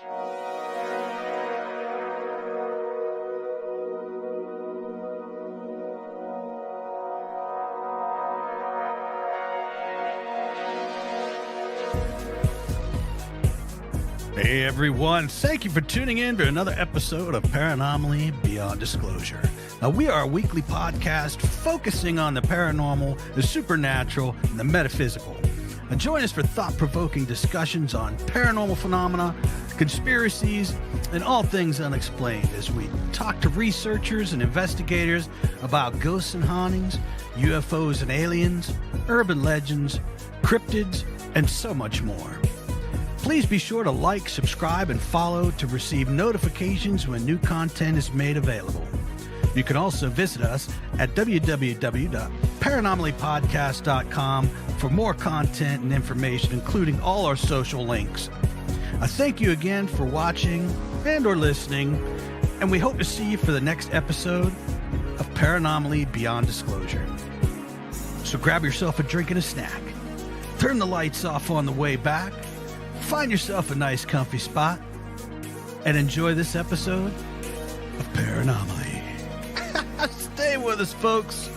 Hey everyone, thank you for tuning in to another episode of Paranomaly Beyond Disclosure. Now, we are a weekly podcast focusing on the paranormal, the supernatural, and the metaphysical. Now, join us for thought-provoking discussions on paranormal phenomena, conspiracies, and all things unexplained as we talk to researchers and investigators about ghosts and hauntings, UFOs and aliens, urban legends, cryptids, and so much more. Please be sure to like, subscribe, and follow to receive notifications when new content is made available. You can also visit us at www.paranomalypodcast.com for more content and information, including all our social links. I thank you again for watching and or listening, and we hope to see you for the next episode of Paranomaly Beyond Disclosure. So grab yourself a drink and a snack, turn the lights off on the way back, find yourself a nice comfy spot, and enjoy this episode of Paranomaly. Stay with us, folks.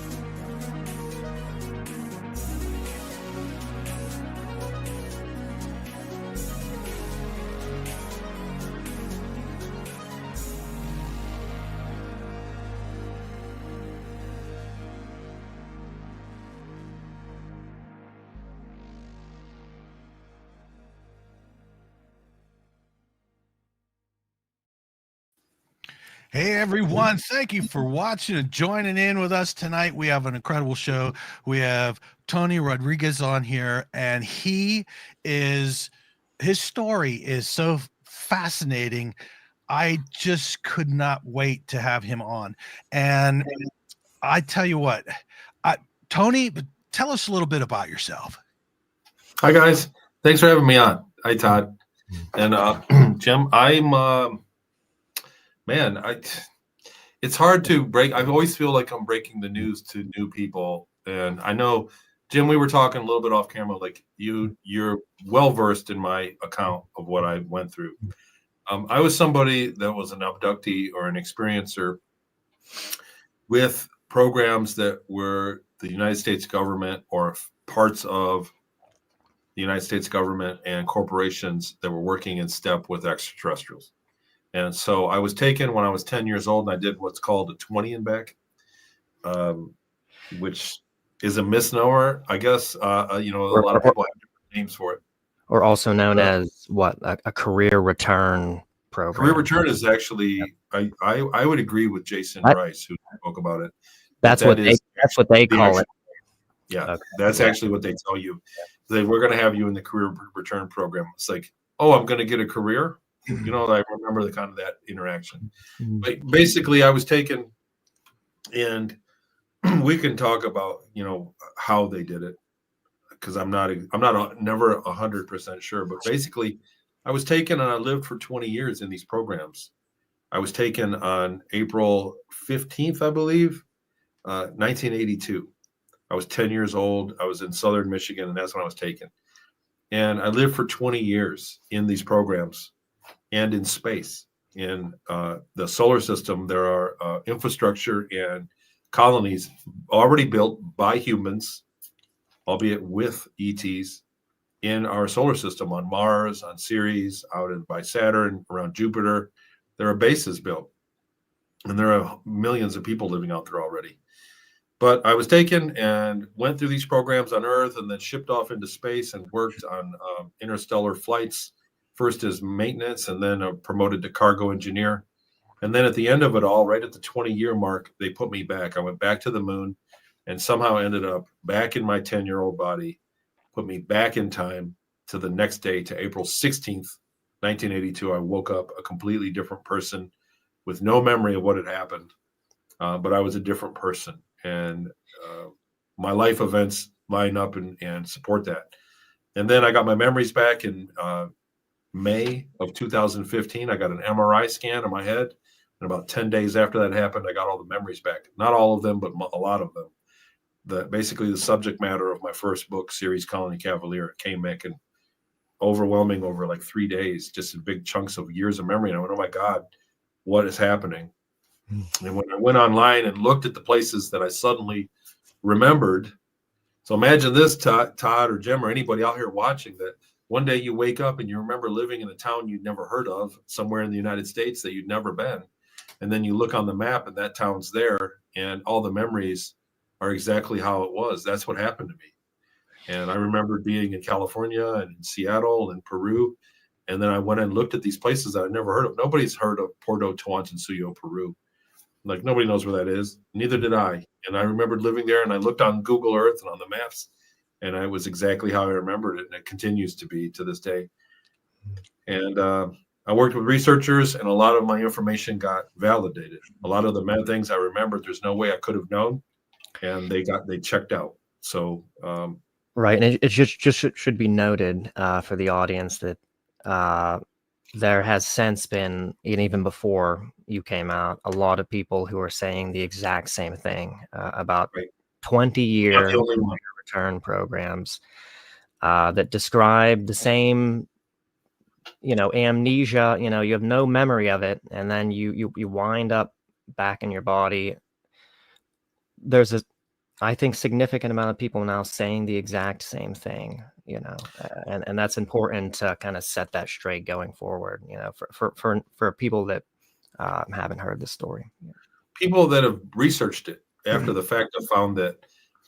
Hey everyone, thank you for watching and joining in with us tonight. We have an incredible show. We have Tony Rodrigues on here, and his story is so fascinating. I just could not wait to have him on. And I tell you what, Tony, tell us a little bit about yourself. Hi guys, thanks for having me on. Hi Todd and Jim. It's hard to break. I always feel like I'm breaking the news to new people. And I know, Jim, we were talking a little bit off camera, like you're well-versed in my account of what I went through. I was somebody that was an abductee or an experiencer with programs that were the United States government or parts of the United States government and corporations that were working in step with extraterrestrials. And so I was taken when I was 10 years old, and I did what's called a 20 and back, which is a misnomer, I guess. A lot of people have different names for it. Or also known as what? A career return program. Career return is actually, I would agree with Jason Rice, who spoke about it. That's what they call it. Yeah, okay. That's actually what they tell you. We're going to have you in the career return program. It's like, oh, I'm going to get a career. You know, I remember the kind of that interaction. But basically, I was taken, and we can talk about, how they did it, because I'm never 100% sure. But basically, I was taken, and I lived for 20 years in these programs. I was taken on April 15th, I believe, 1982. I was 10 years old. I was in Southern Michigan, and that's when I was taken. And I lived for 20 years in these programs. And in space, in the solar system, there are infrastructure and colonies already built by humans, albeit with ETs, in our solar system on Mars, on Ceres, by Saturn, around Jupiter. There are bases built, and there are millions of people living out there already. But I was taken and went through these programs on Earth, and then shipped off into space and worked on interstellar flights. First as maintenance, and then promoted to cargo engineer. And then at the end of it all, right at the 20-year mark, they put me back. I went back to the moon and somehow ended up back in my 10-year-old body, put me back in time to the next day, to April 16th, 1982. I woke up a completely different person with no memory of what had happened. But I was a different person. And my life events line up and support that. And then I got my memories back in May of 2015. I got an MRI scan of my head, and about 10 days after that happened, I got all the memories back. Not all of them, but a lot of them. Basically the subject matter of my first book, Series Colony Cavalier, came back, and overwhelming over like 3 days, just in big chunks of years of memory. And I went, oh my God, what is happening? And when I went online and looked at the places that I suddenly remembered, so imagine this, Todd or Jim or anybody out here watching, that one day you wake up and you remember living in a town you'd never heard of, somewhere in the United States that you'd never been. And then you look on the map and that town's there and all the memories are exactly how it was. That's what happened to me. And I remember being in California and in Seattle and Peru. And then I went and looked at these places that I'd never heard of. Nobody's heard of Porto Tawantinsuyo, Peru. Like, nobody knows where that is. Neither did I. And I remembered living there, and I looked on Google Earth and on the maps, and it was exactly how I remembered it. And it continues to be to this day. And I worked with researchers, and a lot of my information got validated. A lot of the things I remembered, there's no way I could have known, and they checked out. So, right. And it just should be noted for the audience that there has since been, even before you came out, a lot of people who are saying the exact same thing about 20-year return programs that describe the same, amnesia. You have no memory of it, and then you wind up back in your body. There's I think, significant amount of people now saying the exact same thing, and that's important to kind of set that straight going forward, for people that haven't heard this story. People that have researched it after the fact have found that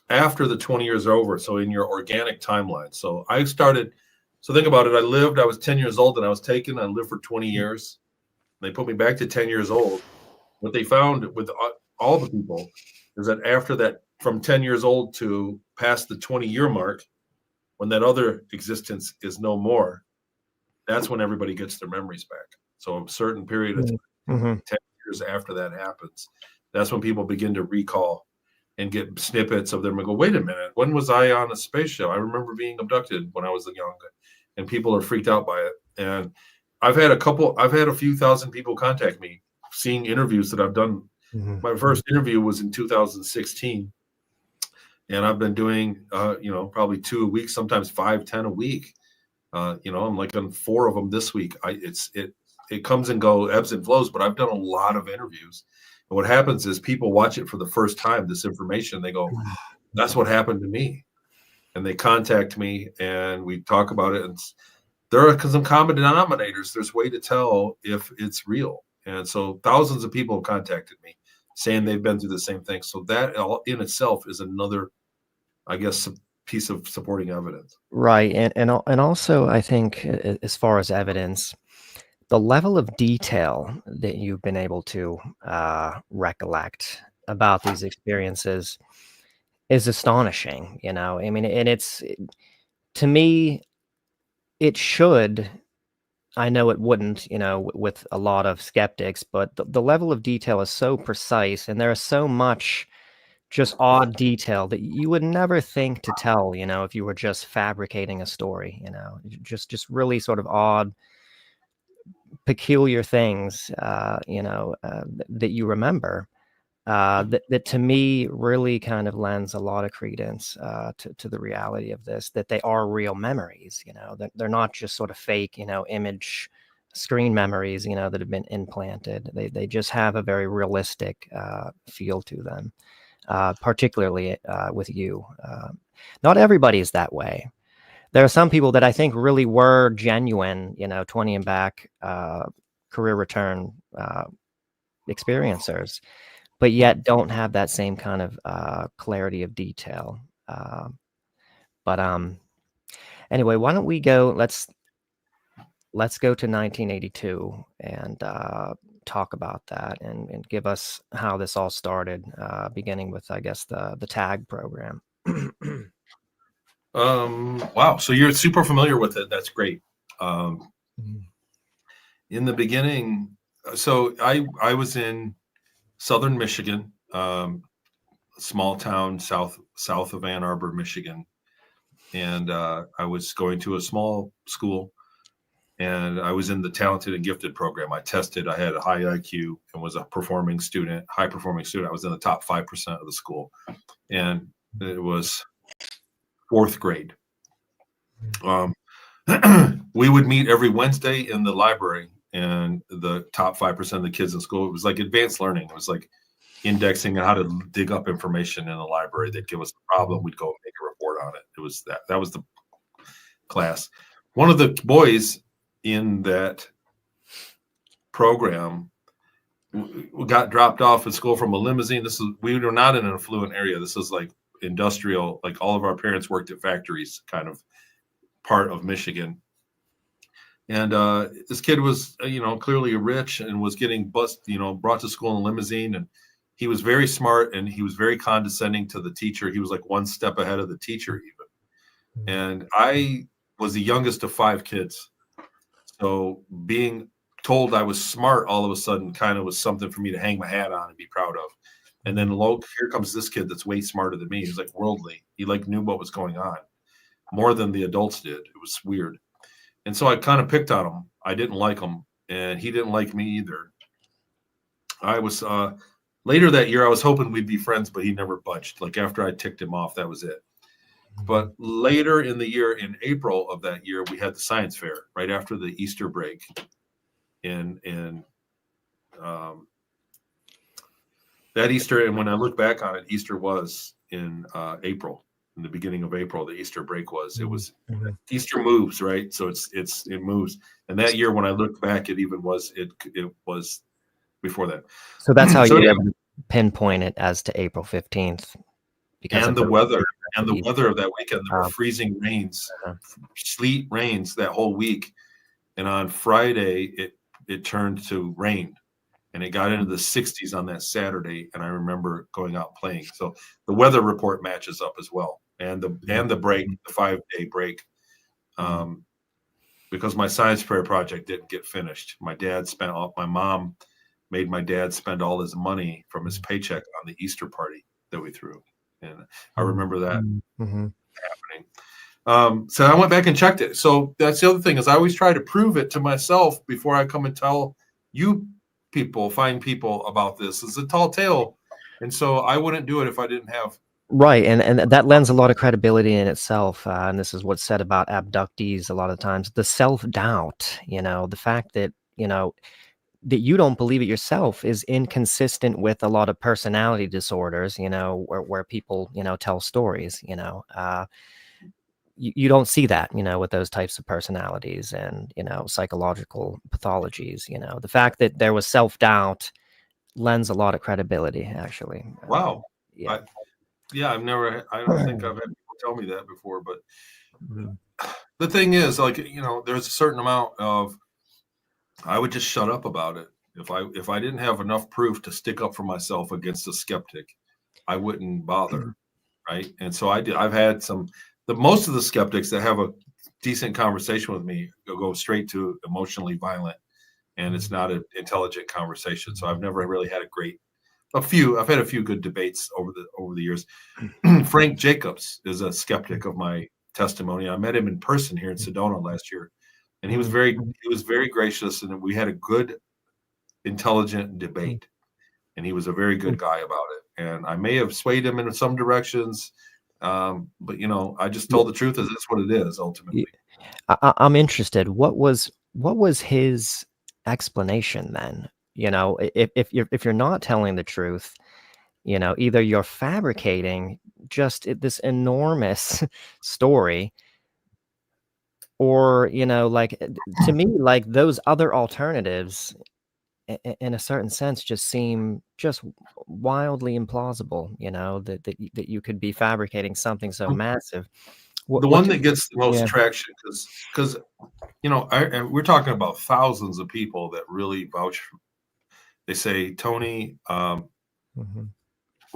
after the 20 years are over, so in your organic timeline. So I started, so think about it. I was 10 years old and I was taken. I lived for 20 years. They put me back to 10 years old. What they found with all the people is that after that, from 10 years old to past the 20-year mark, when that other existence is no more, that's when everybody gets their memories back. So a certain period of time, 10 years after that happens, that's when people begin to recall and get snippets of them and go, wait a minute, when was I on a space show? I remember being abducted when I was young, and people are freaked out by it. And I've had a few thousand people contact me, seeing interviews that I've done. My first interview was in 2016. And I've been doing, probably 2 a week, sometimes 5, 10 a week. I'm like on 4 of them this week. It comes and goes, ebbs and flows, but I've done a lot of interviews. And what happens is people watch it for the first time, this information. They go, that's what happened to me. And they contact me and we talk about it. And there are some common denominators. There's a way to tell if it's real. And so thousands of people have contacted me saying they've been through the same thing. So that in itself is another, I guess, piece of supporting evidence. Right. And also, I think, as far as evidence, the level of detail that you've been able to recollect about these experiences is astonishing. I mean, and to me, it should. I know it wouldn't, with a lot of skeptics, but the level of detail is so precise, and there is so much just odd detail that you would never think to tell, if you were just fabricating a story, just really sort of odd, peculiar things, that you remember, that to me really kind of lends a lot of credence to the reality of this, that they are real memories, that they're not just sort of fake, image screen memories, that have been implanted. They just have a very realistic feel to them. Particularly with you. Not everybody is that way. There are some people that I think really were genuine, 20 and back career return experiencers, but yet don't have that same kind of clarity of detail. But anyway, why don't we go? Let's go to 1982 and talk about that and give us how this all started, beginning with, I guess, the TAG program. Wow. So you're super familiar with it. That's great. In the beginning, so I was in Southern Michigan, small town south of Ann Arbor, Michigan. And I was going to a small school. And I was in the talented and gifted program. I tested. I had a high IQ and was a high performing student. I was in the top 5% of the school, and it was 4th grade. we would meet every Wednesday in the library, and the top 5% of the kids in school, it was like advanced learning. It was like indexing and how to dig up information in the library. They'd give us a problem. We'd go make a report on it. It was that was the class. One of the boys in that program got dropped off at school from a limousine. We were not in an affluent area. This is like industrial, like all of our parents worked at factories, kind of part of Michigan. And this kid was, clearly rich and was getting brought to school in a limousine. And he was very smart and he was very condescending to the teacher. He was like one step ahead of the teacher even. And I was the youngest of 5 kids. So being told I was smart all of a sudden kind of was something for me to hang my hat on and be proud of. And then here comes this kid that's way smarter than me. He's like worldly. He like knew what was going on more than the adults did. It was weird. And so I kind of picked on him. I didn't like him, and he didn't like me either. I was later that year, I was hoping we'd be friends, but he never budged. Like after I ticked him off, that was it. But later in the year, in April of that year, we had the science fair right after the Easter break. In that Easter, and when I look back on it, Easter was in April. In the beginning of April, the Easter break was. It was Easter moves, right? So it moves. And that year, when I looked back, it was before that. So that's how you pinpoint it as to April 15th. Because and the weather of that weekend, there were freezing rains, sleet rains that whole week. And on Friday, it turned to rain. And it got into the 60s on that Saturday, and I remember going out playing. So the weather report matches up as well, and the break, the 5-day break, because my science fair project didn't get finished. My mom made my dad spend all his money from his paycheck on the Easter party that we threw, and I remember that happening. So I went back and checked it. So that's the other thing is I always try to prove it to myself before I come and tell you. Find people about this. It's a tall tale, and so I wouldn't do it if I didn't have right. And that lends a lot of credibility in itself. And this is what's said about abductees a lot of times: the self-doubt. The fact that that you don't believe it yourself is inconsistent with a lot of personality disorders. Where people tell stories. You don't see that, with those types of personalities and, psychological pathologies. The fact that there was self-doubt lends a lot of credibility, actually. Wow. I don't think I've had people tell me that before, but the thing is, there's a certain amount of, I would just shut up about it. If I didn't have enough proof to stick up for myself against a skeptic, I wouldn't bother. Right. And so I've had most of the skeptics that have a decent conversation with me go straight to emotionally violent, and it's not an intelligent conversation. So I've never really had I've had a few good debates over the years. Frank Jacobs is a skeptic of my testimony. I met him in person here in Sedona last year, and he was very gracious, and we had a good, intelligent debate, and he was a very good guy about it. And I may have swayed him in some directions. But I just told the truth as that's what it is ultimately. I'm interested. What was his explanation then? If you're not telling the truth, either you're fabricating just this enormous story, or to me, like those other alternatives, in a certain sense, just seem just wildly implausible. That you could be fabricating something so massive. The one that gets the most traction, because we're talking about thousands of people that really vouch. They say, Tony, when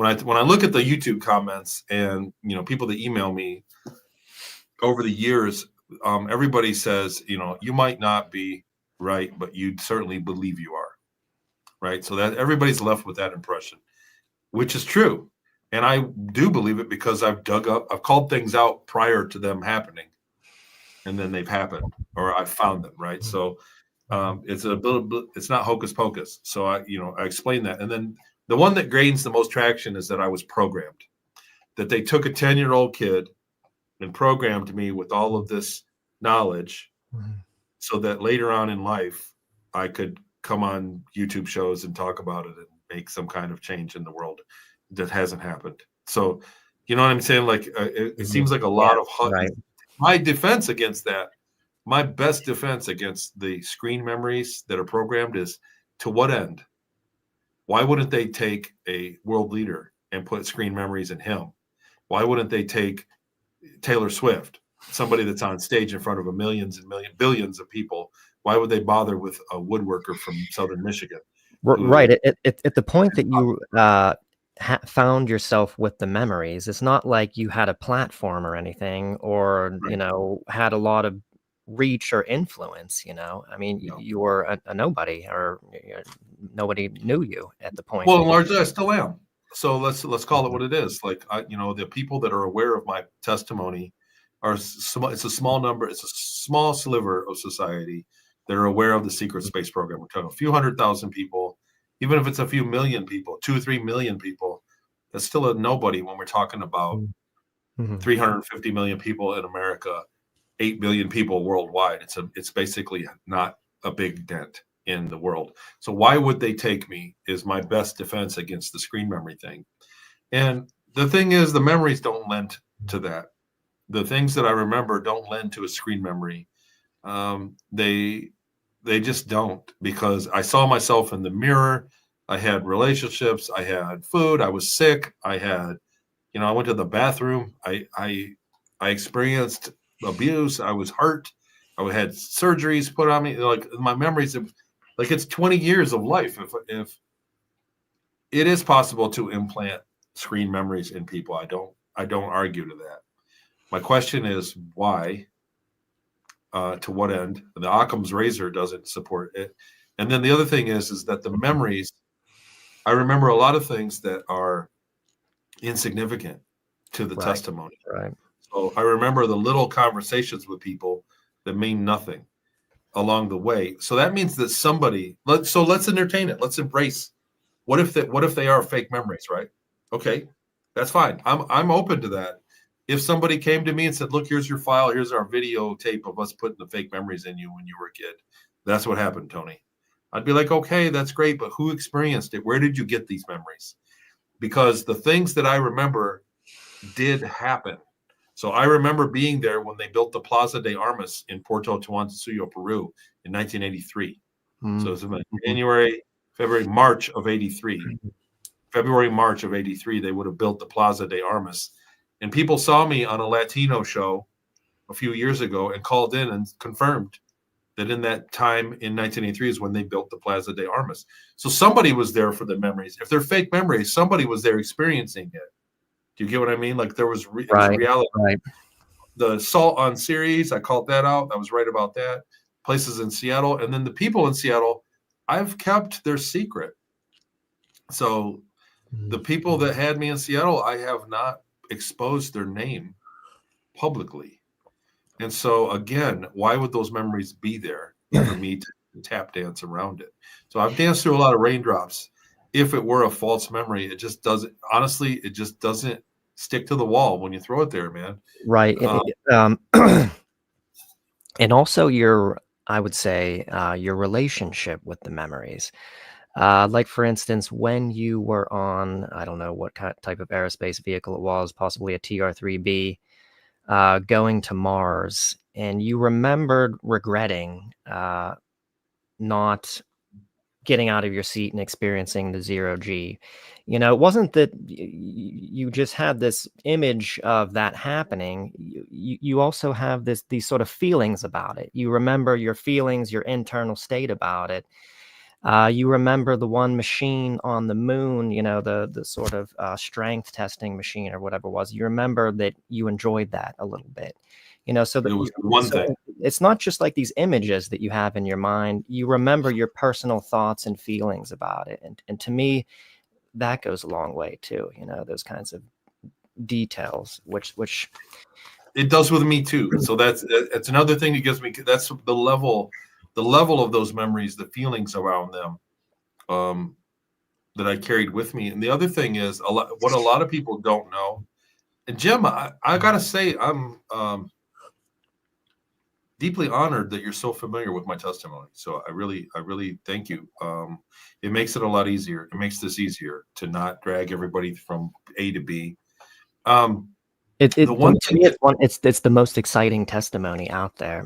I look at the YouTube comments and people that email me over the years, everybody says, you might not be right, but you certainly believe you are. Right. So that everybody's left with that impression, which is true. And I do believe it because I've called things out prior to them happening, and then they've happened, or I've found them. Right. So it's not hocus pocus. So I explain that. And then the one that gains the most traction is that I was programmed, that they took a 10-year-old kid and programmed me with all of this knowledge Mhm. so that later on in life I could come on YouTube shows and talk about it and make some kind of change in the world that hasn't happened. So, you know what I'm saying? Like, it seems like a lot of Right. my defense against that. My best defense against the screen memories that are programmed is, to what end? Why wouldn't they take a world leader and put screen memories in him? Why wouldn't they take Taylor Swift, somebody that's on stage in front of billions of people? Why would they bother with a woodworker from Southern Michigan? Right. At the point that you found yourself with the memories, it's not like you had a platform or anything, or Right. had a lot of reach or influence. I mean, No. you were a nobody, or nobody knew you at the point. Well, that largely I still am. So let's call it what it is. Like, the people that are aware of my testimony are it's a small number. It's a small sliver of society that are aware of the secret space program. We're talking a few 100,000 people. Even if it's a few million people, 2 or 3 million people, that's still a nobody when we're talking about Mhm. 350 million people in America, 8 billion people worldwide. It's basically not a big dent in the world. So why would they take me is my best defense against the screen memory thing. And the thing is, the memories don't lend to that. The things that I remember don't lend to a screen memory. They just don't, because I saw myself in the mirror. I had relationships. I had food. I was sick. I went to the bathroom. I experienced abuse. I was hurt. I had surgeries put on me. Like, my memories of, like, it's 20 years of life. If it is possible to implant screen memories in people, I don't argue to that. My question is, why? To what end? The Occam's razor doesn't support it. And then the other thing is that the memories, I remember a lot of things that are insignificant to the Right. testimony. Right. So I remember the little conversations with people that mean nothing along the way. So that means that let's entertain it. Let's embrace. What if they are fake memories, right? Okay, that's fine. I'm open to that. If somebody came to me and said, "Look, here's your file. Here's our videotape of us putting the fake memories in you when you were a kid. That's what happened, Tony." I'd be like, "Okay, that's great, but who experienced it? Where did you get these memories?" Because the things that I remember did happen. So I remember being there when they built the Plaza de Armas in Puerto Tuantzillo, Peru in 1983. So it was January, February, March of 83. February, March of 83, they would have built the Plaza de Armas. And people saw me on a Latino show a few years ago and called in and confirmed that in that time in 1983 is when they built the Plaza de Armas. So somebody was there for the memories. If they're fake memories, somebody was there experiencing it. Do you get what I mean? Like, there was, it was reality. Right. The Salt on series, I called that out. I was right about that. Places in Seattle. And then the people in Seattle, I've kept their secret. So the people that had me in Seattle, I have not exposed their name publicly. And so, again, why would those memories be there for me to tap dance around it? So I've danced through a lot of raindrops. If it were a false memory, it just doesn't, honestly, it just doesn't stick to the wall when you throw it there, man. Right. And also I would say, your relationship with the memories. Like, for instance, when you were on, I don't know what type of aerospace vehicle it was, possibly a TR-3B, going to Mars, and you remembered regretting not getting out of your seat and experiencing the zero G. It wasn't that you just had this image of that happening. You also have these sort of feelings about it. You remember your feelings, your internal state about it. You remember the one machine on the moon, the sort of strength testing machine or whatever it was. You remember that you enjoyed that a little bit. So that It was one thing. it's not just like these images that you have in your mind. You remember your personal thoughts and feelings about it. And to me, that goes a long way too, those kinds of details, which it does with me too. So that's another thing that gives me, that's the level of those memories, the feelings around them, that I carried with me. And the other thing is, what a lot of people don't know. And Jim, I gotta say, deeply honored that you're so familiar with my testimony. So I really thank you. It makes it a lot easier. It makes this easier to not drag everybody from A to B. The one To thing me, that, it's the most exciting testimony out there.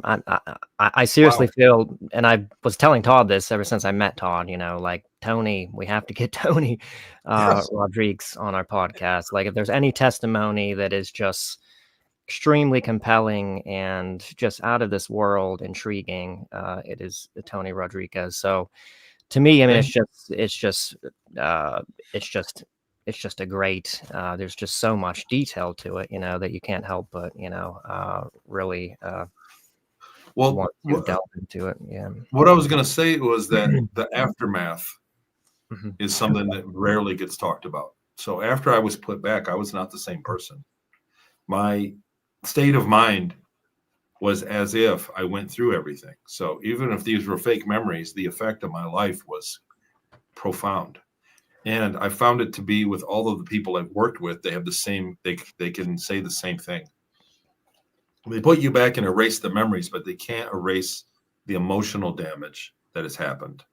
I seriously wow, feel, and I was telling Todd this ever since I met Todd. Like Tony, we have to get Tony yes. Rodrigues on our podcast. Like if there's any testimony that is just extremely compelling and just out of this world intriguing, it is Tony Rodrigues. So to me, I mean, Thank uh, it's just a great. There's just so much detail to it, that you can't help but really Well, want to delve into it. Yeah. what I was going to say was that the aftermath Mhm. is something that rarely gets talked about. So after I was put back, I was not the same person. My state of mind was as if I went through everything. So even if these were fake memories, the effect of my life was profound. And I found it to be with all of the people I've worked with, they have the same, they can say the same thing. They put you back and erase the memories, but they can't erase the emotional damage that has happened.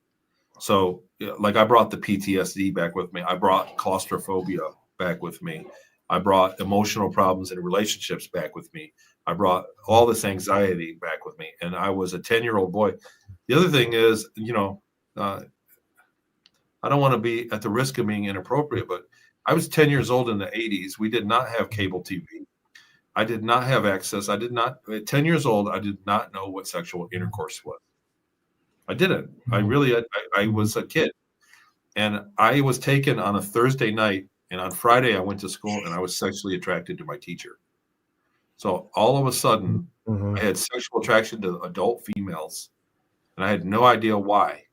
So, like, I brought the PTSD back with me. I brought claustrophobia back with me. I brought emotional problems in relationships back with me. I brought all this anxiety back with me. And I was a 10-year-old boy. The other thing is, I don't want to be at the risk of being inappropriate, but I was 10 years old in the 80s. We did not have cable TV. I did not have access. I did not, at 10 years old, I did not know what sexual intercourse was. I didn't. I was a kid. And I was taken on a Thursday night. And on Friday, I went to school and I was sexually attracted to my teacher. So all of a sudden, Mhm. I had sexual attraction to adult females. And I had no idea why.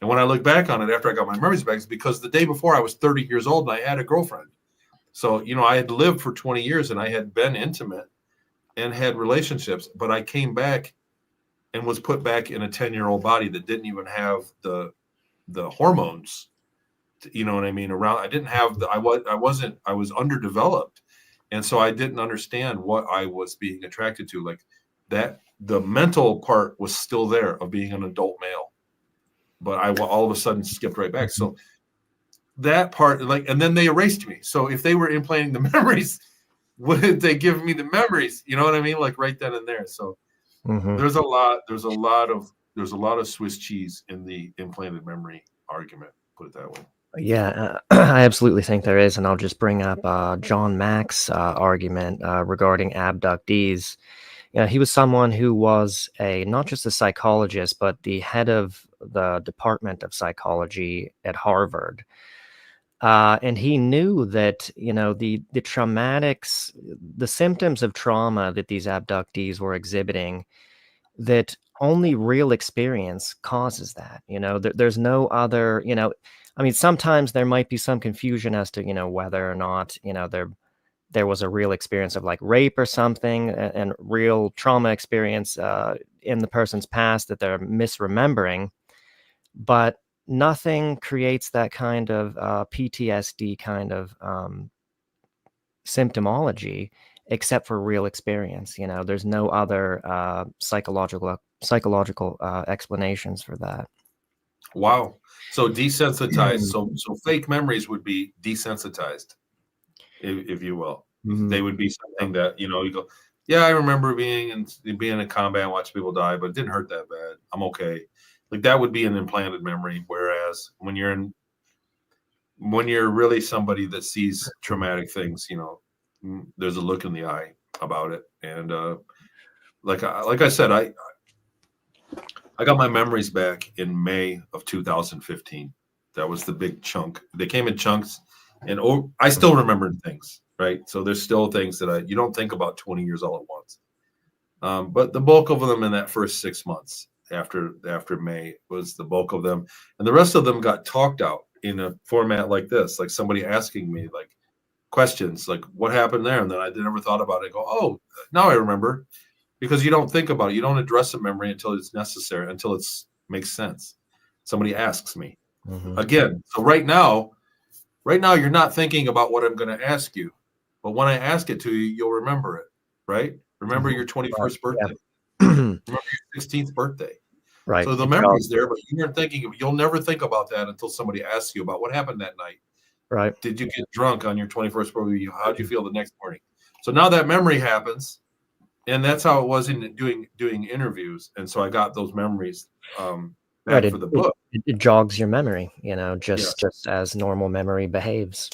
And when I look back on it after I got my memories back, it's because the day before I was 30 years old and I had a girlfriend. So, I had lived for 20 years and I had been intimate and had relationships, but I came back and was put back in a 10-year-old body that didn't even have the hormones, you know what I mean? Around, I didn't have I was underdeveloped. And so I didn't understand what I was being attracted to. Like that, the mental part was still there of being an adult male, but I all of a sudden skipped right back. So that part, and then they erased me. So if they were implanting the memories, wouldn't they give me the memories? You know what I mean? Like right then and there. So Mhm. there's a lot of Swiss cheese in the implanted memory argument, put it that way. Yeah, I absolutely think there is, and I'll just bring up John Mack's argument regarding abductees. He was someone who was not just a psychologist, but the head of the Department of Psychology at Harvard. And he knew that, the traumatics, the symptoms of trauma that these abductees were exhibiting, that only real experience causes that. There's no other, I mean, sometimes there might be some confusion as to, whether or not, there was a real experience of like rape or something and real trauma experience in the person's past that they're misremembering. But nothing creates that kind of PTSD kind of symptomology except for real experience. There's no other psychological explanations for that. Wow. So desensitized. So fake memories would be desensitized, if you will. Mhm. They would be something that, you go, yeah, I remember being in combat and watching people die, but it didn't hurt that bad. I'm okay. Like that would be an implanted memory. Whereas when you're really somebody that sees traumatic things, there's a look in the eye about it. And like I said, I got my memories back in May of 2015. That was the big chunk. They came in chunks, and I still remember things, right? So there's still things that you don't think about 20 years all at once. But the bulk of them in that first 6 months after May was the bulk of them, and the rest of them got talked out in a format like this, like somebody asking me like questions, like what happened there, and then I never thought about it. I go, oh, now I remember. Because you don't think about it. You don't address a memory until it's necessary, until it makes sense. Somebody asks me. Mhm. Again, so right now, you're not thinking about what I'm going to ask you. But when I ask it to you, you'll remember it, right? Remember your 21st birthday. Remember your 16th birthday. Right. So the memory's there, but you'll never think about that until somebody asks you about what happened that night. Right. Did you get drunk on your 21st birthday? How'd you feel the next morning? So now that memory happens, and that's how it was in doing interviews. And so I got those memories back for the book. It jogs your memory, just as normal memory behaves.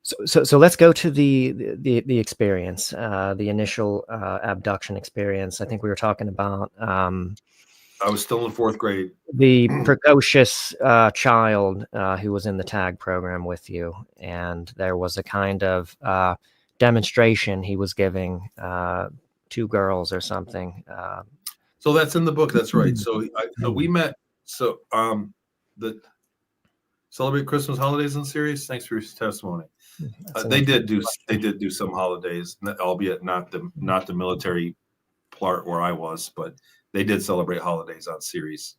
So let's go to the experience, the initial abduction experience. I think we were talking about. I was still in 4th grade. The precocious child who was in the tag program with you, and there was a kind of demonstration he was giving 2 girls or something. So that's in the book. That's right. So we met. So the Celebrate Christmas Holidays in series. Thanks for your testimony. They did do some holidays, albeit not the military part where I was, but they did celebrate holidays on series.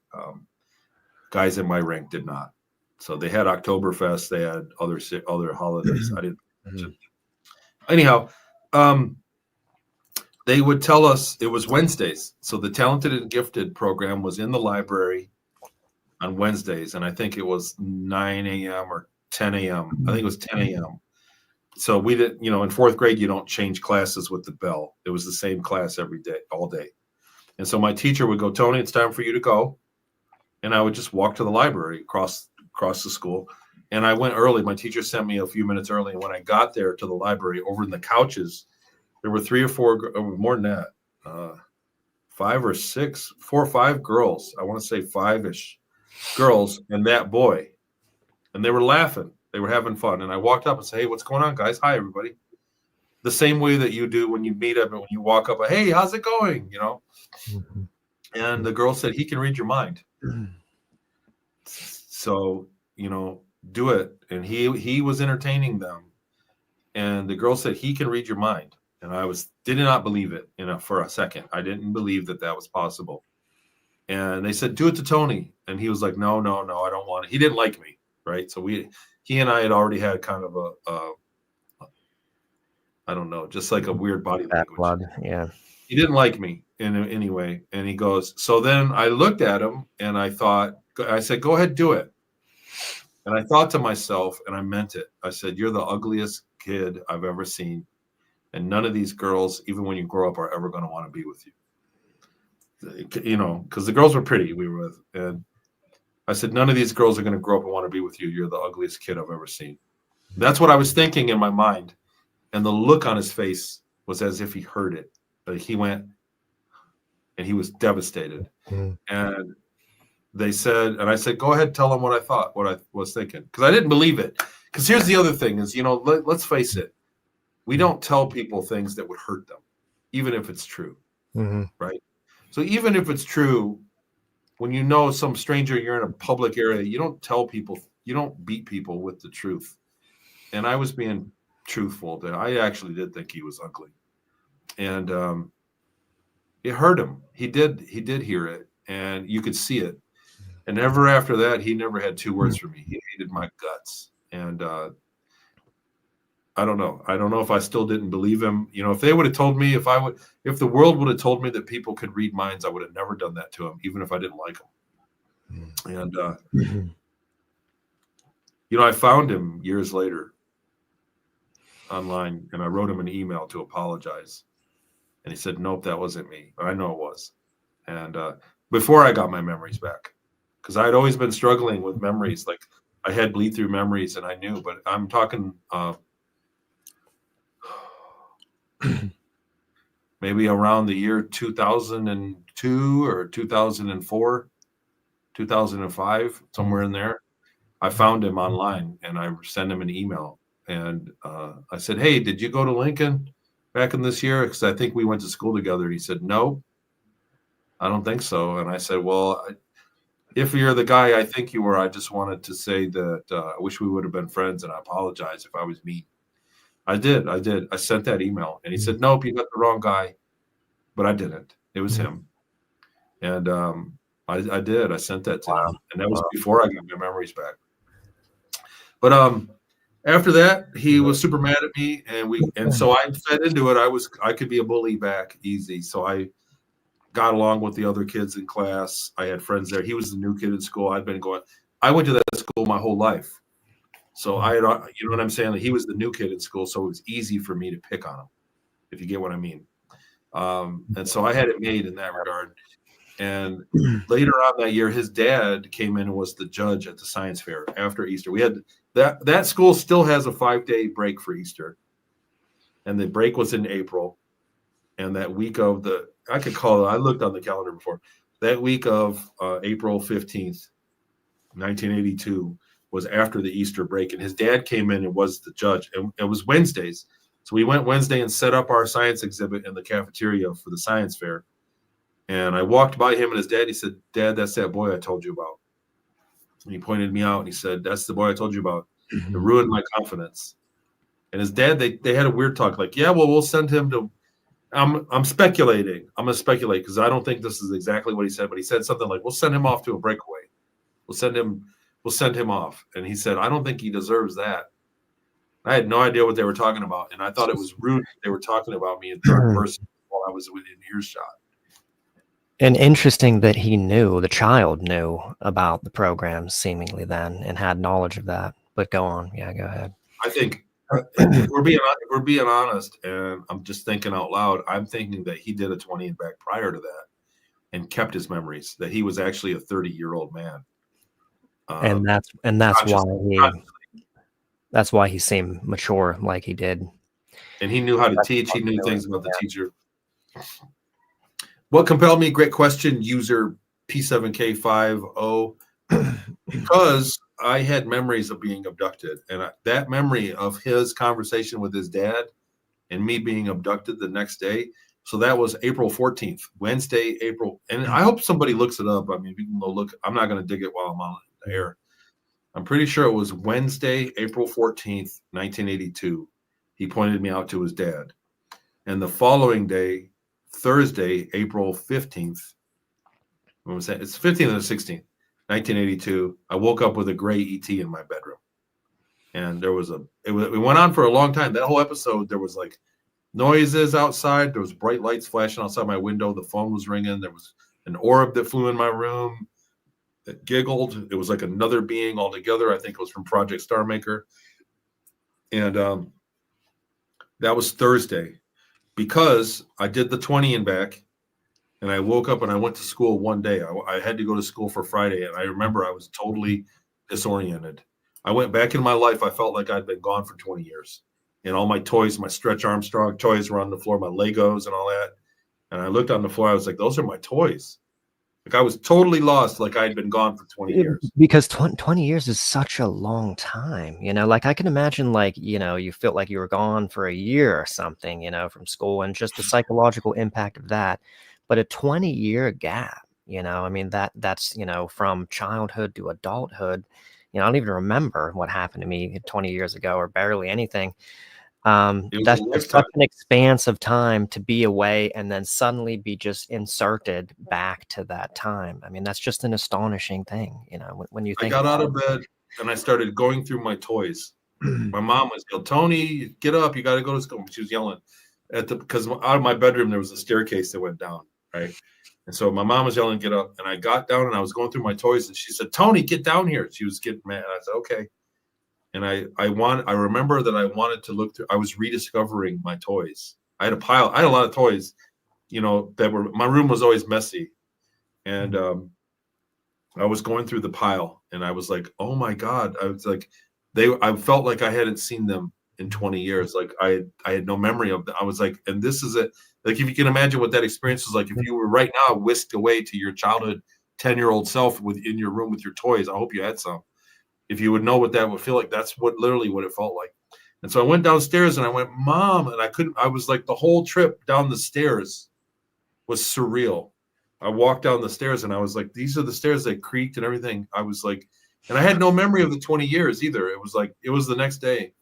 Guys in my rank did not. So they had Oktoberfest. They had other holidays. I didn't mention. Anyhow, they would tell us it was Wednesdays. So the Talented and Gifted program was in the library on Wednesdays, and I think it was 9 a.m. or 10 a.m. I think it was 10 a.m. So we didn't, in 4th grade, you don't change classes with the bell. It was the same class every day, all day. And so my teacher would go, Tony, it's time for you to go. And I would just walk to the library across the school. And I went early. My teacher sent me a few minutes early. And when I got there to the library, over in the couches, there were 3 or 4, more than that, 5 or 6, 4 or 5 girls. I want to say 5-ish girls and that boy. And they were laughing. They were having fun. And I walked up and said, hey, what's going on, guys? Hi, everybody. The same way that you do when you meet up and when you walk up, hey, how's it going? And the girl said, he can read your mind. So, do it. And he was entertaining them. And the girl said, he can read your mind. And I did not believe it for a second. I didn't believe that was possible. And they said, do it to Tony. And he was like, no, I don't want it. He didn't like me. Right. So he and I had already had kind of I don't know, just like a weird body language. Blood. Yeah. He didn't like me in any way. And he goes, so then I looked at him and I said, go ahead, do it. And I thought to myself, and I meant it. I said, you're the ugliest kid I've ever seen. And none of these girls, even when you grow up, are ever going to want to be with you. Because the girls were pretty we were with. And I said, none of these girls are going to grow up and want to be with you. You're the ugliest kid I've ever seen. That's what I was thinking in my mind. And the look on his face was as if he heard it. Like he went and he was devastated. And they said, and I said, go ahead, tell them what I was thinking. Because I didn't believe it. Because here's the other thing is, let's face it. We don't tell people things that would hurt them, even if it's true. Right? So even if it's true, when some stranger, you're in a public area, you don't tell people, you don't beat people with the truth. And I was being truthful that I actually did think he was ugly. And it hurt him. He did hear it, and you could see it. And ever after that, he never had 2 words for me. He hated my guts. And I don't know. I don't know if I still didn't believe him. If they would have told me, if the world would have told me that people could read minds, I would have never done that to him, even if I didn't like him. And, I found him years later online, and I wrote him an email to apologize. And he said, nope, that wasn't me. But I know it was. And before I got my memories back, because I had always been struggling with memories. Like I had bleed through memories and I knew, but I'm talking maybe around the year 2002 or 2004, 2005, somewhere in there. I found him online and I sent him an email. And I said, hey, did you go to Lincoln back in this year? Because I think we went to school together. And he said, no, I don't think so. And I said, well, if you're the guy I think you were, I just wanted to say that I wish we would have been friends, and I apologize if I was mean. I did. I sent that email. And he said, nope, you got the wrong guy. But I didn't. It was him. And I sent that to him. And that was before I got my memories back. But After that, he was super mad at me, and so I fed into it. I could be a bully back easy. So I got along with the other kids in class. I had friends there. He was the new kid in school. I went to that school my whole life. So you know what I'm saying? He was the new kid in school, so it was easy for me to pick on him, if you get what I mean. And so I had it made in that regard. And later on that year, his dad came in and was the judge at the science fair after Easter. We had that school still has a 5-day break for Easter. And the break was in April. And that week of I looked on the calendar before. That week of April 15th, 1982 was after the Easter break. And his dad came in and was the judge. And it was Wednesdays. So we went Wednesday and set up our science exhibit in the cafeteria for the science fair. And I walked by him and his dad. He said, "Dad, that's that boy I told you about." And he pointed me out and he said, "That's the boy I told you about. It ruined my confidence." And his dad, they had a weird talk like, "Yeah, well, we'll send him to." I'm speculating. I'm gonna speculate because I don't think this is exactly what he said, but he said something like, "We'll send him off to a breakaway. We'll send him off." And he said, "I don't think he deserves that." I had no idea what they were talking about, and I thought it was rude. They were talking about me in third person while I was within earshot. And interesting that the child knew about the program seemingly then and had knowledge of that. But go on. Yeah, go ahead. I think if we're being honest, and I'm just thinking out loud, I'm thinking that he did a 20 and back prior to that and kept his memories, that he was actually a 30-year-old man. And that's why he seemed mature like he did. And he knew how to teach. He knew things about the teacher. What compelled me? Great question, user P7K50. Because I had memories of being abducted. And that memory of his conversation with his dad and me being abducted the next day. So that was April 14th, Wednesday, April. And I hope somebody looks it up. I mean, you can go look. I'm not going to dig it while I'm on the air. I'm pretty sure it was Wednesday, April 14th, 1982. He pointed me out to his dad. And the following day, Thursday, April 15th, what was that? It's 15th and 16th, 1982. I woke up with a gray ET in my bedroom. And it went on for a long time. That whole episode, there was like noises outside. There was bright lights flashing outside my window. The phone was ringing. There was an orb that flew in my room. It giggled. It was like another being altogether. I think it was from Project Star Maker. And that was Thursday. Because I did the 20 and back, and I woke up and I went to school one day. I had to go to school for Friday, and I remember I was totally disoriented. I went back in my life. I felt like I'd been gone for 20 years. And all my toys, my Stretch Armstrong toys were on the floor, my Legos and all that. And I looked on the floor. I was like, those are my toys. Like I was totally lost, like I'd been gone for 20 years. Because 20 years is such a long time, like I can imagine like, you felt like you were gone for a year or something, from school and just the psychological impact of that. But a 20-year gap, I mean, that's, from childhood to adulthood, I don't even remember what happened to me 20 years ago or barely anything. That's such an expanse of time to be away and then suddenly be just inserted back to that time. I mean, that's just an astonishing thing, when you think. I got out of bed and I started going through my toys. My mom was yelling, "Tony, get up! You got to go to school." She was yelling because out of my bedroom there was a staircase that went down, right? And so my mom was yelling, "Get up!" And I got down and I was going through my toys, and she said, "Tony, get down here." She was getting mad. I said, "Okay." And I remember that I wanted to look through. I was rediscovering my toys. I had a lot of toys, my room was always messy. And I was going through the pile and I was like, oh my God. I was like, I felt like I hadn't seen them in 20 years. Like I had no memory of them. I was like, and this is it. Like, if you can imagine what that experience was like, if you were right now whisked away to your childhood 10-year-old self within your room with your toys, I hope you had some. If you would know what that would feel like, that's literally what it felt like. And so I went downstairs and I went, "Mom," and I was like, the whole trip down the stairs was surreal. I walked down the stairs and I was like, these are the stairs that creaked and everything. I was like, and I had no memory of the 20 years either. It was like, it was the next day.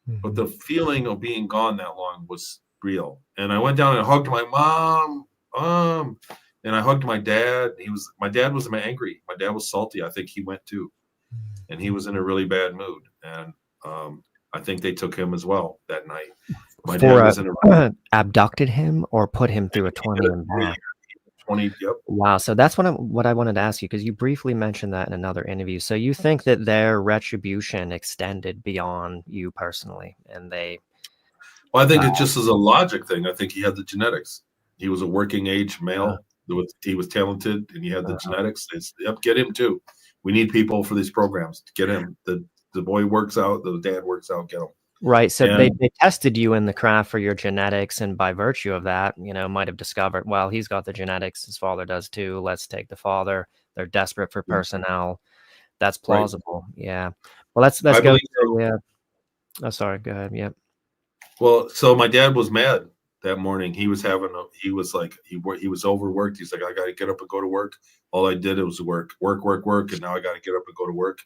But the feeling of being gone that long was real. And I went down and hugged my mom, and I hugged my dad. My dad was angry. My dad was salty. I think he went too. And he was in a really bad mood. And I think they took him as well that night. My For dad was in a abducted him or put him through a 20 and back. 20. Yep. Wow. So that's what I wanted to ask you, because you briefly mentioned that in another interview. So you think that their retribution extended beyond you personally, and they. Well, I think it just is a logic thing. I think he had the genetics. He was a working age male. He was talented, and he had the genetics. Yep, get him too. We need people for these programs. Get him. The boy works out. The dad works out. Get him. Right. So And they tested you in the craft for your genetics, and by virtue of that, might have discovered, well, he's got the genetics, his father does too. Let's take the father. They're desperate for personnel. That's plausible. Right. Yeah. Well, let's go. Yeah. Oh, sorry. Go ahead. Yep. Well, so my dad was mad that morning. He was like, he was overworked. He's like, I got to get up and go to work. All I did was work, and now I got to get up and go to work.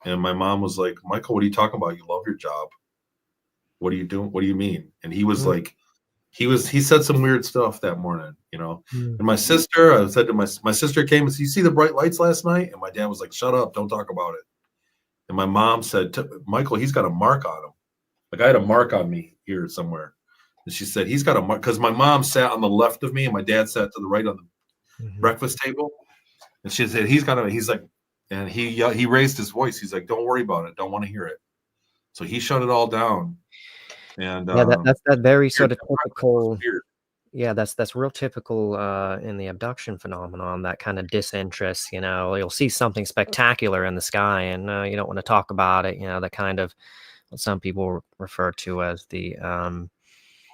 And my mom was like, Michael, what are you talking about? You love your job. What are you doing? What do you mean? And he was like, he said some weird stuff that morning, And my sister, I said to my sister came and said, you see the bright lights last night? And my dad was like, shut up, don't talk about it. And my mom said, Michael, he's got a mark on him. Like I had a mark on me here somewhere. And she said, he's got a mark, because my mom sat on the left of me and my dad sat to the right on the breakfast table. And she said, he's like, and he raised his voice. He's like, don't worry about it. Don't want to hear it. So he shut it all down. And that's that very sort of typical. Yeah, that's real typical in the abduction phenomenon. That kind of disinterest. You'll see something spectacular in the sky, and you don't want to talk about it. The kind of what some people refer to as the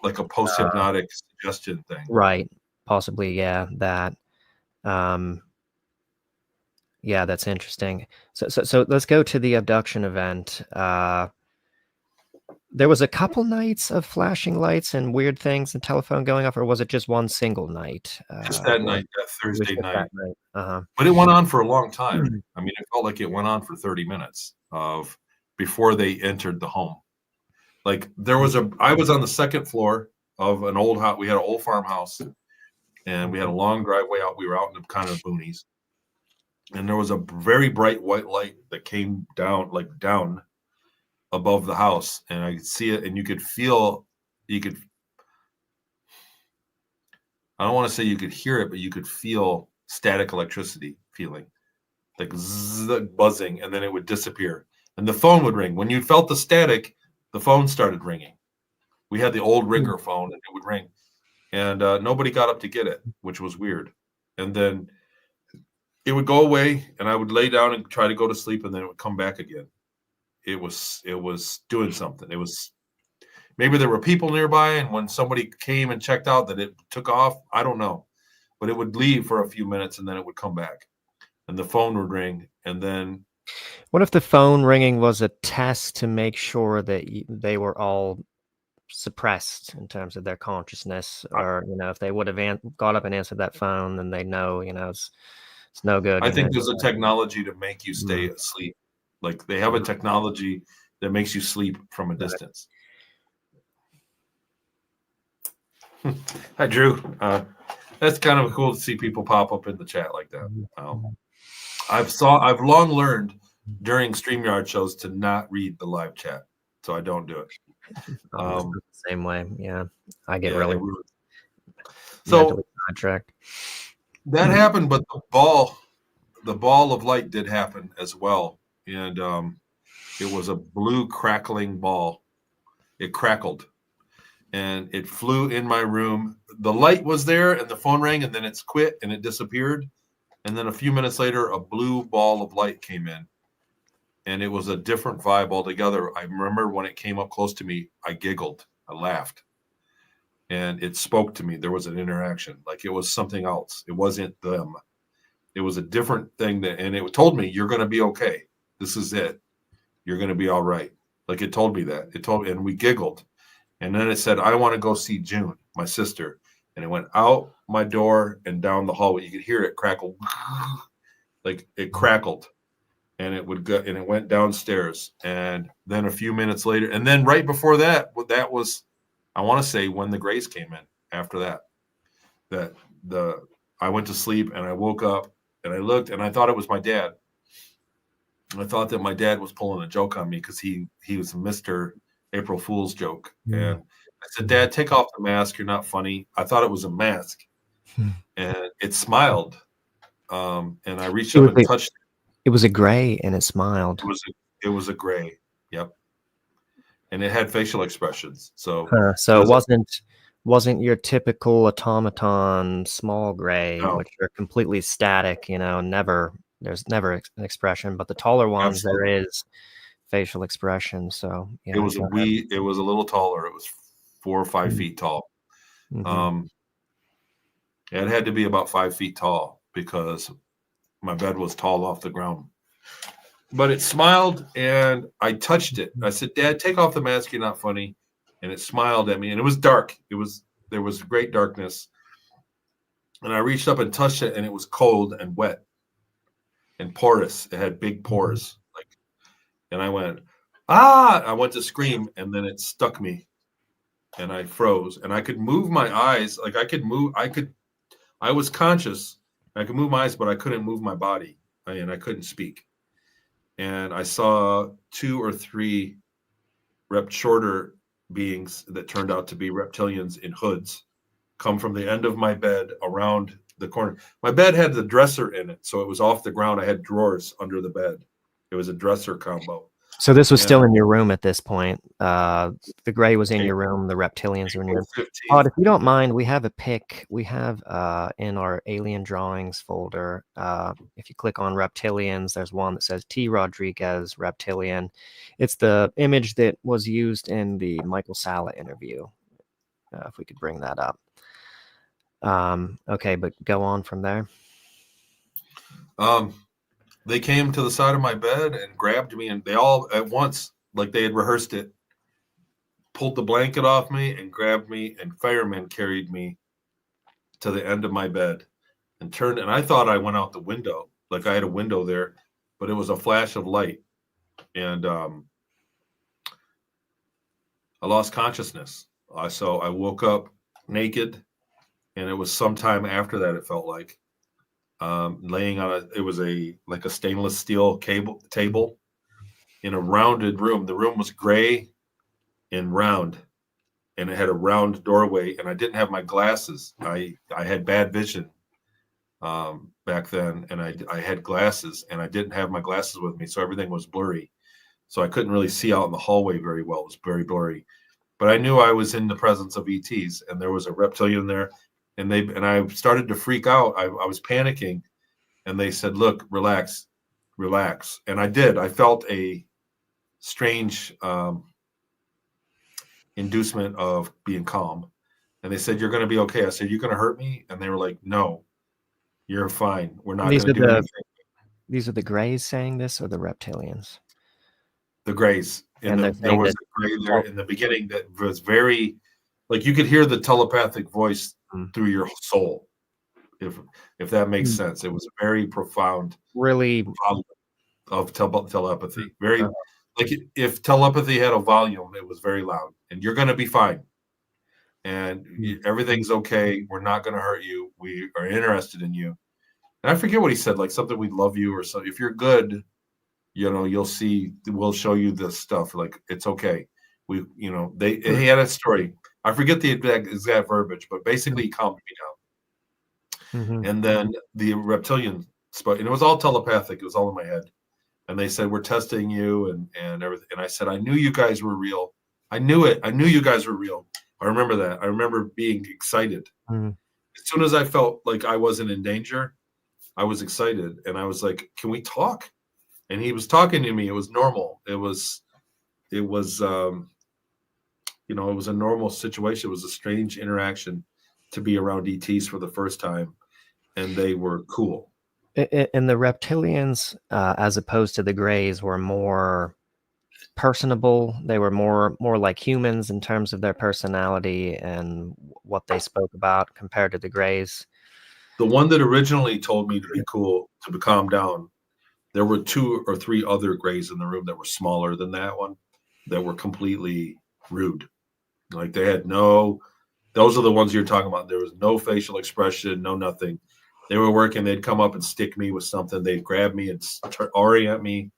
like a post-hypnotic suggestion thing. Right. Possibly. Yeah. That. Yeah, that's interesting. So let's go to the abduction event. There was a couple nights of flashing lights and weird things and telephone going off, or was it just one single night? Just that night, that Thursday night. Uh-huh. But it went on for a long time. I mean, it felt like it went on for 30 minutes before they entered the home. Like I was on the second floor of an old house. We had an old farmhouse, and we had a long driveway out. We were out in the kind of boonies, and there was a very bright white light that came down above the house, and I could see it, and I don't want to say you could hear it, but you could feel static electricity feeling, like buzzing, and then it would disappear. And the phone would ring. When you felt the static, the phone started ringing. We had the old ringer phone, and it would ring. And nobody got up to get it, which was weird. And then it would go away, and I would lay down and try to go to sleep, and then it would come back again. It was doing something. It was maybe there were people nearby, and when somebody came and checked out that it took off, I don't know, but it would leave for a few minutes and then it would come back, and the phone would ring. And then what if the phone ringing was a test to make sure that they were all suppressed in terms of their consciousness, or if they would have got up and answered that phone, then they know it's no good. I think there's a technology to make you stay asleep. Like they have a technology that makes you sleep from a distance. Hi, Drew. That's kind of cool to see people pop up in the chat like that. I've long learned during StreamYard shows to not read the live chat, so I don't do it. Same way. Yeah, I get really so sidetracked. That happened, but the ball of light did happen as well. And it was a blue crackling ball. It crackled, and it flew in my room. The light was there, and the phone rang, and then it's quit, and it disappeared. And then a few minutes later, a blue ball of light came in, and it was a different vibe altogether. I remember when it came up close to me, I giggled, I laughed, and it spoke to me. There was an interaction, like it was something else. It wasn't them. It was a different thing, and it told me, you're going to be okay. This is it. You're going to be all right. Like it told me that. And we giggled. And then it said, I want to go see June, my sister. And it went out my door and down the hallway. You could hear it crackle. Like it crackled. And it would go, and it went downstairs. And then a few minutes later, and then right before that was, I want to say, when the Grays came in after that. I went to sleep, and I woke up, and I looked, and I thought it was my dad. I thought that my dad was pulling a joke on me because he was Mr. April Fool's joke. And I said, Dad, take off the mask. You're not funny. I thought it was a mask. And it smiled. And I reached up and touched it. It was a gray and it smiled. It was a gray. Yep. And it had facial expressions. So it wasn't your typical automaton small gray, No. which are completely static, you know, there's never an expression, but the taller ones, Absolutely. there is facial expression. So yeah, it was a little taller. It was 4 or 5 feet tall. It had to be about 5 feet tall because my bed was tall off the ground. But it smiled and I touched it. I said, Dad, take off the mask. You're not funny. And it smiled at me and it was dark. There was great darkness. And I reached up and touched it and it was cold and wet and porous. It had big pores. And I went, ah, I went to scream and then it stuck me and I froze and I could move my eyes. Like I was conscious. I could move my eyes, but I couldn't move my body and I couldn't speak. And I saw 2 or 3 shorter beings that turned out to be reptilians in hoods come from the end of my bed around the corner. My bed had the dresser in it, so it was off the ground. I had drawers under the bed. It was a dresser combo. So this was still in your room at this point. The gray was in your room. The reptilians were in your room. Todd, if you don't mind, we have a pic. We have in our alien drawings folder. If you click on reptilians, there's one that says T. Rodrigues reptilian. It's the image that was used in the Michael Salla interview. If we could bring that up. Okay, but go on from there. They came to the side of my bed and grabbed me, and they all at once, like they had rehearsed it, pulled the blanket off me and grabbed me, and firemen carried me to the end of my bed and turned. And I thought I went out the window, like I had a window there, but it was a flash of light. And I lost consciousness. So I woke up naked, and it was sometime after that, it felt like. Laying on it was like a stainless steel table in a rounded room. The room was gray and round, and it had a round doorway. And I didn't have my glasses. I had bad vision back then, and I had glasses, and I didn't have my glasses with me, so everything was blurry. So I couldn't really see out in the hallway very well. It was very blurry, but I knew I was in the presence of ETs, and there was a reptilian there. And I started to freak out. I was panicking, and they said, "Look, relax, relax." And I did. I felt a strange inducement of being calm. And they said, "You're going to be okay." I said, "You're going to hurt me?" And they were like, "No, you're fine. We're not going to do anything." These are the Greys saying this, or the reptilians? The Greys. There was a Grey there in the beginning that was very, like you could hear the telepathic voice through your soul, if that makes sense. It was very profound, really of telepathy. Very like if telepathy had a volume, it was very loud. And you're going to be fine, and everything's okay. We're not going to hurt you. We are interested in you. And I forget what he said, like something, we love you or something. If you're good, you'll see. We'll show you this stuff. Like it's okay. He had a story. I forget the exact verbiage, but basically he calmed me down. And then the reptilian spoke, and it was all telepathic. It was all in my head. And they said, "We're testing you and everything." And I said, "I knew you guys were real. I knew it. I knew you guys were real." I remember that. I remember being excited. As soon as I felt like I wasn't in danger, I was excited. And I was like, "Can we talk?" And he was talking to me. It was normal. It was it was a normal situation. It was a strange interaction to be around ETs for the first time, and they were cool. And the reptilians, as opposed to the Greys, were more personable. They were more like humans in terms of their personality and what they spoke about compared to the Greys. The one that originally told me to be cool, to calm down, there were 2 or 3 other Greys in the room that were smaller than that one, that were completely rude. Like they had those are the ones you're talking about. There was no facial expression, no nothing. They were working. They'd come up and stick me with something. They'd grab me and orient me.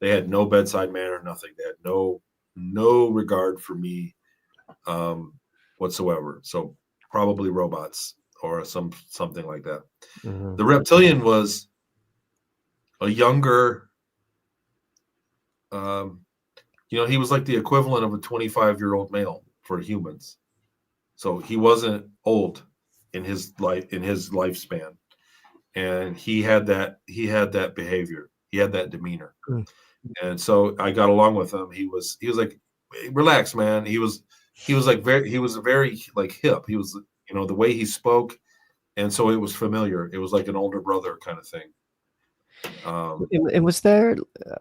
They had no bedside manner, nothing. They had no regard for me whatsoever. So probably robots or something like that. Mhm. The reptilian was a younger, he was like the equivalent of a 25-year-old male for humans. So he wasn't old in his lifespan, and he had that behavior, he had that demeanor, Mm. and so I got along with him. He was like, relax, man. He was very like hip. He was, the way he spoke, and so it was familiar. It was like an older brother kind of thing. And was there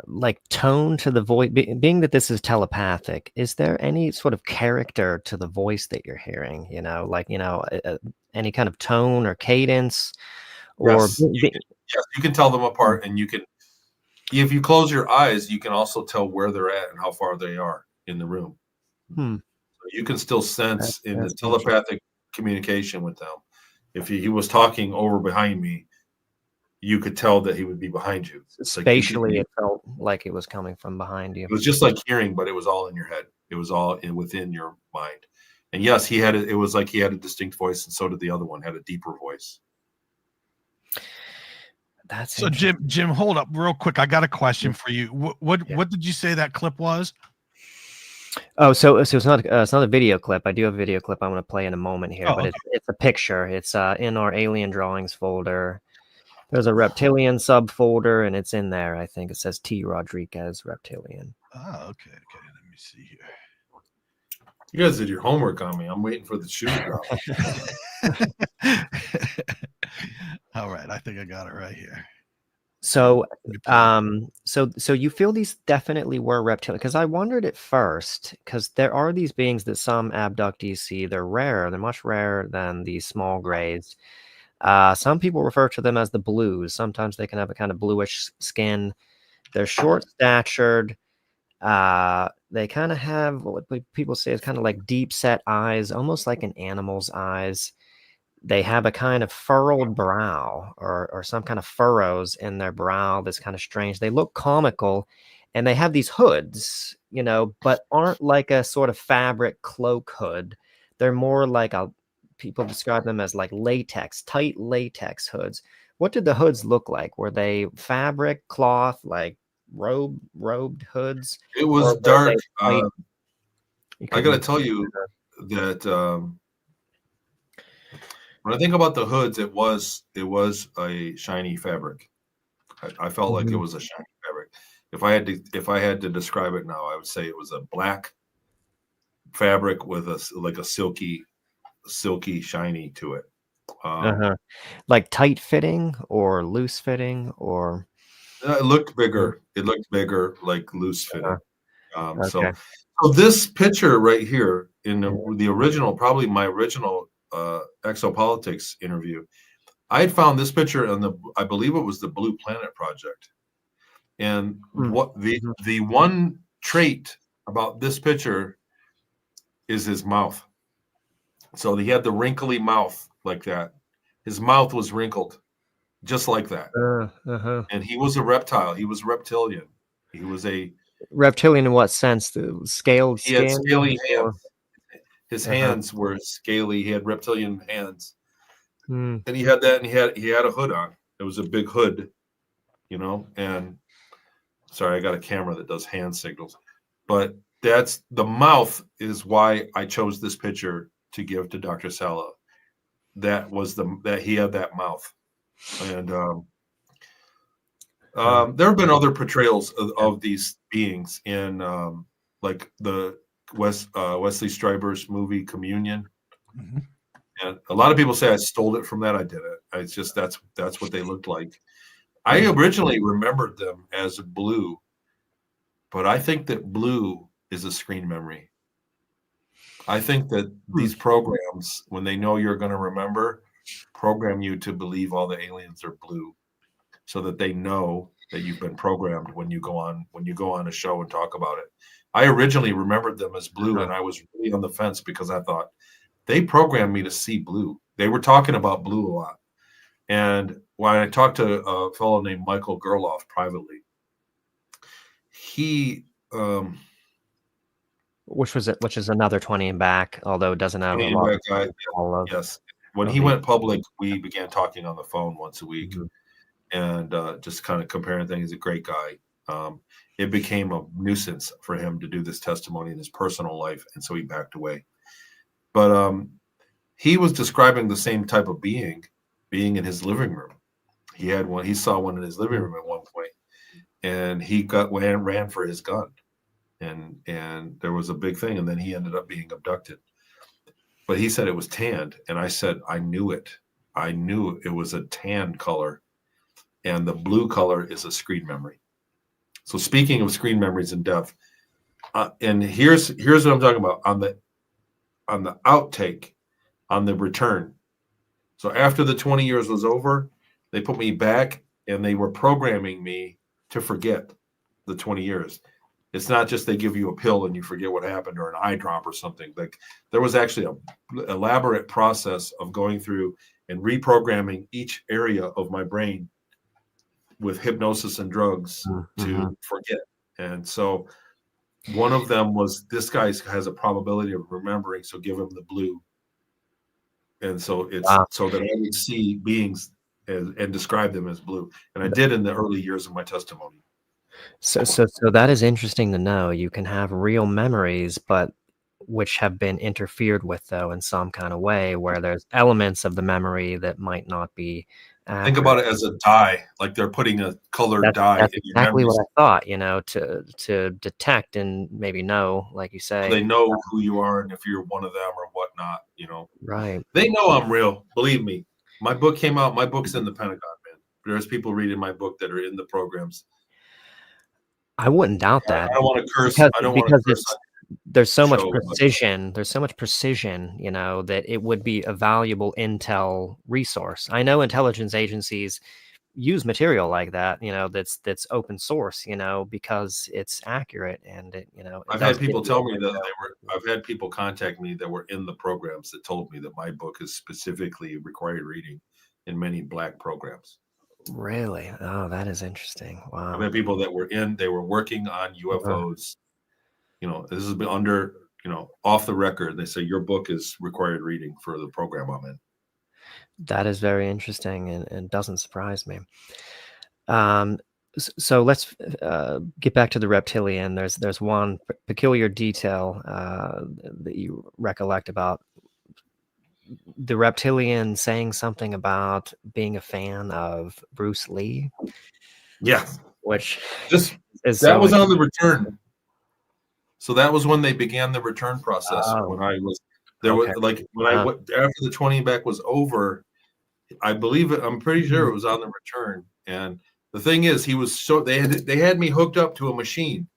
like tone to the voice, being that this is telepathic? Is there any sort of character to the voice that you're hearing? Any kind of tone or cadence, or Yes, you can tell them apart, and you can, if you close your eyes, you can also tell where they're at and how far they are in the room. Hmm. So you can still sense in the That's telepathic communication with them. If he was talking over behind me, you could tell that he would be behind you. spatially, it felt like it was coming from behind you. It was just like hearing, but it was all in your head. It was all within your mind. And yes, it was like he had a distinct voice, and so did the other one, had a deeper voice. That's so. Jim, hold up real quick. I got a question for you. What did you say that clip was? Oh, so it's not a video clip. I do have a video clip I'm going to play in a moment here, but okay. it's a picture. It's in our alien drawings folder. There's a reptilian subfolder, and it's in there. I think it says T. Rodrigues reptilian. Oh, okay. Let me see here. You guys did your homework on me. I'm waiting for the shoe to drop. All right, I think I got it right here. So, so you feel these definitely were reptilian? Because I wondered at first, because there are these beings that some abductees see. They're rare. They're much rarer than these small grays. Some people refer to them as the blues. Sometimes they can have a kind of bluish skin. They're short-statured. They kind of have what people say is kind of like deep-set eyes, almost like an animal's eyes. They have a kind of furrowed brow or some kind of furrows in their brow that's kind of strange. They look comical, and they have these hoods, but aren't like a sort of fabric cloak hood. They're more like people describe them as like tight latex hoods. What did the hoods look like? Were they fabric, cloth, like robed hoods? It was dark. I got to tell you that when I think about the hoods, it was a shiny fabric. I felt like it was a shiny fabric. If I had to describe it now, I would say it was a black fabric with a silky shiny to it. Like tight fitting or loose fitting, or it looked bigger. It looked bigger, like loose fitting. Okay. So this picture right here in the original, probably my original Exopolitics interview, I had found this picture on I believe it was the Blue Planet Project. And what the one trait about this picture is his mouth. So he had the wrinkly mouth like that. His mouth was wrinkled just like that. And he was a reptile. He was reptilian. He was a reptilian in what sense? The scaled He had skin? scaly hands. His hands were scaly. He had reptilian hands. And he had that, and he had a hood on. It was a big hood, and sorry, I got a camera that does hand signals. But that's the mouth is why I chose this picture to give to Dr. Sala. That was that he had that mouth. And there have been other portrayals of these beings in like the Wesley Stryber's movie Communion. And a lot of people say I stole it from that. I didn't. It's just that's what they looked like. I originally remembered them as blue, but I think that blue is a screen memory. I think that these programs, when they know you're going to remember, program you to believe all the aliens are blue, so that they know that you've been programmed when you go on a show and talk about it. I originally remembered them as blue, and I was really on the fence because I thought they programmed me to see blue. They were talking about blue a lot. And when I talked to a fellow named Michael Gerloff privately, he which is another 20 and back, although it doesn't have a lot guy, all of, yes. When of he the, went public, we began talking on the phone once a week, Mhm. and just kind of comparing things. He's a great guy. It became a nuisance for him to do this testimony in his personal life, and so he backed away. But he was describing the same type of being in his living room. He had one. He saw one in his living room at one point, and he ran for his gun, and there was a big thing, and then he ended up being abducted. But he said it was tanned, and I said I knew it. I knew it was a tan color, and the blue color is a screen memory. So speaking of screen memories and death, and here's what I'm talking about on the outtake, on the return. So after the 20 years was over, they put me back, and they were programming me to forget the 20 years. It's not just they give you a pill and you forget what happened, or an eye drop or something. Like, there was actually an elaborate process of going through and reprogramming each area of my brain with hypnosis and drugs to forget. And so one of them was, this guy has a probability of remembering, so give him the blue. And so it's so that I would see beings and describe them as blue. And I did in the early years of my testimony. So that is interesting to know. You can have real memories, but which have been interfered with, though, in some kind of way, where there's elements of the memory that might not be accurate. Think about it as a dye, like they're putting a colored dye That's in your exactly memories. what I thought, to detect and maybe know, like you say. So they know who you are and if you're one of them or whatnot, Right. They know I'm real. Believe me. My book came out. My book's in the Pentagon, man. There's people reading my book that are in the programs. I wouldn't doubt that. I don't want to curse. Because, I don't want to curse. there's so much show, but- precision. There's so much precision, that it would be a valuable intel resource. I know intelligence agencies use material like that, that's open source, because it's accurate and it, I've had people tell me that I've had people contact me that were in the programs that told me that my book is specifically required reading in many Black programs. Really? Oh, that is interesting. Wow. I've had people that they were working on UFOs. This has been under, off the record. They say your book is required reading for the program I'm in. That is very interesting, and doesn't surprise me. So let's get back to the reptilian. There's one peculiar detail that you recollect about the reptilian saying something about being a fan of Bruce Lee. Yeah, which was on the return. So that was when they began the return process. When I was there, was like when I after the 20 back was over, I'm pretty sure it was on the return. And the thing is, they had me hooked up to a machine,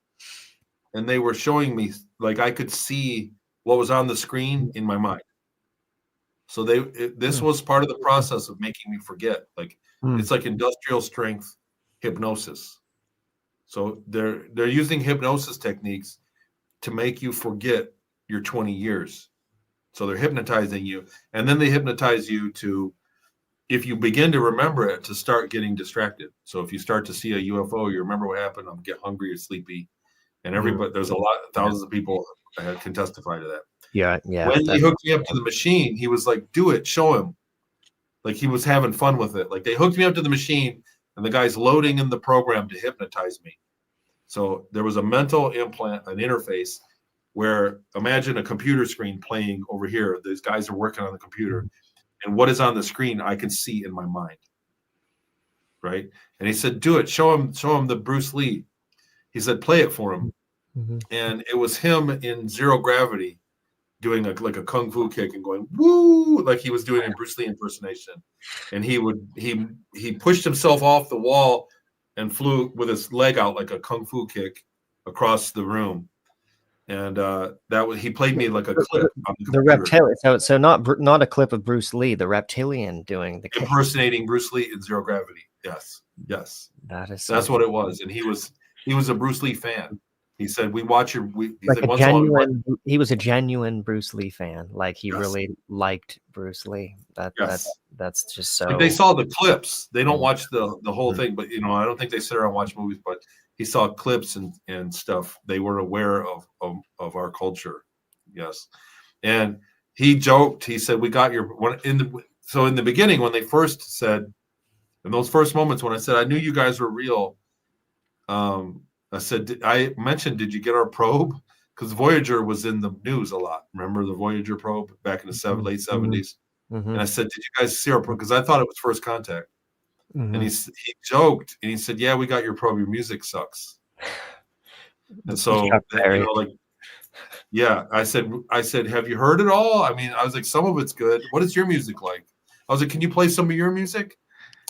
and they were showing me, like, I could see what was on the screen in my mind. So this was part of the process of making me forget. Like, it's like industrial strength hypnosis. So they're using hypnosis techniques to make you forget your 20 years. So they're hypnotizing you, and then they hypnotize you to, if you begin to remember it, to start getting distracted. So if you start to see a UFO, you remember what happened, get hungry or sleepy. And everybody, there's thousands of people can testify to that. Yeah. When he hooked me up to the machine, he was like, do it, show him. Like, he was having fun with it. Like, they hooked me up to the machine, and the guy's loading in the program to hypnotize me. So there was a mental implant, an interface, where imagine a computer screen playing over here. These guys are working on the computer, and what is on the screen I can see in my mind. Right? And he said, do it, show him the Bruce Lee. He said, play it for him. And it was him in zero gravity doing like a kung fu kick and going woo, like he was doing a Bruce Lee impersonation. And he pushed himself off the wall and flew with his leg out like a kung fu kick across the room. And he played me like a clip on the reptilian. So not a clip of Bruce Lee, the reptilian doing the impersonating Bruce Lee in zero gravity. Yes. That's what it was. And he was a Bruce Lee fan. He said, "We watch your." He was a genuine Bruce Lee fan. Like, he really liked Bruce Lee. That's just so. Like, they saw the clips. They don't watch the whole thing, but I don't think they sit around and watch movies. But he saw clips and stuff. They were aware of our culture. Yes. And he joked, he said, we got your one in the beginning, when they first said, in those first moments when I said I knew you guys were real, I said, I mentioned, did you get our probe? Because Voyager was in the news a lot. Remember the Voyager probe back in the late 70s? And I said, did you guys see our probe? Because I thought it was first contact. And he joked and he said, yeah, we got your probe. Your music sucks. And so, like, yeah, I said, have you heard it all? I mean, I was like, some of it's good. What is your music like? I was like, can you play some of your music?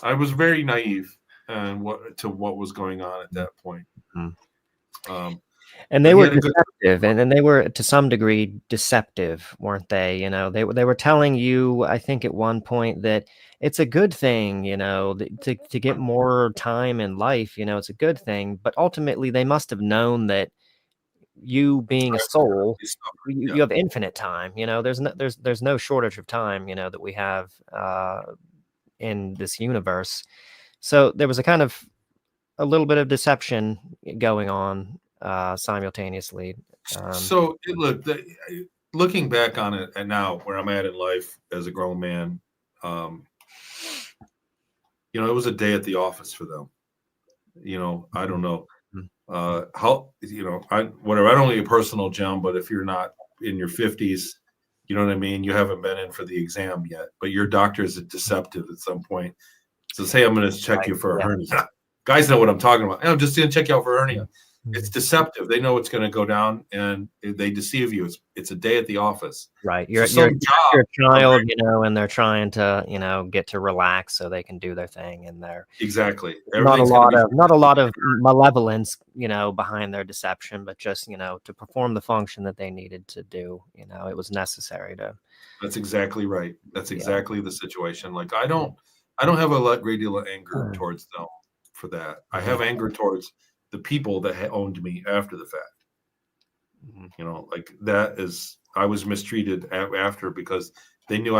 I was very naive to what was going on at that point. And they were deceptive, and they were to some degree deceptive, weren't they? You know, they were telling you, I think at one point, that it's a good thing, you know, to get more time in life. You know, it's a good thing, but ultimately they must have known that you being a soul, you have infinite time. You know, there's no shortage of time. You know, that we have in this universe. So there was a little bit of deception going on simultaneously. So look, looking back on it and now where I'm at in life as a grown man, you know, it was a day at the office for them. You know, I don't know how, you know, whatever. I don't need a personal gem, but if you're not in your 50s, you know what I mean? You haven't been in for the exam yet, but your doctor is deceptive at some point. Says, hey, I'm going to check you for a hernia. Guys know what I'm talking about. I'm just going to check you out for a hernia. It's deceptive. They know it's going to go down, and they deceive you. It's a day at the office. Right. You're a child, you know, and they're trying to, you know, get to relax so they can do their thing, and they're exactly not a lot of malevolence, you know, behind their deception, but just, you know, to perform the function that they needed to do. You know, it was necessary to. That's exactly right. That's exactly the situation. Like I don't have a great deal of anger towards them for that. I have anger towards the people that owned me after the fact. You know, like that is, I was mistreated after because they knew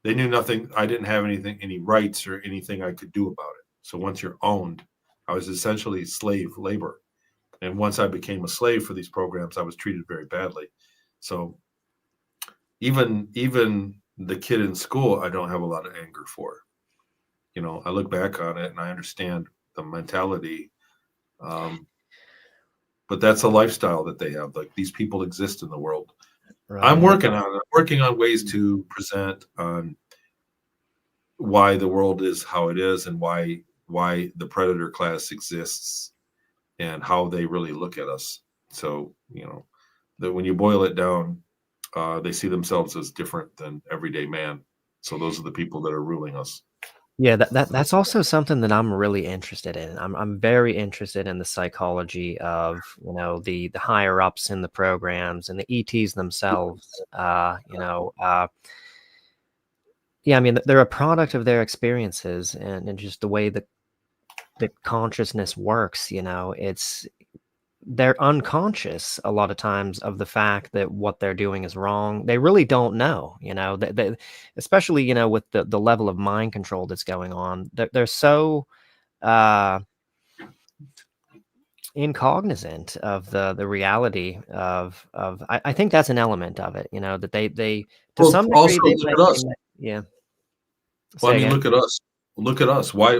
they knew nothing. I didn't have any rights or anything I could do about it. So once you're owned, I was essentially slave labor. And once I became a slave for these programs, I was treated very badly. So even the kid in school, I don't have a lot of anger for. You know, I look back on it and I understand the mentality. But that's a lifestyle that they have. Like these people exist in the world. Right. I'm working on ways to present on why the world is how it is and why the predator class exists and how they really look at us. So, you know, that when you boil it down, they see themselves as different than everyday man. So those are the people that are ruling us. Yeah, that's also something that I'm really interested in. I'm very interested in the psychology of, you know, the higher ups in the programs and the ETs themselves. You know, yeah, I mean, they're a product of their experiences and just the way that consciousness works. You know, they're unconscious a lot of times of the fact that what they're doing is wrong. They really don't know, you know, they especially, you know, with the level of mind control that's going on, they're so incognizant of the reality of I think that's an element of it, you know, that they to some degree, also look at us. Yeah. Well, I mean, look at us. Look at us. Why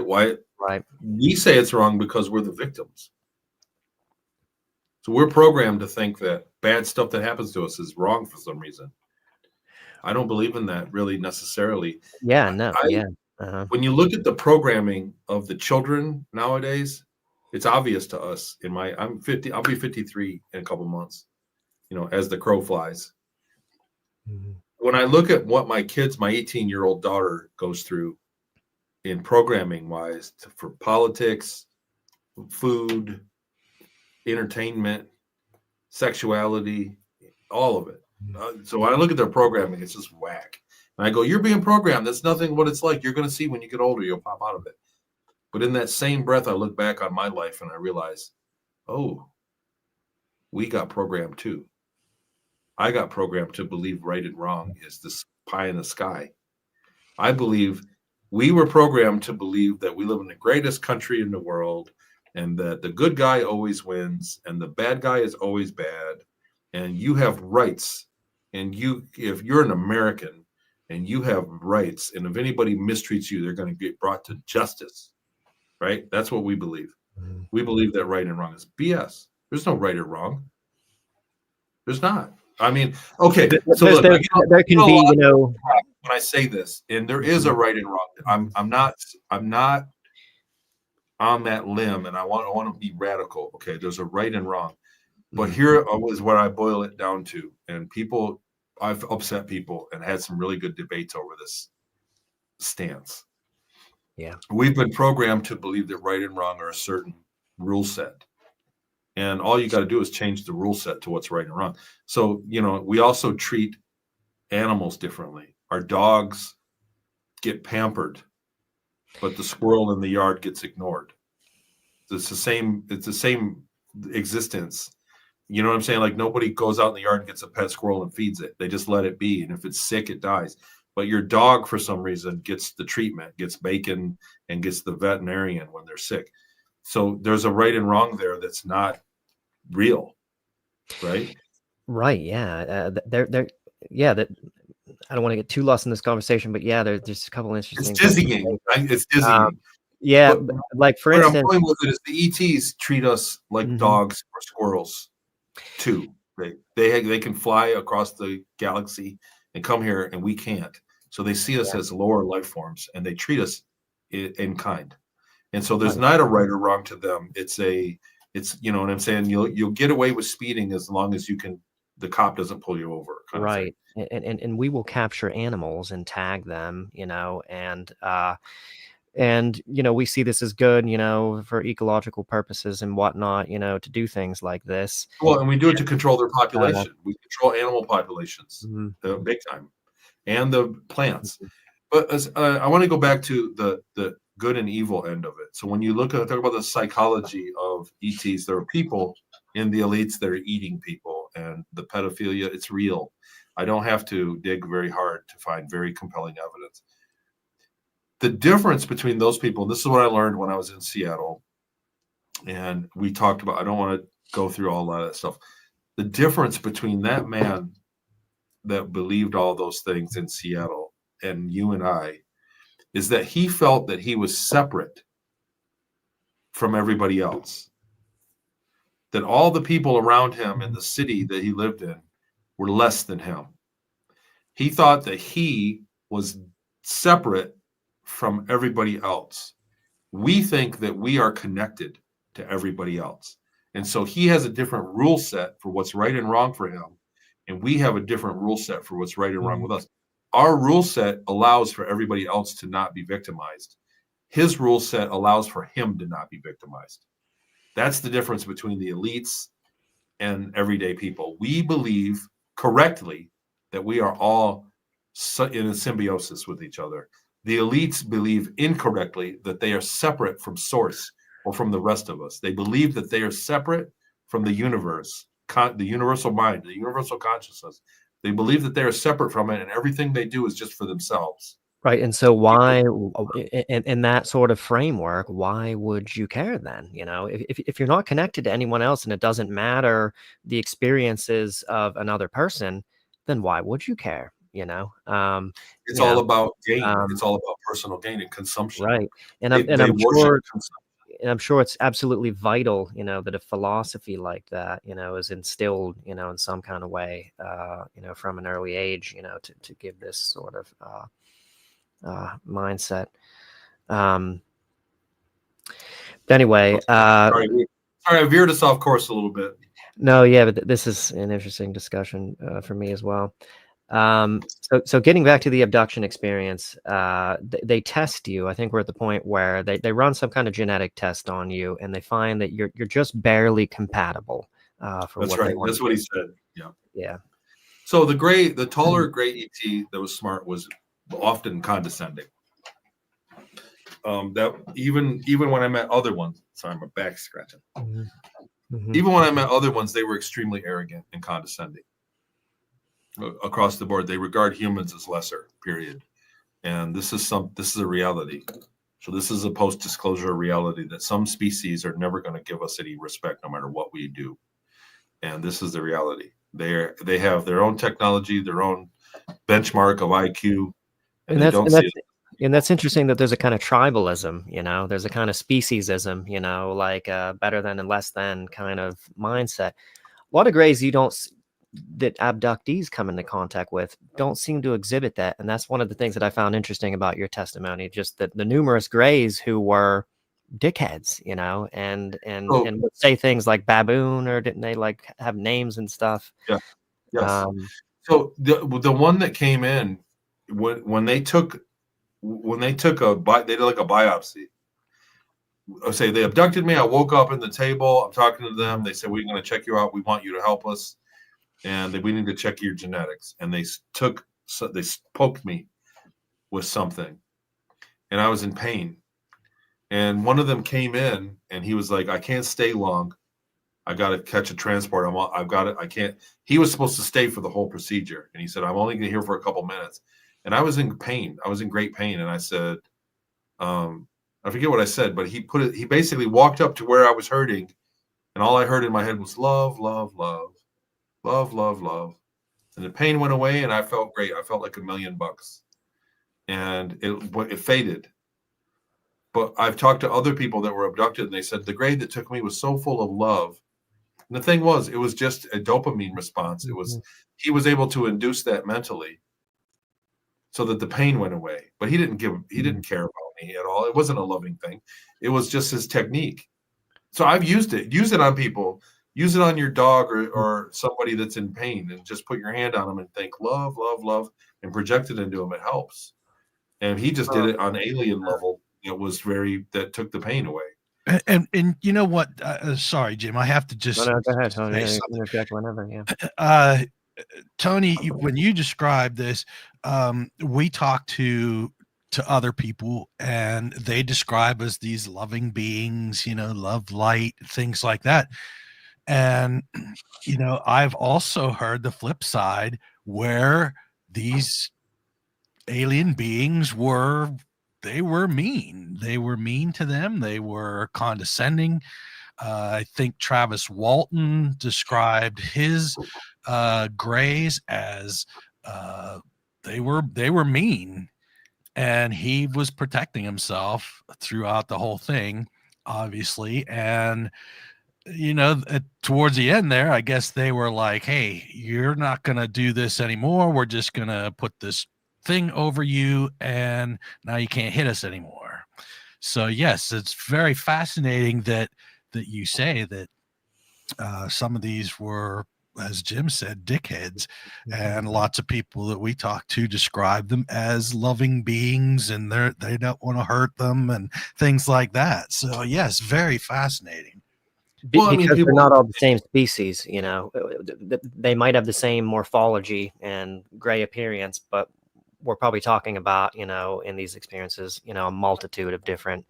right. We say it's wrong because we're the victims. So we're programmed to think that bad stuff that happens to us is wrong for some reason. I don't believe in that really necessarily. Yeah, no, When you look at the programming of the children nowadays, it's obvious to us. I'm 50. I'll be 53 in a couple months. You know, as the crow flies. Mm-hmm. When I look at what my 18-year-old daughter goes through in programming wise for politics, food, entertainment, sexuality, all of it. So when I look at their programming, it's just whack. And I go, you're being programmed. That's nothing what it's like. You're going to see when you get older, you'll pop out of it. But in that same breath, I look back on my life and I realize, oh, we got programmed too. I got programmed to believe right and wrong is this pie in the sky. I believe we were programmed to believe that we live in the greatest country in the world. and that the good guy always wins and the bad guy is always bad, and you have rights, and if you're an American and you have rights, and if anybody mistreats you, they're going to get brought to justice, right? That's what we believe. We believe that right and wrong is BS. There's no right or wrong. There's not. I mean, okay. So look, there can be, when I say this, and there is a right and wrong. I'm not on that limb, and I want to be radical. Okay, there's a right and wrong, but here is what I boil it down to. And I've upset people and had some really good debates over this stance. Yeah, we've been programmed to believe that right and wrong are a certain rule set, and all you got to do is change the rule set to what's right and wrong. So we also treat animals differently. Our dogs get pampered, but the squirrel in the yard gets ignored. It's the same existence. You know what I'm saying? Like, nobody goes out in the yard and gets a pet squirrel and feeds it. They just let it be. And if it's sick, it dies. But your dog, for some reason, gets the treatment, gets bacon, and gets the veterinarian when they're sick. So there's a right and wrong there that's not real, right? Right. Yeah. That I don't want to get too lost in this conversation, but yeah, there's a couple interesting. It's dizzying. It's dizzying. Yeah, like for instance, I'm going with it is the ETs treat us like dogs or squirrels too. They can fly across the galaxy and come here, and we can't. So they see us as lower life forms, and they treat us in kind. And so there's not a right or wrong to them. It's you know what I'm saying. You'll get away with speeding as long as the cop doesn't pull you over. Right. And we will capture animals and tag them, and we see this as good, for ecological purposes and whatnot, to do things like this. Well, and we do it to control their population. We control animal populations big time, and the plants. But I want to go back to the good and evil end of it. So when you talk about the psychology of ETs, there are people in the elites that are eating people, and the pedophilia, it's real. I don't have to dig very hard to find very compelling evidence. The difference between those people, and this is what I learned when I was in Seattle, and we talked about, I don't want to go through all that stuff. The difference between that man that believed all those things in Seattle and you and I is that he felt that he was separate from everybody else. That all the people around him in the city that he lived in were less than him. He thought that he was separate from everybody else. We think that we are connected to everybody else. And so he has a different rule set for what's right and wrong for him. And we have a different rule set for what's right and wrong with us. Our rule set allows for everybody else to not be victimized. His rule set allows for him to not be victimized. That's the difference between the elites and everyday people. We believe correctly that we are all in a symbiosis with each other. The elites believe incorrectly that they are separate from source or from the rest of us. They believe that they are separate from the universe, the universal mind, the universal consciousness. They believe that they are separate from it, and everything they do is just for themselves. Right. And so why, in that sort of framework, why would you care then? If you're not connected to anyone else and it doesn't matter the experiences of another person, then why would you care? It's all about gain. It's all about personal gain and consumption. Right. And I'm sure it's absolutely vital, that a philosophy like that, is instilled, in some kind of way, from an early age, to give this sort of mindset. Anyway, sorry, I veered us off course a little bit. No, yeah, but this is an interesting discussion for me as well. So getting back to the abduction experience, they test you. I think we're at the point where they run some kind of genetic test on you, and they find that you're just barely compatible. That's right. That's what he said. Yeah. Yeah. So the taller gray ET that was smart was often condescending. That even when I met other ones, sorry, my back's scratching. Even when I met other ones, they were extremely arrogant and condescending. Across the board, they regard humans as lesser. Period. And this is a reality. So this is a post-disclosure reality that some species are never going to give us any respect no matter what we do. And this is the reality. They have their own technology, their own benchmark of IQ, and they don't see it. And that's interesting that there's a kind of tribalism, there's a kind of speciesism, like better than and less than kind of mindset. A lot of greys that abductees come into contact with don't seem to exhibit that. And that's one of the things that I found interesting about your testimony, just that the numerous greys who were dickheads, and would say things like baboon, or didn't they like have names and stuff? Yeah. Yes. So the one that came in when they did like a biopsy. I say they abducted me. I woke up in the table. I'm talking to them. They said, we're going to check you out. We want you to help us. And we need to check your genetics. And they poked me with something. And I was in pain. And one of them came in and he was like, I can't stay long. I got to catch a transport. I've got it. I can't. He was supposed to stay for the whole procedure. And he said, I'm only going to be here for a couple minutes. And I was in pain. I was in great pain. And I said, I forget what I said, but he basically walked up to where I was hurting. And all I heard in my head was love, love, love, love, love, love. And the pain went away and I felt great. I felt like $1 million. And it faded. But I've talked to other people that were abducted and they said the grade that took me was so full of love. And the thing was, it was just a dopamine response. He was able to induce that mentally so that the pain went away. But he didn't care about me at all. It wasn't a loving thing. It was just his technique. So I've used it. Use it on people. Use it on your dog or somebody that's in pain, and just put your hand on them and think love, love, love, and project it into him. It helps. And he just did it on alien level. That took the pain away. And you know what? Sorry, Jim. I have to just. No, go ahead, Tony. Interject whenever. Yeah. Tony, when you described this, we talked to other people, and they describe us these loving beings. Love, light, things like that. And I've also heard the flip side where these alien beings were mean. They were mean to them. They were condescending. I think Travis Walton described his grays as they were mean, and he was protecting himself throughout the whole thing, obviously. And towards the end there, I guess they were like, hey, you're not going to do this anymore. We're just going to put this thing over you, and now you can't hit us anymore. So yes, it's very fascinating that you say that some of these were, as Jim said, dickheads, and lots of people that we talk to describe them as loving beings, and they don't want to hurt them and things like that. So yes, very fascinating. Because they're not all the same species, they might have the same morphology and gray appearance, but we're probably talking about, in these experiences, a multitude of different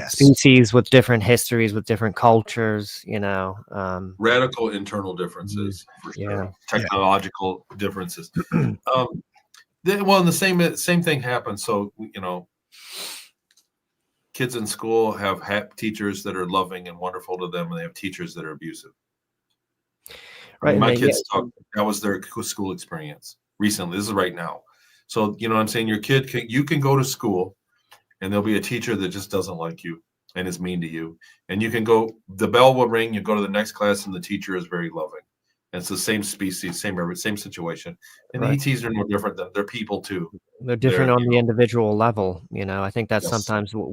species with different histories, with different cultures, radical internal differences, for sure. Technological differences. And the same thing happens. So, kids in school have teachers that are loving and wonderful to them, and they have teachers that are abusive. Right. My kids that was their school experience recently. This is right now. So, you know what I'm saying? Your kid you can go to school and there'll be a teacher that just doesn't like you and is mean to you. And you can the bell will ring, you go to the next class, and the teacher is very loving. And it's the same species, same situation. And the ETs are no different than they're people too. They're different on the individual level. I think that's sometimes what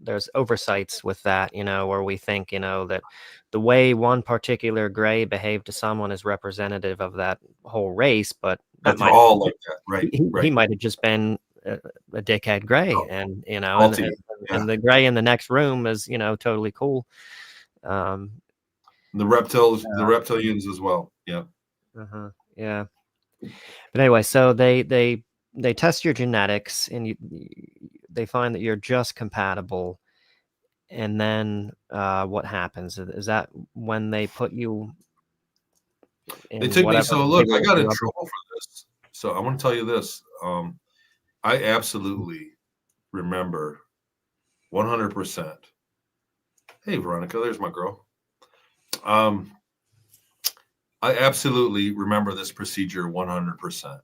there's oversights with that, where we think, that the way one particular gray behaved to someone is representative of that whole race, but that might all like that, right? He might have just been a dickhead gray, and and the gray in the next room is totally cool. The reptilians as well. Yeah. Yeah. But anyway, so they test your genetics, and they find that you're just compatible. And then what happens? Is that when they put you in? They took me. So look, I got in trouble for this. So I want to tell you this. I absolutely remember 100%. Hey, Veronica, there's my girl. I absolutely remember this procedure 100%.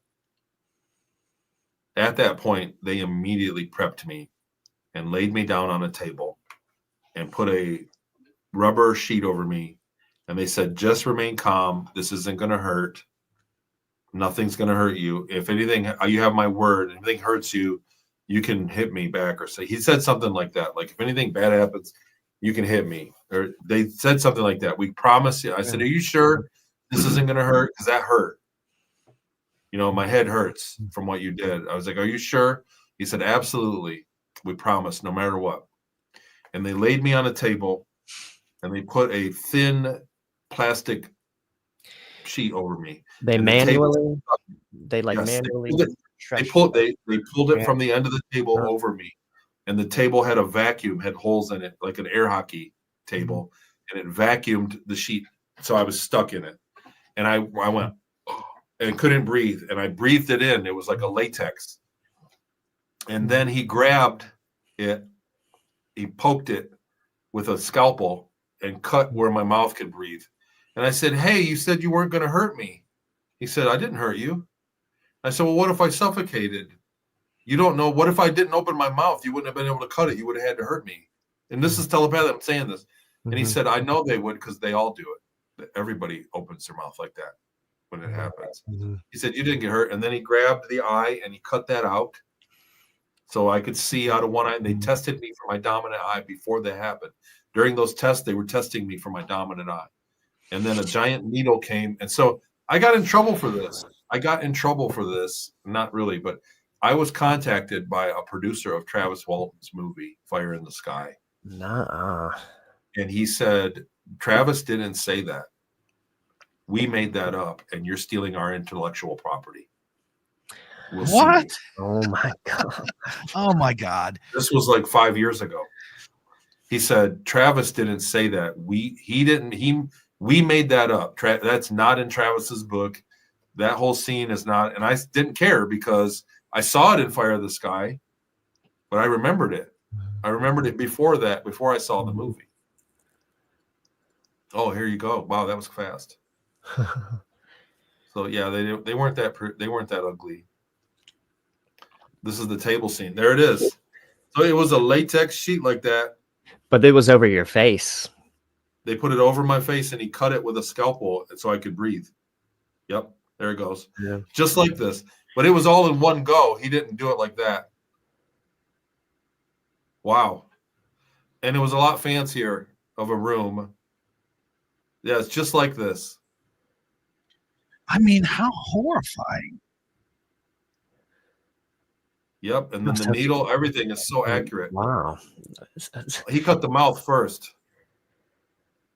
At that point, they immediately prepped me and laid me down on a table and put a rubber sheet over me. And they said, just remain calm. This isn't going to hurt. Nothing's going to hurt you. If anything, you have my word. If anything hurts you, you can hit me back or say. He said something like that. Like, if anything bad happens, you can hit me. Or they said something like that. We promise you. I said, are you sure this isn't going to hurt? Because that hurt. You know, my head hurts from what you did. I was like, are you sure? He said, absolutely. We promise, no matter what. And they laid me on a table and they put a thin plastic sheet over me. They and manually, they pulled it from the end of the table over me. And the table had a vacuum, had holes in it, like an air hockey table. And it vacuumed the sheet. So I was stuck in it. And I went, and couldn't breathe. And I breathed it in. It was like a latex. And then he grabbed it. He poked it with a scalpel and cut where my mouth could breathe. And I said, hey, you said you weren't going to hurt me. He said, I didn't hurt you. I said, well, what if I suffocated? You don't know. What if I didn't open my mouth? You wouldn't have been able to cut it. You would have had to hurt me. And this is telepathic. I'm saying this. And he said, I know they would because they all do it. Everybody opens their mouth like that when it happens. He said, you didn't get hurt. And then he grabbed the eye and he cut that out so I could see out of one eye. And they tested me for my dominant eye before that happened. During those tests, they were testing me for my dominant eye. And then a giant needle came. And so I got in trouble for this. Not really, but I was contacted by a producer of Travis Walton's movie, Fire in the Sky. Nuh-uh. And he said, Travis didn't say that. We made that up, and you're stealing our intellectual property. We'll what? See. Oh, my God. Oh, my God. This was like 5 years ago. He said, Travis didn't say that. We made that up. That's not in Travis's book. That whole scene is not. And I didn't care because I saw it in Fire of the Sky, but I remembered it. I remembered it before I saw the movie. Oh, here you go. Wow, that was fast. So yeah, they weren't that ugly. This is the table scene. There it is. So it was a latex sheet like that. But it was over your face. They put it over my face and he cut it with a scalpel so I could breathe. Yep, there it goes. Yeah. Just like this. But it was all in one go. He didn't do it like that. Wow. And it was a lot fancier of a room. Yeah, it's just like this. I mean, how horrifying. Yep, and then the needle, everything is so accurate. Wow. He cut the mouth first.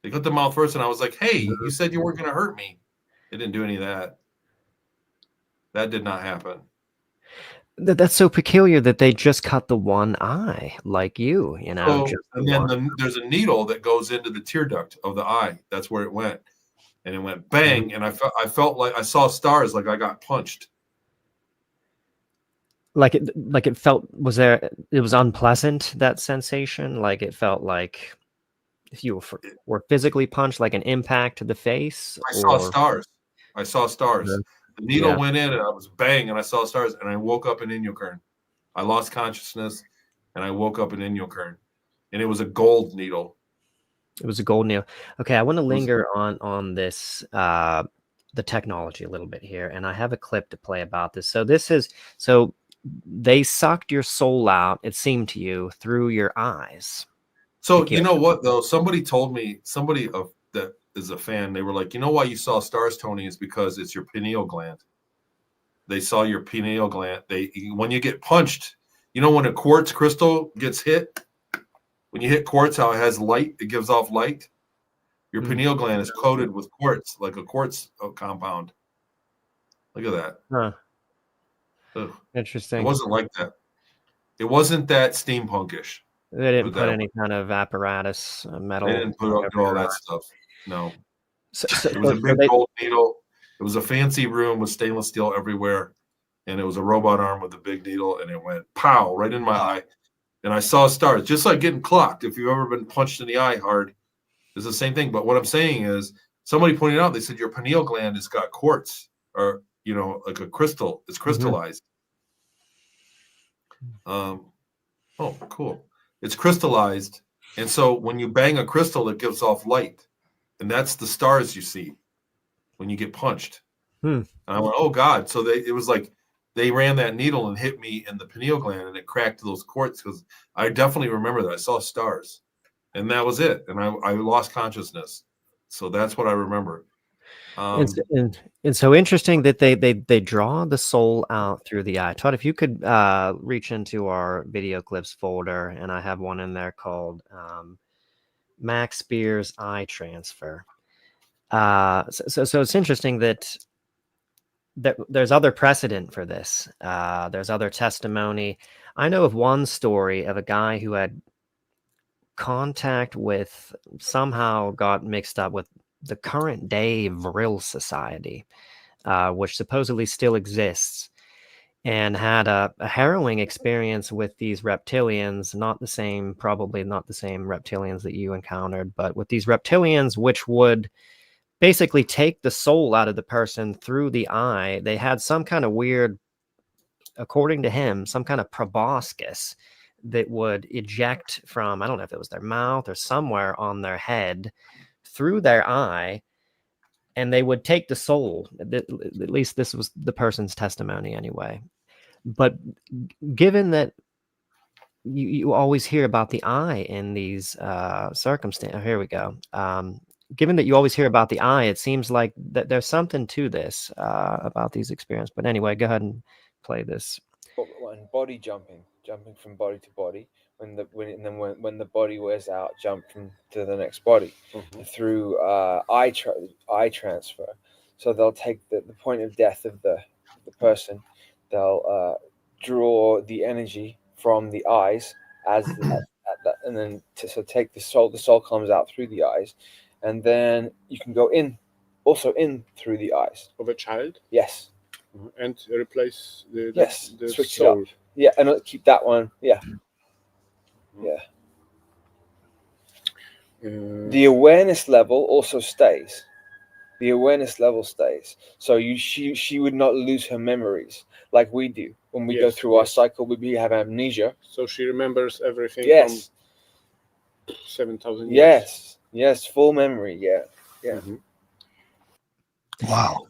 They cut the mouth first, and I was like, hey, you said you weren't going to hurt me. They didn't do any of that. That did not happen. That's so peculiar that they just cut the one eye, like you know. So, and then there's a needle that goes into the tear duct of the eye. That's where it went. And it went bang, and I felt like I saw stars, like I got punched. Like it felt, it was unpleasant, that sensation? Like it felt like if you were physically punched, like an impact to the face? I saw stars. Yeah. The needle went in and I was bang and I saw stars and I woke up in Inyokern. I lost consciousness and I woke up in Inyokern. And it was a gold needle. It was a gold needle. Okay, I want to linger on this, the technology a little bit here. And I have a clip to play about this. So they sucked your soul out, it seemed to you, through your eyes. So you know what, though? Somebody told me, that is a fan, they were like, you know why you saw stars, Tony, is because it's your pineal gland. They saw your pineal gland. When you get punched, you know, when a quartz crystal gets hit, when you hit quartz, how it has light, it gives off light. Your pineal gland is coated with quartz, like a quartz compound. Look at that. Huh. Ugh. Interesting. It wasn't like that. It wasn't that steampunkish. They didn't put any kind of apparatus, metal. They didn't put all that stuff. No. It was a big gold needle. It was a fancy room with stainless steel everywhere. And it was a robot arm with a big needle. And it went pow right in my eye. and I saw stars, just like getting clocked. If you've ever been punched in the eye hard, it's the same thing. But what I'm saying is, somebody pointed out, they said your pineal gland has got quartz, or like a crystal. It's crystallized. Oh, cool. It's crystallized, and so when you bang a crystal, it gives off light, and that's the stars you see when you get punched. And I went, oh God! So it was like they ran that needle and hit me in the pineal gland, and it cracked those quartz, because I definitely remember that I saw stars, and that was it. And I lost consciousness, so that's what I remember. It's so interesting that they draw the soul out through the eye. Todd, if you could reach into our video clips folder, and I have one in there called Max Spear's Eye Transfer. So it's interesting that there's other precedent for this. There's other testimony. I know of one story of a guy who had contact with, somehow got mixed up with the current day Vril Society, which supposedly still exists, and had a harrowing experience with these reptilians, probably not the same reptilians that you encountered, but with these reptilians, which would basically take the soul out of the person through the eye. They had some kind of weird, according to him, some kind of proboscis that would eject from, I don't know if it was their mouth or somewhere on their head, through their eye, and they would take the soul. At least this was the person's testimony anyway. But given that you always hear about the eye in these circumstances, here we go. Given that you always hear about the eye, it seems like that there's something to this about these experiences. But anyway, go ahead and play this. And body jumping from body to body. When the body wears out, jump to the next body through eye transfer. So they'll take the point of death of the person. They'll draw the energy from the eyes at that, and then take the soul. The soul comes out through the eyes, and then you can go in through the eyes of a child. Yes. And replace the switch soul. it up. Yeah, and keep that one. Yeah. Yeah. The awareness level also stays. The awareness level stays. So she would not lose her memories like we do when we go through our cycle. We have amnesia. So she remembers everything. Yes. From 7,000 years. Yes. Full memory. Yeah. Wow.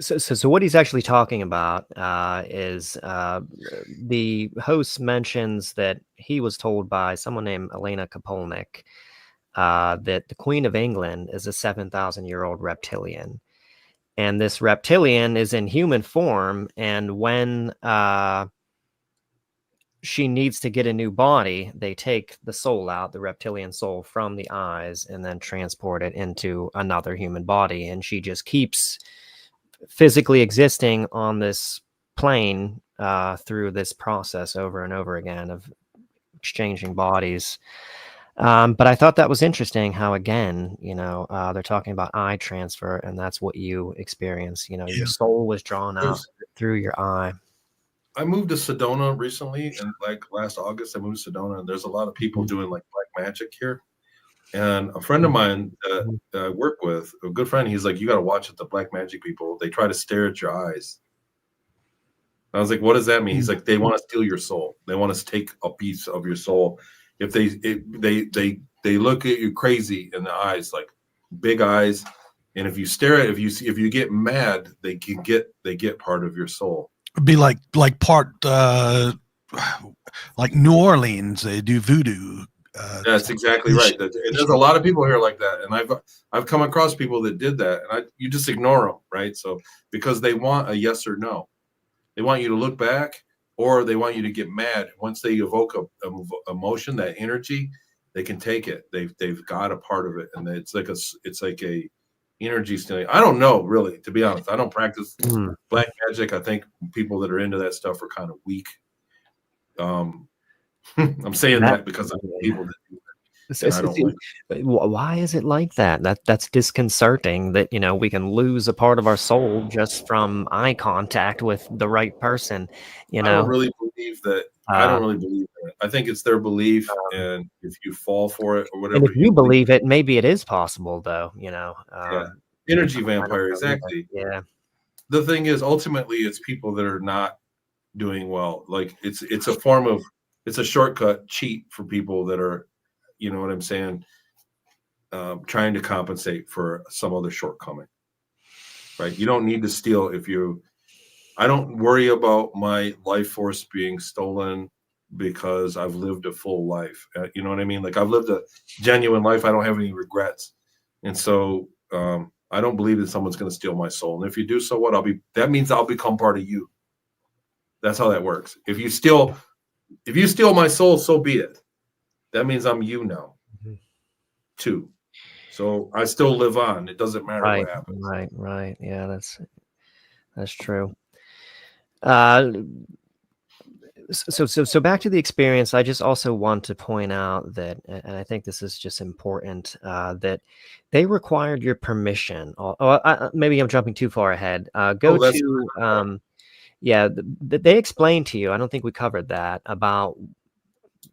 So what he's actually talking about is the host mentions that he was told by someone named Elena Kapolnik that the Queen of England is a 7,000-year-old reptilian. And this reptilian is in human form. And when she needs to get a new body, they take the soul out, the reptilian soul, from the eyes and then transport it into another human body. And she just keeps physically existing on this plane through this process over and over again of exchanging bodies. But I thought that was interesting how, again, they're talking about eye transfer, and that's what you experience. Your soul was drawn out through your eye. I moved to Sedona recently, and like last August, I moved to Sedona, and there's a lot of people doing like black magic here. And a friend of mine that I work with, a good friend, he's like, you got to watch it, the black magic people. They try to stare at your eyes. I was like, what does that mean? He's like, they want to steal your soul. They want to take a piece of your soul. If they look at you crazy in the eyes, like big eyes, and if you stare at, if you get mad, they get part of your soul. It'd be like part like New Orleans, they do voodoo. That's exactly right. And there's a lot of people here like that, and I've come across people that did that, and you just ignore them, right? So because they want a yes or no, they want you to look back, or they want you to get mad. Once they evoke a emotion, that energy, they can take it. They've got a part of it, and it's like a energy stealing. I don't know, really, to be honest. I don't practice black magic. I think people that are into that stuff are kind of weak. I'm saying that because of the people that do that. Why is it like that? That's disconcerting that, we can lose a part of our soul just from eye contact with the right person, I don't really believe that I don't really believe in it. I think it's their belief, and if you fall for it or And whatever if you believe it, maybe it is possible, though. yeah, energy vampire, exactly. Yeah. The thing is, ultimately, it's people that are not doing well. Like it's a form of, it's a shortcut cheat for people that are, you know what I'm saying, trying to compensate for some other shortcoming. Right? You don't need to steal I don't worry about my life force being stolen because I've lived a full life. You know what I mean? Like I've lived a genuine life. I don't have any regrets. And so I don't believe that someone's going to steal my soul. And if you do, so what? That means I'll become part of you. That's how that works. If you steal my soul, so be it. That means I'm you now, too. So I still live on. It doesn't matter what happens. Right. Yeah, that's true. So back to the experience. I just also want to point out that, and I think this is just important, that they required your permission. Maybe I'm jumping too far ahead. They explained to you. I don't think we covered that about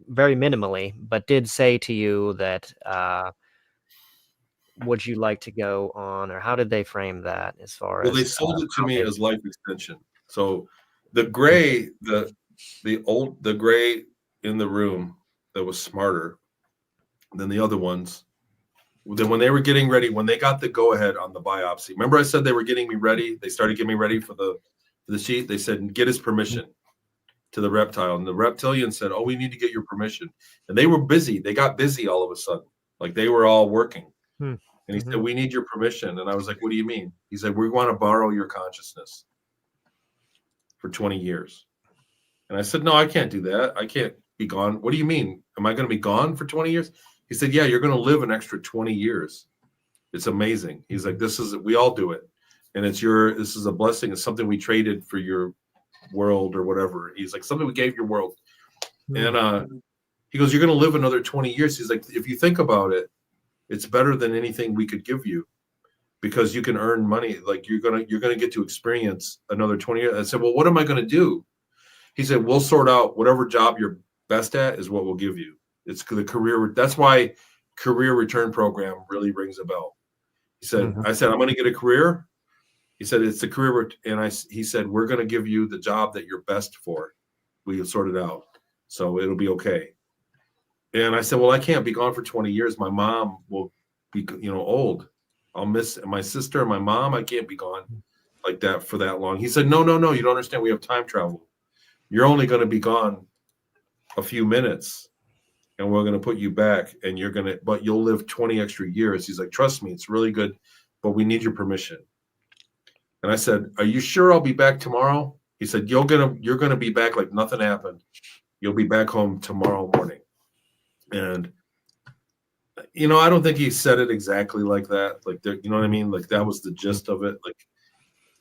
very minimally, but did say to you that would you like to go on, or how did they frame that as far as? Well, they sold it to me as life extension. So the gray, the gray in the room that was smarter than the other ones. Then when they were getting ready, when they got the go ahead on the biopsy, remember I said they were getting me ready. They started getting me ready for the sheet. They said, get his permission to the reptile. And the reptilian said, oh, we need to get your permission. And they were busy. They got busy all of a sudden. Like they were all working. And he said, we need your permission. And I was like, what do you mean? He said, we want to borrow your consciousness for 20 years. And I said, no, I can't do that. I can't be gone. What do you mean? Am I going to be gone for 20 years? He said, yeah, you're going to live an extra 20 years. It's amazing. He's like, we all do it. And this is a blessing. It's something we traded for your world or whatever. He's like, something we gave your world. And he goes, you're going to live another 20 years. He's like, if you think about it, it's better than anything we could give you because you can earn money. Like you're going to get to experience another 20 years. I said, well, what am I going to do? He said, we'll sort out whatever job you're best at is what we'll give you. It's the career. That's why career return program really rings a bell. He said, I said, I'm going to get a career. He said, it's the career. And he said, we're going to give you the job that you're best for. We'll sort it out. So it'll be okay. And I said, well, I can't be gone for 20 years. My mom will be, old. I'll miss my sister and my mom. I can't be gone like that for that long. He said, no, you don't understand. We have time travel. You're only going to be gone a few minutes and we're going to put you back and but you'll live 20 extra years. He's like, trust me, it's really good, but we need your permission. And I said, are you sure I'll be back tomorrow? He said, you're going to be back like nothing happened. You'll be back home tomorrow morning. And, I don't think he said it exactly like that. Like, you know what I mean? Like that was the gist of it. Like,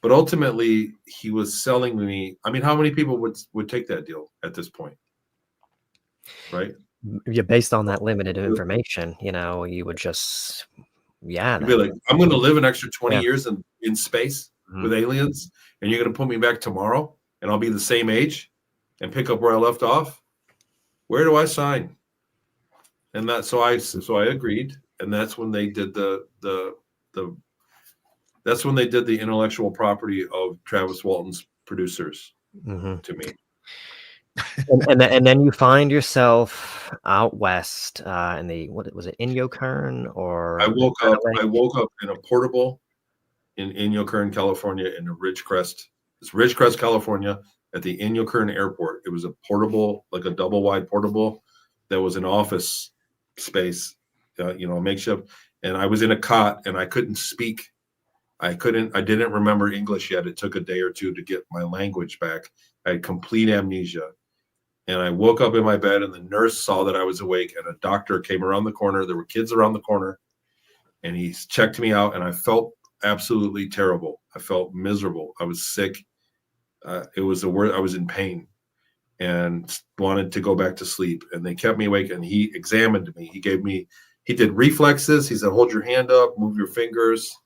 but ultimately he was selling me. I mean, how many people would take that deal at this point? Right. Yeah. Based on that limited information, you would just, You'd be like, I'm going to live an extra 20 years in space with aliens. And you're going to put me back tomorrow and I'll be the same age and pick up where I left off. Where do I sign? And so I agreed, and that's when they did that's when they did the intellectual property of Travis Walton's producers to me. and then you find yourself out west in what was it, Inyokern, or I woke up in a portable in Inyokern, California, in Ridgecrest. It's Ridgecrest, California, at the Inyokern airport. It was a portable, like a double wide portable that was an office space, a makeshift. And I was in a cot and I couldn't speak. I didn't remember English yet. It took a day or two to get my language back. I had complete amnesia. And I woke up in my bed and the nurse saw that I was awake and a doctor came around the corner. There were kids around the corner and he checked me out and I felt absolutely terrible. I felt miserable. I was sick. It was the word. I was in pain and wanted to go back to sleep. And they kept me awake and he examined me. He did reflexes. He said, hold your hand up, move your fingers.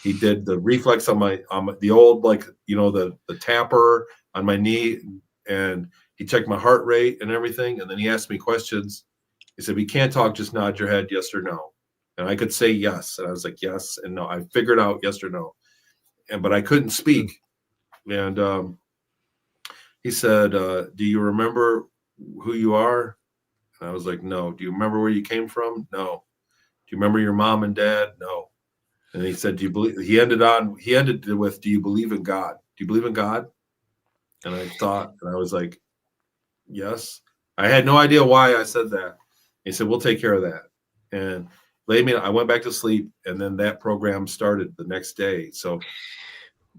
He did the reflex on the old, the tapper on my knee, and he checked my heart rate and everything. And then he asked me questions. He said, "We can't talk, just nod your head yes or no." And I could say yes. And I was like, yes and no. I figured out yes or no. But I couldn't speak. And he said, "Do you remember who you are?" And I was like, "No." "Do you remember where you came from?" "No." "Do you remember your mom and dad?" "No." And he said, "Do you believe?" He ended with, "Do you believe in God? Do you believe in God?" And I thought, and I was like, "Yes." I had no idea why I said that. He said, "We'll take care of that." And I went back to sleep, and then that program started the next day. So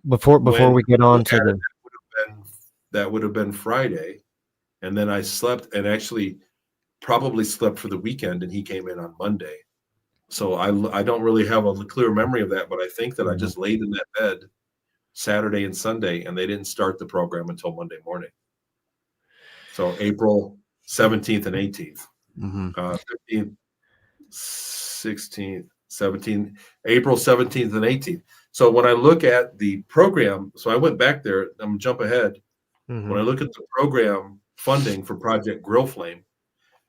Before we get on to the that would have been Friday, and then I slept, and actually probably slept for the weekend, and he came in on Monday. So I don't really have a clear memory of that, but I think that I just laid in that bed Saturday and Sunday, and they didn't start the program until Monday morning. So April 17th and 18th, 15th, 16th, 17th, April 17th and 18th. So when I look at the program, so I went back there, I'm gonna jump ahead. When I look at the program funding for Project Grill Flame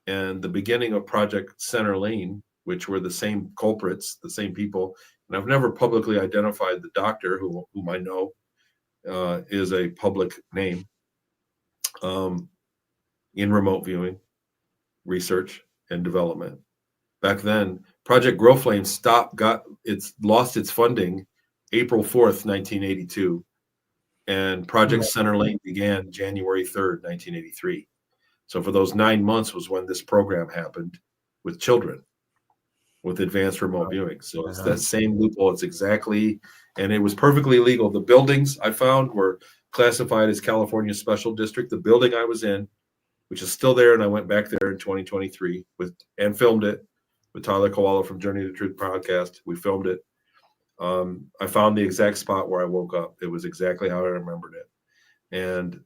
and the beginning of Project Center Lane, which were the same culprits, the same people, and I've never publicly identified the doctor whom I know is a public name in remote viewing, research, and development. Back then, Project Grow Flame lost its funding April 4th, 1982, and Project Center Lane began January 3rd, 1983. So for those 9 months was when this program happened with children with advanced remote viewing. So it's that same loophole. It's exactly, and it was perfectly legal. The buildings I found were classified as California Special District. The building I was in, which is still there, and I went back there in 2023 and filmed it with Tyler Koala from Journey to Truth podcast. We filmed it. I found the exact spot where I woke up. It was exactly how I remembered it. And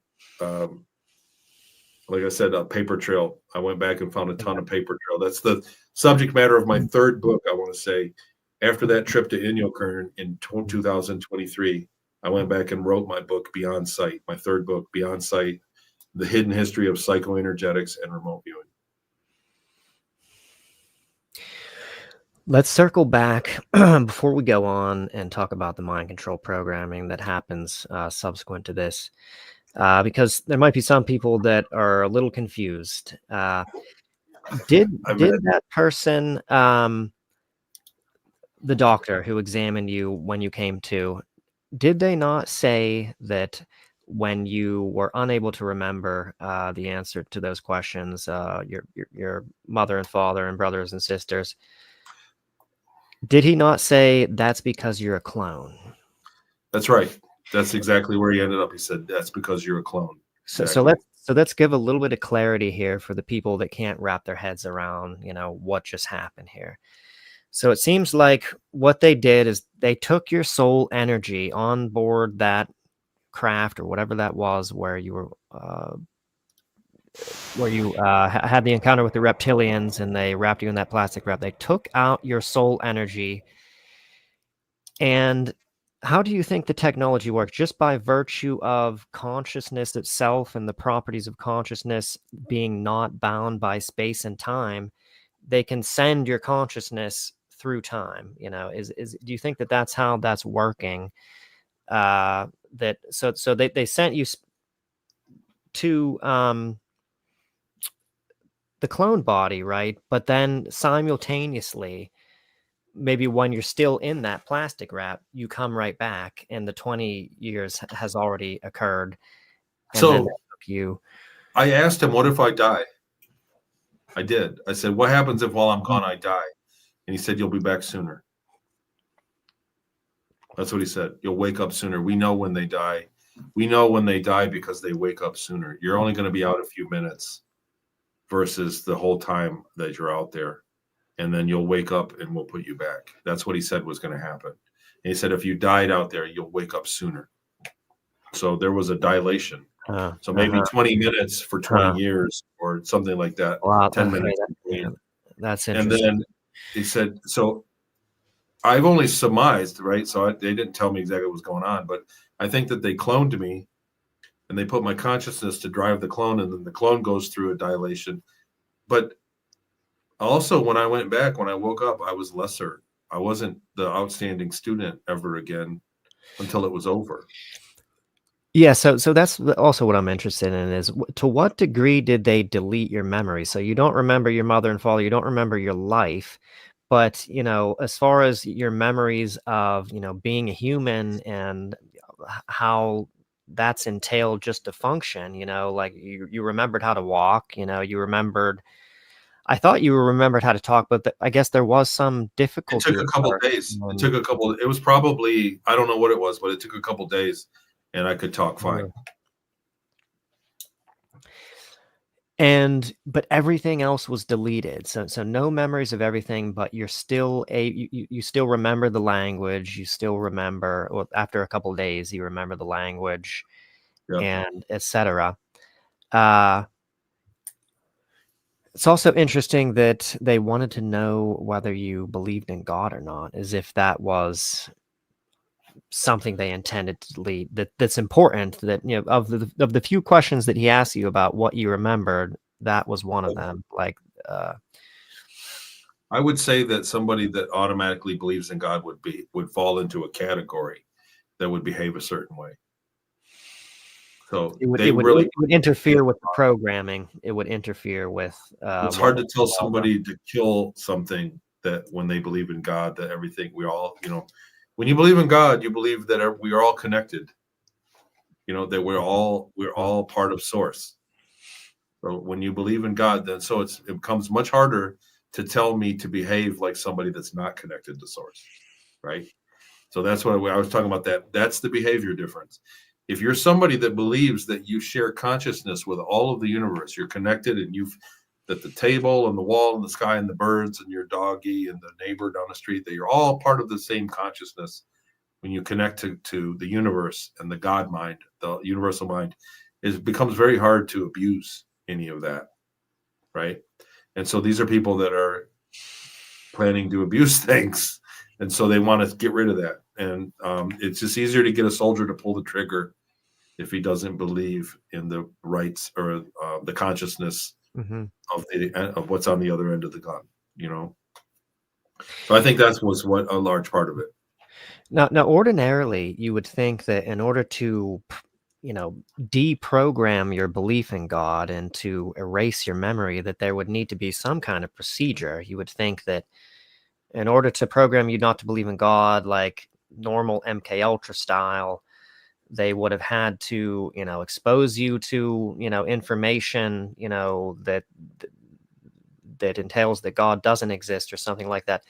like I said, a paper trail. I went back and found a ton of paper trail. That's the subject matter of my third book, I want to say. After that trip to Inyokern in 2023, I went back and wrote my book, Beyond Sight, my third book, Beyond Sight, The Hidden History of Psychoenergetics and Remote Viewing. Let's circle back before we go on and talk about the mind control programming that happens subsequent to this, because there might be some people that are a little confused. Did that person, the doctor who examined you when you came to, did they not say that when you were unable to remember the answer to those questions, your mother and father and brothers and sisters, did he not say that's because you're a clone? That's right. That's exactly where he ended up. He said, that's because you're a clone. Exactly. So let's give a little bit of clarity here for the people that can't wrap their heads around, what just happened here. So it seems like what they did is they took your soul energy on board that craft or whatever that was where you were had the encounter with the reptilians, and they wrapped you in that plastic wrap. They took out your soul energy. And how do you think the technology works? Just by virtue of consciousness itself and the properties of consciousness being not bound by space and time, they can send your consciousness through time. Do you think that that's how that's working? So they sent you to the clone body, right? But then simultaneously, maybe when you're still in that plastic wrap, you come right back, and the 20 years has already occurred. And so then you. I asked him, what if I die? I did. I said, what happens if while I'm gone I die? And he said, you'll be back sooner. That's what he said. You'll wake up sooner. We know when they die. We know when they die because they wake up sooner. You're only going to be out a few minutes versus the whole time that you're out there. And then you'll wake up and we'll put you back. That's what he said was going to happen. And he said, if you died out there, you'll wake up sooner. So there was a dilation. So maybe 20 minutes for 20 years or something like that. Wow, 10 minutes. That's interesting. And then he said, so I've only surmised, right? So they didn't tell me exactly what was going on, but I think that they cloned me and they put my consciousness to drive the clone, and then the clone goes through a dilation. But also, when I went back, when I woke up, I was lesser. I wasn't the outstanding student ever again until it was over. Yeah, so that's also what I'm interested in is to what degree did they delete your memory? So you don't remember your mother and father, you don't remember your life, but as far as your memories of being a human and how that's entailed just to function, like you remembered how to walk, you remembered. I thought you remembered how to talk, but I guess there was some It difficulty. took a couple days. It took a couple. It was probably, I don't know what it was, but it took a couple days, and I could talk fine. But everything else was deleted. So no memories of everything, but you're still you still remember the language. You still remember, well, after a couple of days, you remember the language, Yeah. and etc. It's also interesting that they wanted to know whether you believed in God or not, as if that was something they intended to delete. That's important. That of the few questions that he asked you about what you remembered, that was one of them. Like, I would say that somebody that automatically believes in God would fall into a category that would behave a certain way. So it would interfere with the programming. It would interfere with. It's hard to tell somebody to kill something that when they believe in God, that everything we all, when you believe in God, you believe that we are all connected. That we're all part of Source. So when you believe in God, then it becomes much harder to tell me to behave like somebody that's not connected to Source, right? So that's what I was talking about. That's the behavior difference. If you're somebody that believes that you share consciousness with all of the universe, you're connected, and that the table and the wall and the sky and the birds and your doggy and the neighbor down the street, that you're all part of the same consciousness. When you connect to the universe and the God mind, the universal mind, it becomes very hard to abuse any of that, right? And so these are people that are planning to abuse things, and so they want to get rid of that. And it's just easier to get a soldier to pull the trigger if he doesn't believe in the rights or the consciousness of what's on the other end of the gun, So I think that was what a large part of it. Now, ordinarily, you would think that in order to, deprogram your belief in God and to erase your memory, that there would need to be some kind of procedure. You would think that in order to program you not to believe in God, like normal MK Ultra style, they would have had to, expose you to, information, that entails that God doesn't exist or something like that.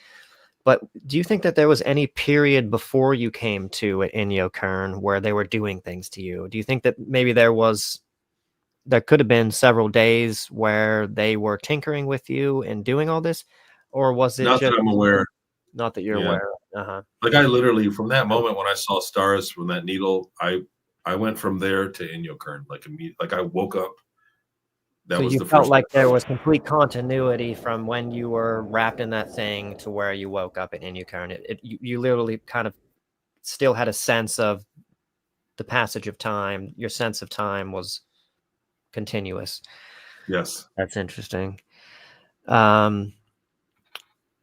But do you think that there was any period before you came to Inyo Kern where they were doing things to you? Do you think that maybe there could have been several days where they were tinkering with you and doing all this? Or was it not that I'm aware? Not that you're aware of. Like I literally, from that moment when I saw stars from that needle, I went from there to Inyo Kern, like immediately. Like I woke up. So you felt like there was complete continuity from when you were wrapped in that thing to where you woke up at Inyo Kern. You literally kind of still had a sense of the passage of time. Your sense of time was continuous. Yes. That's interesting.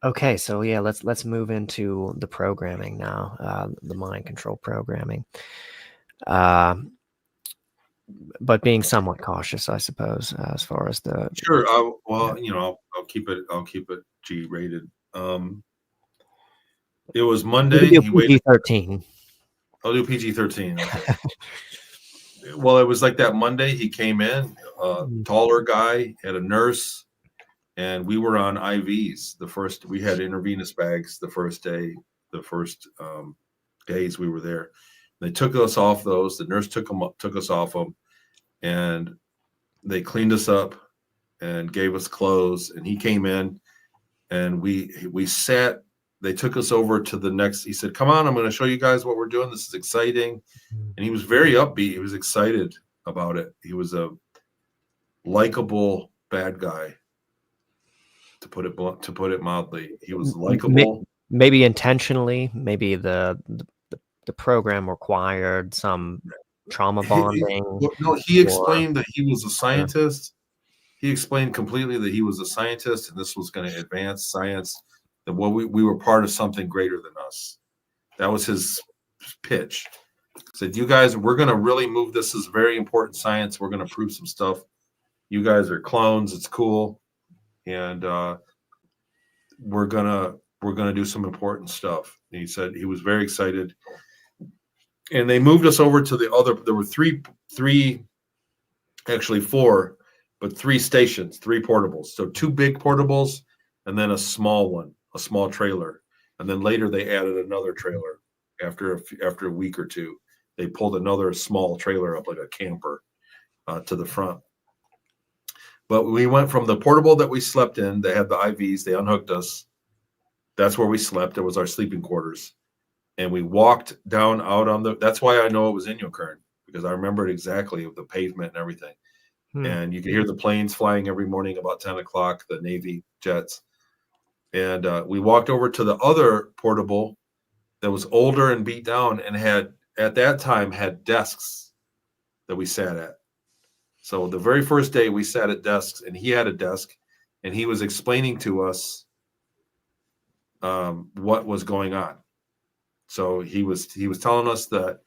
Okay, so yeah, let's move into the programming now, the mind control programming. But being somewhat cautious, I suppose, as far as the sure. I'll keep it G rated. It was Monday. He waited PG-13. I'll do PG-13. Okay. Well, it was like that Monday. He came in, taller guy, had a nurse, and we were on IVs. We had intravenous bags the first day. The first days we were there. They took us off those. The nurse took us off them, and they cleaned us up and gave us clothes. And he came in, and we sat. They took us over to the next. He said, "Come on, I'm going to show you guys what we're doing. This is exciting." And he was very upbeat. He was excited about it. He was a likable bad guy, to put it mildly. He was likable. Maybe intentionally. Maybe the program required some trauma bonding? He explained that he was a scientist. He explained completely that he was a scientist, and this was going to advance science. That we were part of something greater than us. That was his pitch. He said, "You guys, we're going to really move. This is very important science. We're going to prove some stuff. You guys are clones. It's cool, and we're gonna do some important stuff." And he said he was very excited. And they moved us over to the other. There were three, actually four, but 3 stations, 3 portables. So 2 big portables, and then a small one, a small trailer. And then later they added another trailer. After a week or 2, they pulled another small trailer up like a camper to the front. But we went from the portable that we slept in. They had the IVs. They unhooked us. That's where we slept. It was our sleeping quarters. And we walked down out on that's why I know it was Inyokern, because I remember it exactly, the pavement and everything. And you could hear the planes flying every morning about 10 o'clock, the Navy jets. And we walked over to the other portable that was older and beat down and at that time had desks that we sat at. So the very first day we sat at desks, and he had a desk, and he was explaining to us what was going on. So he was telling us that,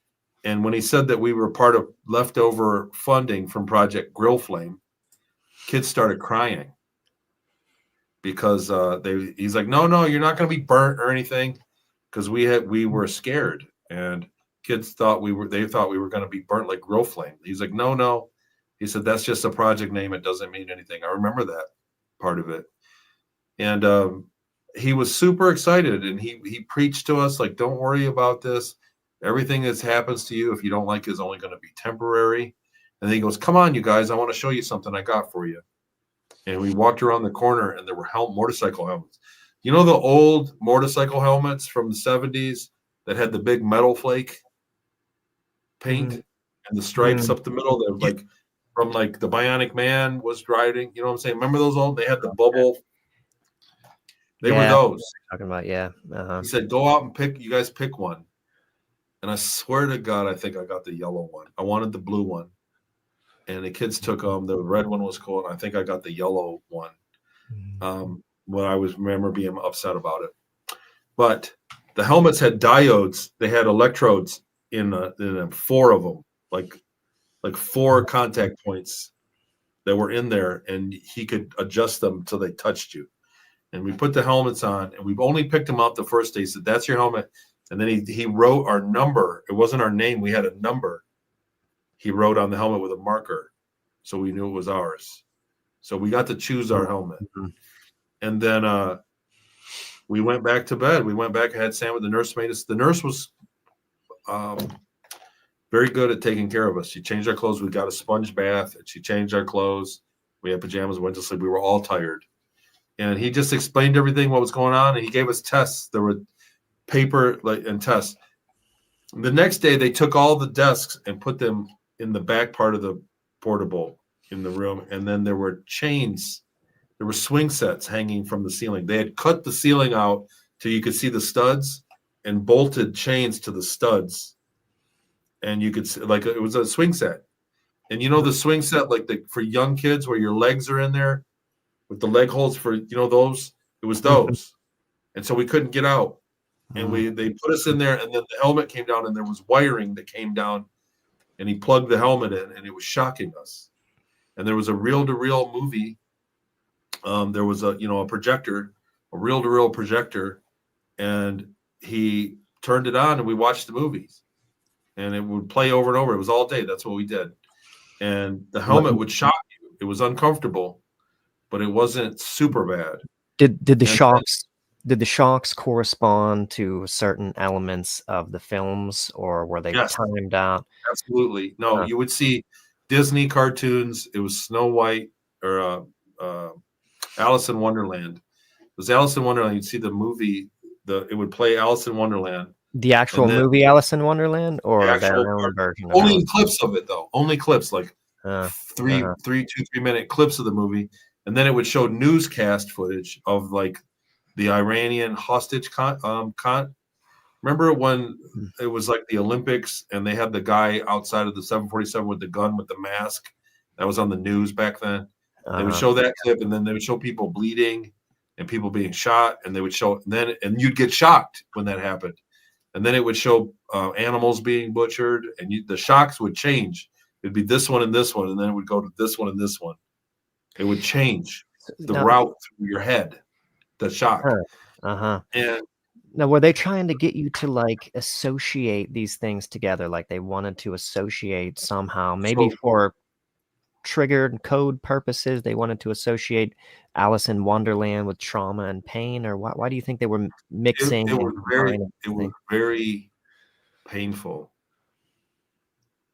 and when he said that we were part of leftover funding from Project Grill Flame, kids started crying because he's like, no, you're not going to be burnt or anything, because we were scared, and kids thought we were going to be burnt like Grill Flame. He's like, no. He said, that's just a project name. It doesn't mean anything. I remember that part of it. And he was super excited, and he preached to us like, don't worry about this. Everything that happens to you, if you don't like it, is only going to be temporary. And then he goes, come on, you guys, I want to show you something I got for you. And we walked around the corner, and there were motorcycle helmets. You know the old motorcycle helmets from the 70s that had the big metal flake paint and the stripes up the middle? They're like from like the Bionic Man was riding. You know what I'm saying? Remember those old? They had the bubble. They were those. Talking about, yeah. He said, go out and you guys pick one. And I swear to God, I think I got the yellow one. I wanted the blue one. And the kids took them. The red one was cool. And I think I got the yellow one. When I remember being upset about it. But the helmets had diodes. They had electrodes in 4 of them, like 4 contact points that were in there. And he could adjust them till they touched you. And we put the helmets on, and we've only picked them out the first day. He said, that's your helmet. And then he wrote our number. It wasn't our name. We had a number. He wrote on the helmet with a marker, so we knew it was ours. So we got to choose our helmet. And then we went back to bed. We went back and had Sam with the nurse made us. The nurse was very good at taking care of us. She changed our clothes. We got a sponge bath, and she changed our clothes. We had pajamas, went to sleep. We were all tired. And he just explained everything, what was going on, and he gave us tests. There were paper and tests. The next day, they took all the desks and put them in the back part of the portable in the room, and then there were chains. There were swing sets hanging from the ceiling. They had cut the ceiling out till you could see the studs and bolted chains to the studs, and you could see, like, it was a swing set. And you know the swing set, like for young kids, where your legs are in there with the leg holds for, those. It was those, and so we couldn't get out. And they put us in there, and then the helmet came down, and there was wiring that came down, and he plugged the helmet in, and it was shocking us. And there was a reel-to-reel movie. There was a projector, a reel-to-reel projector, and he turned it on, and we watched the movies. And it would play over and over. It was all day. That's what we did. And the helmet would shock you. It was uncomfortable, but it wasn't super bad. Did the shocks correspond to certain elements of the films, or were they timed out? Absolutely. No, you would see Disney cartoons. It was Snow White or Alice in Wonderland. It was Alice in Wonderland. You'd see the movie. It would play Alice in Wonderland. The actual movie Alice in Wonderland, or the own version? Only clips of it, though. Only clips, like 3 minute clips of the movie, and then it would show newscast footage of like the Iranian hostage Remember when it was like the Olympics and they had the guy outside of the 747 with the gun with the mask that was on the news back then? They would show that clip, and then they would show people bleeding and people being shot, and they would show and you'd get shocked when that happened. And then it would show animals being butchered, and the shocks would change. It'd be this one and this one, and then it would go to this one and this one. It would change the route through your head, the shock. And now, were they trying to get you to like associate these things together? Like they wanted to associate somehow, maybe for triggered code purposes. They wanted to associate Alice in Wonderland with trauma and pain, or why do you think they were mixing? It was very painful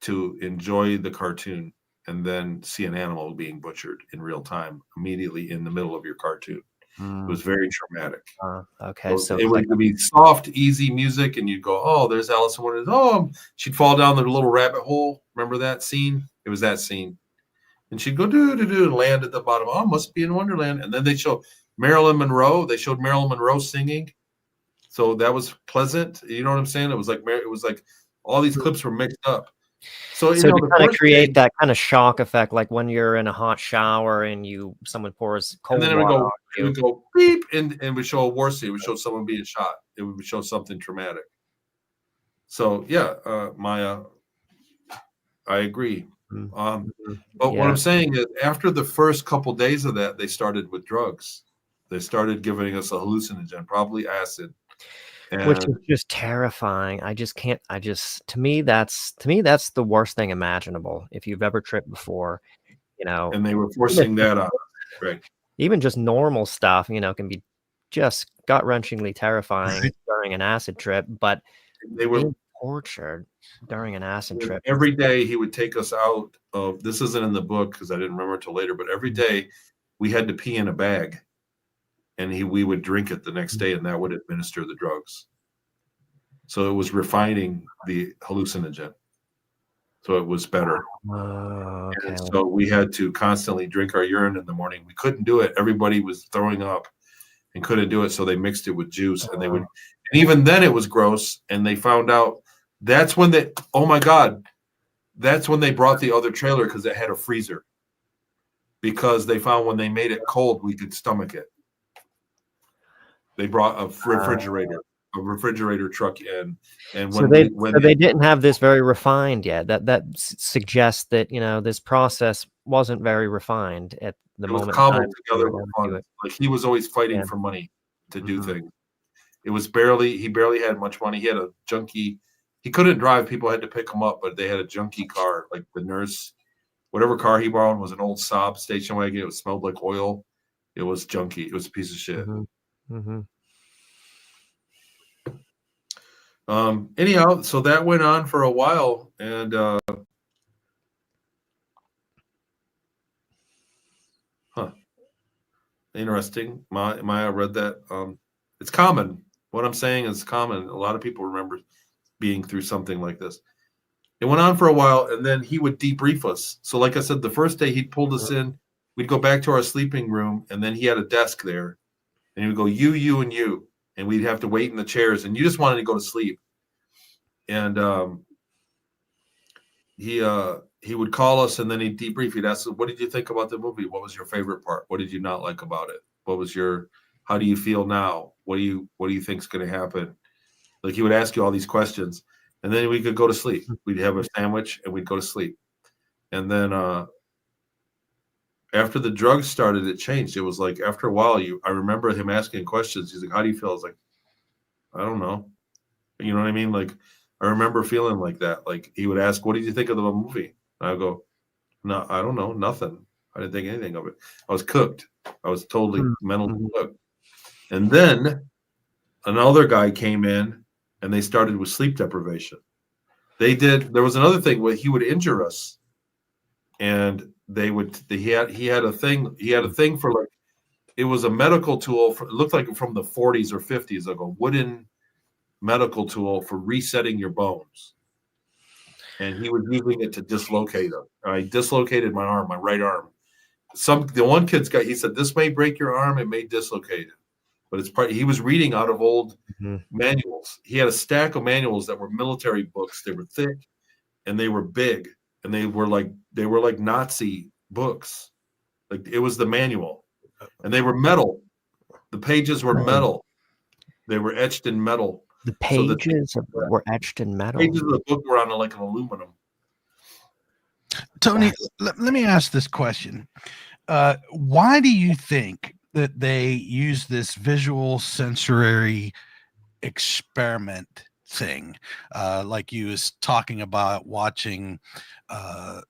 to enjoy the cartoon and then see an animal being butchered in real time immediately in the middle of your cartoon. It was very traumatic. Okay, so it would be soft, easy music, and you'd go, "Oh, there's Alice in Wonderland." Oh, she'd fall down the little rabbit hole. Remember that scene? It was that scene, and she'd go do and land at the bottom. Oh, must be in Wonderland. And then they show Marilyn Monroe. They showed Marilyn Monroe singing, so that was pleasant. You know what I'm saying? It was like all these clips were mixed up. So to kind of create that kind of shock effect, like when you're in a hot shower and someone pours cold water. And then it would go beep, and it would show a war scene. It would show someone being shot. It would show something traumatic. So yeah, Maya, I agree. But what I'm saying is, after the first couple days of that, they started with drugs. They started giving us a hallucinogen, probably acid. Which is just terrifying. To me, that's the worst thing imaginable. If you've ever tripped before, and they were forcing that on, right? Even just normal stuff, can be just gut-wrenchingly terrifying during an acid trip. But they were tortured during an acid trip. Every day he would take us out of. This isn't in the book because I didn't remember until later. But every day we had to pee in a bag. And we would drink it the next day, and that would administer the drugs. So it was refining the hallucinogen. So it was better. Okay. And so we had to constantly drink our urine in the morning. We couldn't do it. Everybody was throwing up and couldn't do it. So they mixed it with juice, and and even then it was gross. And they found out that's when oh my God, that's when they brought the other trailer because it had a freezer. Because they found when they made it cold, we could stomach it. They brought a refrigerator truck in, and when they didn't have this very refined yet. That suggests that this process wasn't very refined at the moment. It was cobbled together with fun. Like he was always fighting for money to do things. It was he barely had much money. He had a junky. He couldn't drive. People had to pick him up, but they had a junky car. Like the nurse, whatever car he borrowed was an old Saab station wagon. It smelled like oil. It was junky. It was a piece of shit. Anyhow, so that went on for a while, and interesting. Maya read that. It's common. What I'm saying is common. A lot of people remember being through something like this. It went on for a while, and then he would debrief us. So like I said, the first day he pulled us in, we'd go back to our sleeping room, and then he had a desk there, and he would go, you, and you. And we'd have to wait in the chairs, and you just wanted to go to sleep. And he would call us, and then he'd debrief. He'd ask us, "What did you think about the movie? What was your favorite part? What did you not like about it? How do you feel now? What do you think's going to happen?" Like he would ask you all these questions, and then we could go to sleep. We'd have a sandwich, and we'd go to sleep. And then after the drugs started, it changed. It was like after a while, I remember him asking questions. He's like, "How do you feel?" I was like, "I don't know." You know what I mean? Like I remember feeling like that. Like he would ask, "What did you think of the movie?" And I go, "No, I don't know, nothing. I didn't think anything of it." I was cooked. I was totally mentally cooked. And then another guy came in, and they started with sleep deprivation. There was another thing where he would injure us, and he had a thing for like, it was a medical tool it looked like from the 40s or 50s, like a wooden medical tool for resetting your bones. And he was using it to dislocate them. I dislocated my right arm. The one kid's guy, he said, "This may break your arm, it may dislocate it." but it's part. He was reading out of old Mhm. manuals. He had a stack of manuals that were military books. They were thick and they were big, and they were like Nazi books. Like it was the manual, and they were metal. The pages were metal. They were etched in metal. The So the pages were etched in metal. pages of the book were on like an aluminum. Tony, let me ask this question. Why do you think that they use this visual sensory experiment thing? Like you was talking about watching a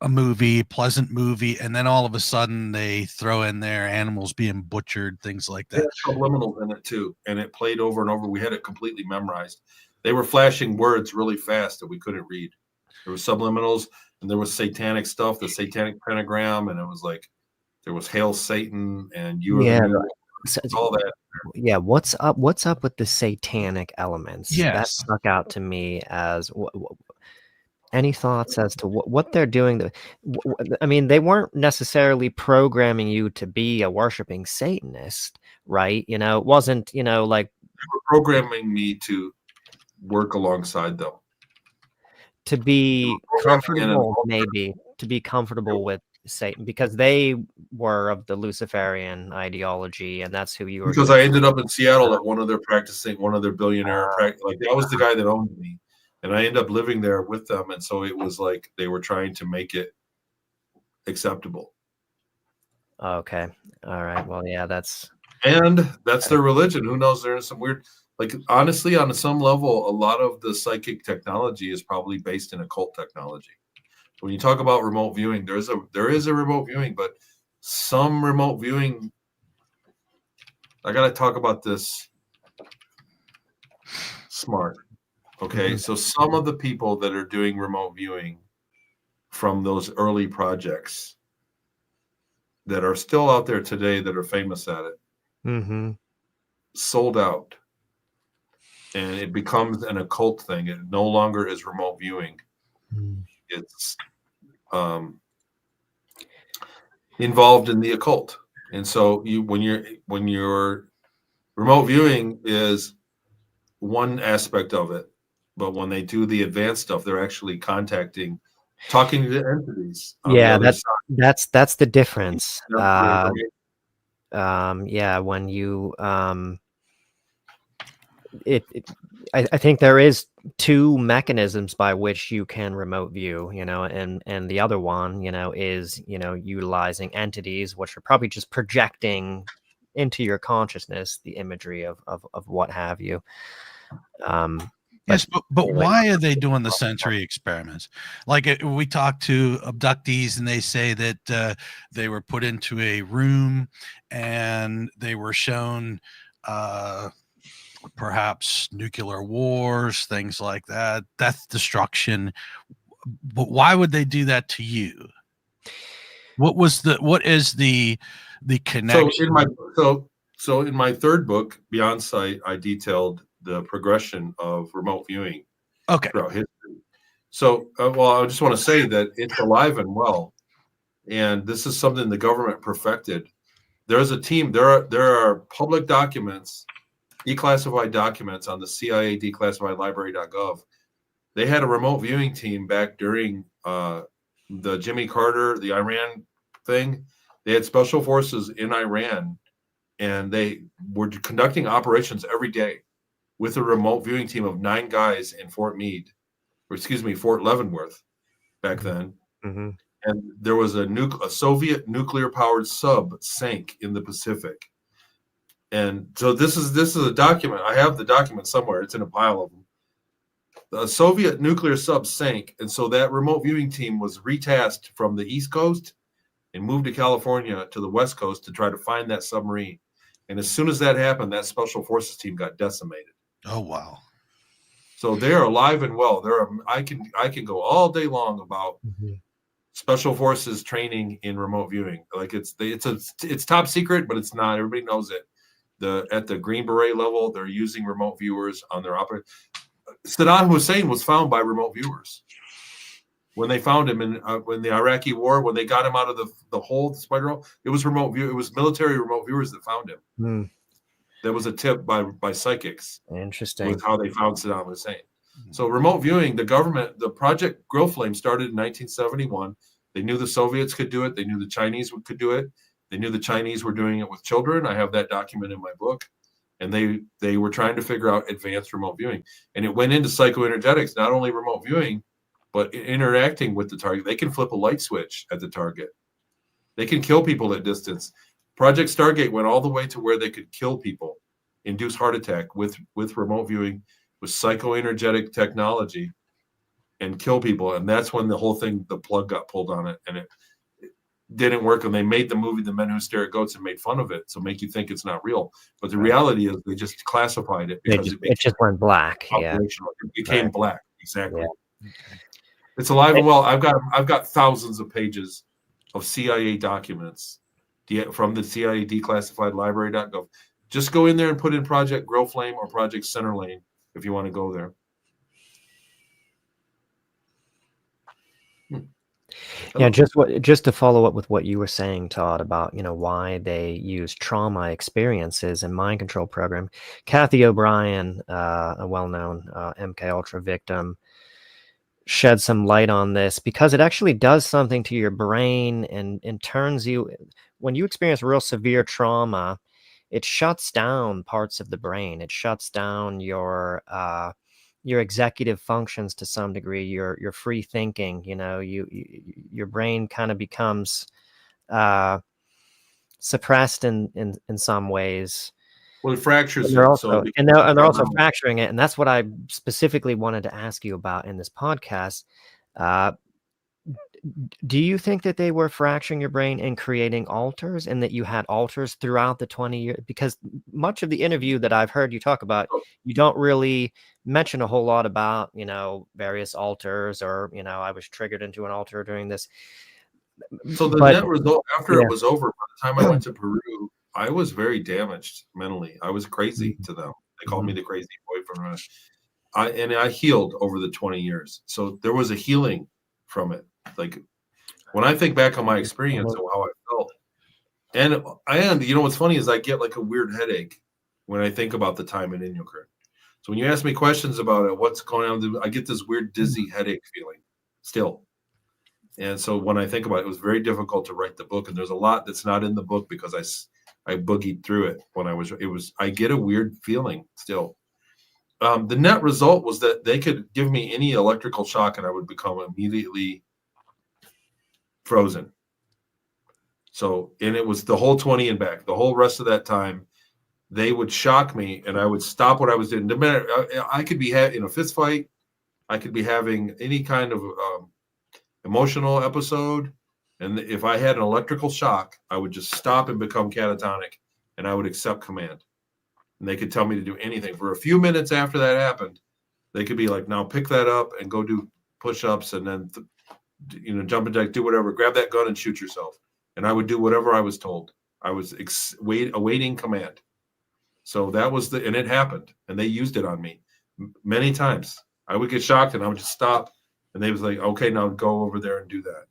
movie, pleasant movie, and then all of a sudden they throw in there animals being butchered, things like that. Subliminals in it too, and it played over and over. We had it completely memorized. They were flashing words really fast that we couldn't read. There were subliminals, and there was satanic stuff, the satanic pentagram, and it was like there was Hail Satan and you Yeah, all that. Yeah, what's up with the satanic elements? That Yes. stuck out to me as any thoughts as to what they're doing? I mean, they weren't necessarily programming you to be a worshiping Satanist, right? You know, it wasn't, you know, like They were programming me to work alongside them. to be programming in an comfortable, maybe to be comfortable with Satan, because they were of the Luciferian ideology, and that's who you were. Because I ended up in Seattle at one of their billionaire practice. Like that was the guy that owned me, and I ended up living there with them. And so it was like they were trying to make it acceptable. Okay, all right. Well, yeah, that's their religion. Who knows? There's some weird. Like honestly, on some level, a lot of the psychic technology is probably based in occult technology. When you talk about remote viewing, there is a remote viewing, but some remote viewing. I got to talk about this smart. Okay, so some of the people that are doing remote viewing from those early projects that are still out there today that are famous at it, sold out. And it becomes an occult thing. It no longer is remote viewing. It's involved in the occult. And so when you're remote viewing is one aspect of it, but when they do the advanced stuff, they're actually talking to entities. Yeah, that's the difference. Yeah, when you I think there is two mechanisms by which you can remote view, you know, and the other one, you know, is, you know, utilizing entities which are probably just projecting into your consciousness the imagery of what have you. Yes, but why are they doing the sensory experiments? Like we talk to abductees, and they say that they were put into a room and they were shown perhaps nuclear wars, things like that, death, destruction. But why would they do that to you? What is the connection? So in my third book, Beyond Sight, I detailed the progression of remote viewing throughout history. So, I just want to say that it's alive and well, and this is something the government perfected. There's a team. There are public documents, declassified documents on the CIA declassified library.gov. They had a remote viewing team back during the Jimmy Carter, the Iran thing. They had special forces in Iran, and they were conducting operations every day with a remote viewing team of 9 guys in Fort Leavenworth back then. And there was a Soviet nuclear-powered sub sank in the Pacific. And so this is a document. I have the document somewhere. It's in a pile of them. The Soviet nuclear sub sank, and so that remote viewing team was retasked from the East Coast and moved to California to the West Coast to try to find that submarine. And as soon as that happened, that special forces team got decimated. Oh wow! So they're alive and well. I can go all day long about special forces training in remote viewing. Like it's top secret, but it's not. Everybody knows it. At the Green Beret level, they're using remote viewers on their operation. Saddam Hussein was found by remote viewers. When they found him in the Iraqi war, when they got him out of the hole, the spider hole, it was military remote viewers that found him. That was a tip by psychics Interesting. with how they found Saddam Hussein. So remote viewing, the government, the Project Grow Flame started in 1971. They knew the Soviets could do it. They knew the Chinese could do it. They knew the Chinese were doing it with children. I have that document in my book. And they were trying to figure out advanced remote viewing. And it went into psychoenergetics, not only remote viewing, but interacting with the target. They can flip a light switch at the target. They can kill people at distance. Project Stargate went all the way to where they could kill people, induce heart attack with remote viewing, with psychoenergetic technology, and kill people. And that's when the whole thing, the plug got pulled on it, and it didn't work. And they made the movie The Men Who Stare at Goats and made fun of it, so make you think it's not real. But the reality is they just classified it because it just went black. Yeah, it became black. Exactly. Yeah. It's alive and well. I've got thousands of pages of CIA documents from the CIA declassified library.gov. Just go in there and put in Project Grow Flame or Project Center Lane if you want to go there. Yeah, just to follow up with what you were saying, Todd, about why they use trauma experiences in mind control program. Kathy O'Brien, a well-known MK Ultra victim, shed some light on this because it actually does something to your brain and turns you, when you experience real severe trauma, it shuts down parts of the brain. It shuts down your executive functions to some degree, your free thinking. Your brain kind of becomes suppressed in some ways. Well, it fractures and they're also fracturing it, and that's what I specifically wanted to ask you about in this podcast. Do you think that they were fracturing your brain and creating alters, and that you had alters throughout the 20 years? Because much of the interview that I've heard you talk about, you don't really mention a whole lot about, various alters, or, I was triggered into an alter during this. So net result, after it was over, by the time I went to Peru, I was very damaged mentally. I was crazy to them. They called me the crazy boyfriend. I healed over the 20 years. So there was a healing from it. Like when I think back on my experience and how I felt, and what's funny is I get like a weird headache when I think about the time in Inyokern. So when you ask me questions about it, what's going on, I get this weird dizzy headache feeling still. And so when I think about it, it was very difficult to write the book, and there's a lot that's not in the book because I boogied through it when I get a weird feeling still. The net result was that they could give me any electrical shock and I would become immediately frozen. So, and it was the whole 20 and back, the whole rest of that time, they would shock me and I would stop what I was doing. No matter, I could be in a fist fight. I could be having any kind of emotional episode. And if I had an electrical shock, I would just stop and become catatonic, and I would accept command. And they could tell me to do anything. For a few minutes after that happened, they could be like, now pick that up and go do push-ups, and then, jump and jack, do whatever, grab that gun and shoot yourself. And I would do whatever I was told. I was awaiting command. So that was and it happened. And they used it on me many times. I would get shocked and I would just stop. And they was like, okay, now go over there and do that.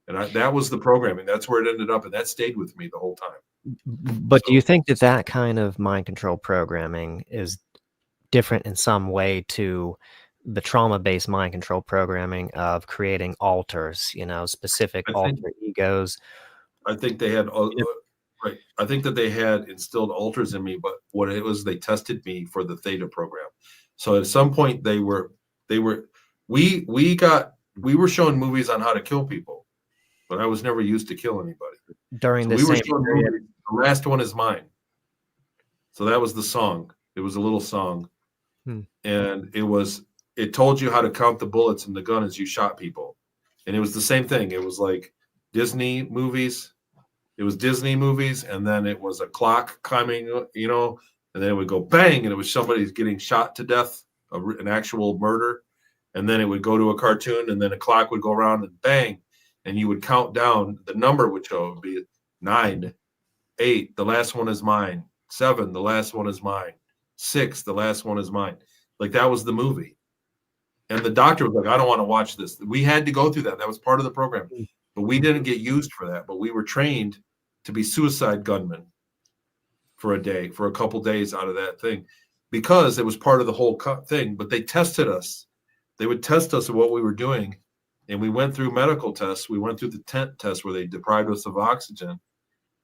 And that was the programming. That's where it ended up. And that stayed with me the whole time. But do you think that kind of mind control programming is different in some way to the trauma-based mind control programming of creating alters, specific alter egos? I think they had, right. I think that they had instilled alters in me, but what it was, they tested me for the Theta program. So at some point we were showing movies on how to kill people, but I was never used to kill anybody. During the same period. Movies, The Last One Is Mine. So that was the song. It was a little song. And it told you how to count the bullets in the gun as you shot people. And it was the same thing. It was like Disney movies. It was Disney movies, and then it was a clock coming, and then it would go bang, and it was somebody getting shot to death, an actual murder. And then it would go to a cartoon, and then a clock would go around and bang, and you would count down. The number would show. It would be 9, 8, the last one is mine. 7, the last one is mine. 6, the last one is mine. Like that was the movie. And the doctor was like, I don't want to watch this. We had to go through that. That was part of the program. But we didn't get used for that. But we were trained to be suicide gunmen for a couple days out of that thing, because it was part of the whole thing. But they tested us. They would test us of what we were doing. And we went through medical tests. We went through the tent test where they deprived us of oxygen.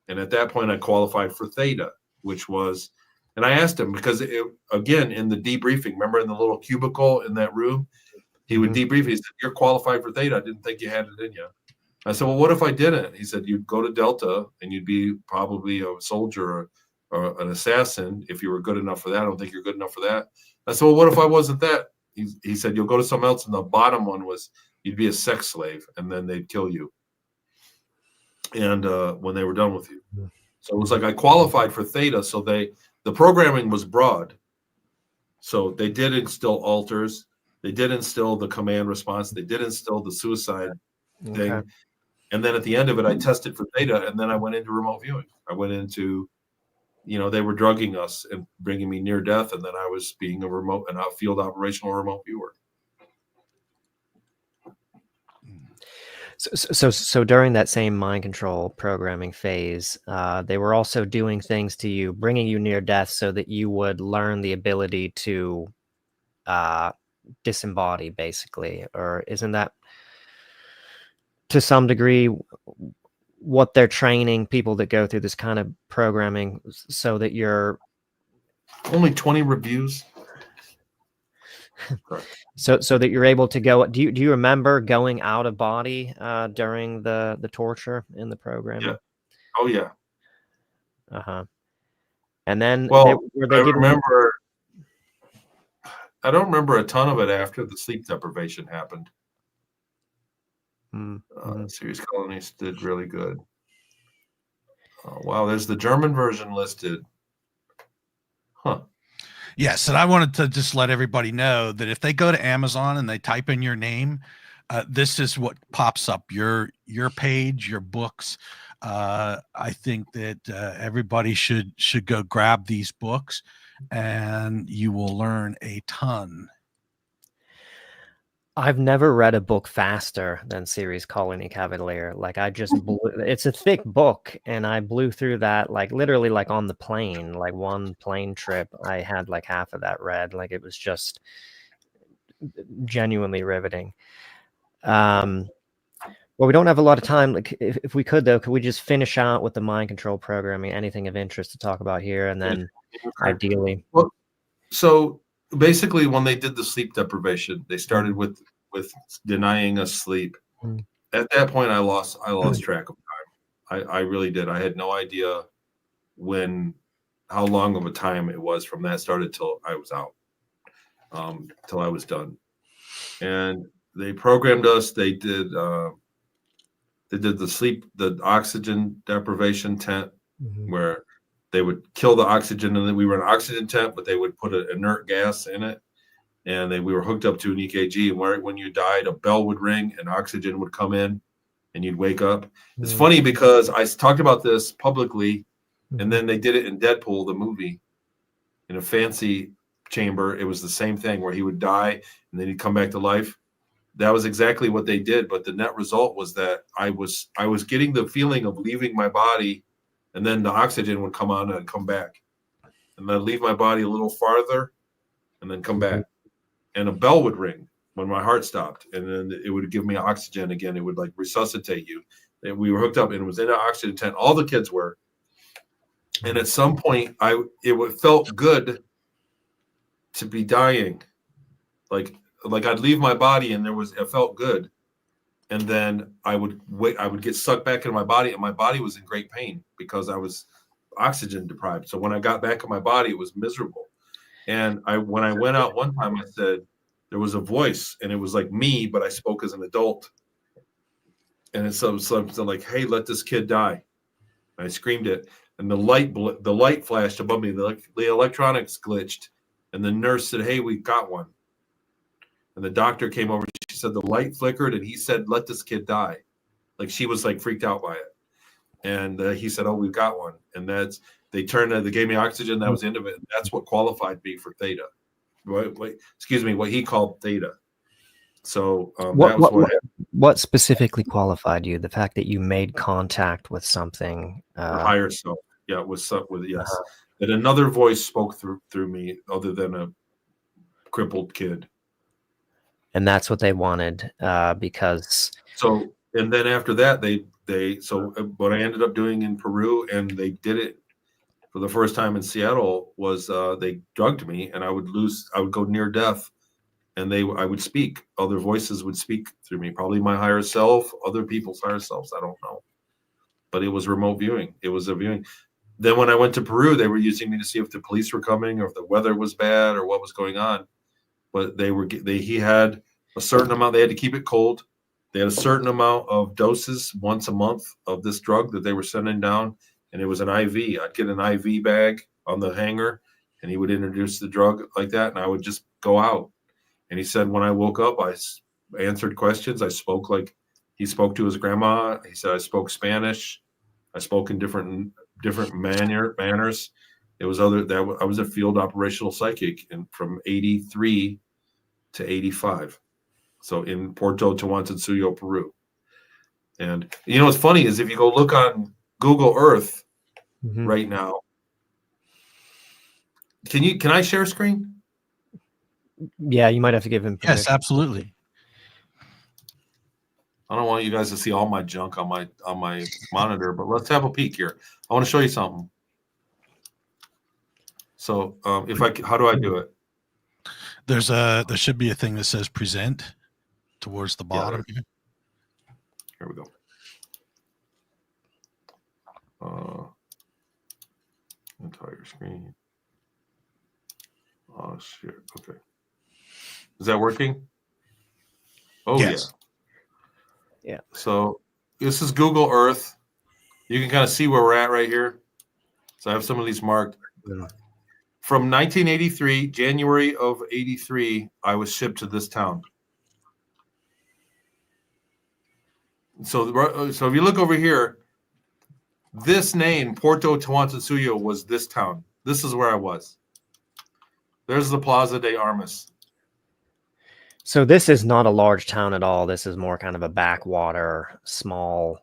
And at that point, I qualified for theta, which was, and I asked him, because again, in the debriefing, remember in the little cubicle in that room, he would debrief. He said, "You're qualified for theta. I didn't think you had it in you." I said, "Well, what if I didn't?" He said, "You'd go to Delta and you'd be probably a soldier or an assassin if you were good enough for that. I don't think you're good enough for that." I said, "Well, what if I wasn't that?" He said, "You'll go to something else." And the bottom one was, you'd be a sex slave, and then they'd kill you. And when they were done with you. So it was like I qualified for theta. So the programming was broad. So they did instill alters. They did instill the command response. They did instill the suicide thing. Okay. And then at the end of it, I tested for theta, and then I went into remote viewing. I went into, they were drugging us and bringing me near death, and then I was being a field operational remote viewer. So during that same mind control programming phase, they were also doing things to you, bringing you near death so that you would learn the ability to disembody, basically. Or isn't that to some degree what they're training people that go through this kind of programming, so that you're only 20 reviews? So that you're able to go. Do you remember going out of body during the torture in the program? Yeah. Oh yeah. And then I don't remember a ton of it after the sleep deprivation happened. Series Colonies did really good. Wow, there's the German version listed. Huh. Yes, and I wanted to just let everybody know that if they go to Amazon and they type in your name, this is what pops up, your page, your books. I think that everybody should go grab these books, and you will learn a ton. I've never read a book faster than Series Colony Cavalier. Like, I just it's a thick book, and I blew through that like literally like on the plane, like one plane trip. I had like half of that read. Like, it was just genuinely riveting. Well, we don't have a lot of time. Like, if we could though, could we just finish out with the mind control programming? Anything of interest to talk about here, and then ideally. Well, so basically, when they did the sleep deprivation, they started with denying us sleep. At that point, I lost track of time. I really did. I had no idea how long of a time it was from that started till I was out, till I was done. And they programmed us. They did the oxygen deprivation tent, where they would kill the oxygen, and then we were in an oxygen tent, but they would put an inert gas in it, and then we were hooked up to an EKG. And when you died, a bell would ring and oxygen would come in, and you'd wake up. It's funny because I talked about this publicly, and then they did it in Deadpool, the movie, in a fancy chamber. It was the same thing where he would die and then he'd come back to life. That was exactly what they did, but the net result was that I was getting the feeling of leaving my body. And then the oxygen would come on and come back. And then leave my body a little farther and then come back. And a bell would ring when my heart stopped. And then it would give me oxygen again. It would like resuscitate you. And we were hooked up, and it was in an oxygen tent. All the kids were. And at some point, it felt good to be dying. Like I'd leave my body, and it felt good. And then I would get sucked back into my body, and my body was in great pain because I was oxygen deprived. So when I got back in my body, it was miserable. And when I went out one time, I said, there was a voice, and it was like me, but I spoke as an adult. And it's something like, "Hey, let this kid die." And I screamed it, and the light flashed above me. The electronics glitched, and the nurse said, "Hey, we got one." And the doctor came over. She said the light flickered, and he said, "Let this kid die." Like, she was like freaked out by it. And he said, "Oh, we've got one." And they gave me oxygen. That was the end of it. That's what qualified me for theta. What he called theta. So what specifically qualified you? The fact that you made contact with something higher self. Yeah, with yes. And another voice spoke through me other than a crippled kid. And that's what they wanted, because So, and then after that, so what I ended up doing in Peru, and they did it for the first time in Seattle, was they drugged me, and I would go near death, and I would speak. Other voices would speak through me, probably my higher self, other people's higher selves. I don't know, but it was remote viewing. It was a viewing. Then when I went to Peru, they were using me to see if the police were coming or if the weather was bad or what was going on. But he had a certain amount. They had to keep it cold. They had a certain amount of doses once a month of this drug that they were sending down, and it was an IV. I'd get an IV bag on the hanger, and he would introduce the drug like that, and I would just go out. And he said when I woke up, I answered questions. I spoke like he spoke to his grandma. He said I spoke Spanish. I spoke in different manners. It was I was a field operational psychic from 83 to 85. So in Puerto Tawantinsuyo, Peru. And you know what's funny is if you go look on Google Earth right now. Can I share screen? Yeah, you might have to give him permission. Yes, absolutely. I don't want you guys to see all my junk on my monitor, but let's have a peek here. I want to show you something. So how do I do it? There should be a thing that says present towards the bottom. Yeah, here we go. Entire screen. Oh shit. Okay. Is that working? Oh yes. Yeah. So this is Google Earth. You can kind of see where we're at right here. So I have some of these marked. From 1983, January of 83, I was shipped to this town. So if you look over here, this name, Puerto Tawantinsuyo, was this town. This is where I was. There's the Plaza de Armas. So this is not a large town at all. This is more kind of a backwater, small.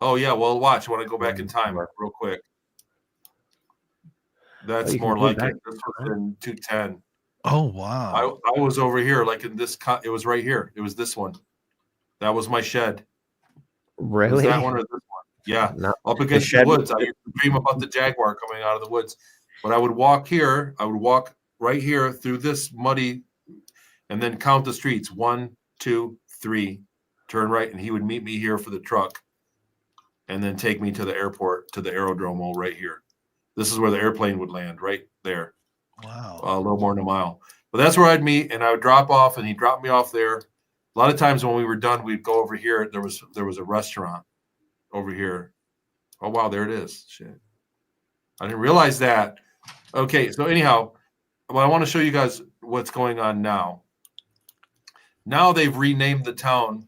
Oh, yeah. Well, watch. I want to go back in time real quick. That's more like it. This was in 210. Oh, wow. I was over here, like in this. It was right here. It was this one. That was my shed. Really? Was that one or this one? Yeah. No. Up against the woods. I used to dream about the jaguar coming out of the woods. But I would walk here. I would walk right here through this muddy and then count the streets. 1, 2, 3. Turn right. And he would meet me here for the truck and then take me to the airport, to the aerodrome right here. This is where the airplane would land, right there. Wow. A little more than a mile. But that's where I'd meet, and I would drop off, and he'd drop me off there. A lot of times when we were done, we'd go over here. There was a restaurant over here. Oh, wow, there it is. Shit. I didn't realize that. Okay, so anyhow, well, I want to show you guys what's going on now. Now they've renamed the town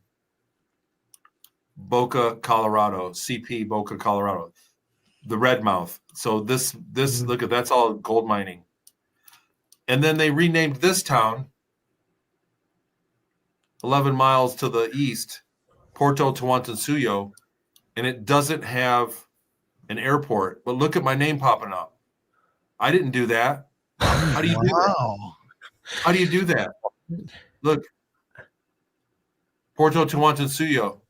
Boca, Colorado, CP Boca, Colorado. The red mouth. So this look at that's all gold mining. And then they renamed this town 11 miles to the east, Puerto Tawantinsuyo, and it doesn't have an airport. But look at my name popping up. I didn't do that. How do you do that? How do you do that? Look. Puerto Tawantinsuyo.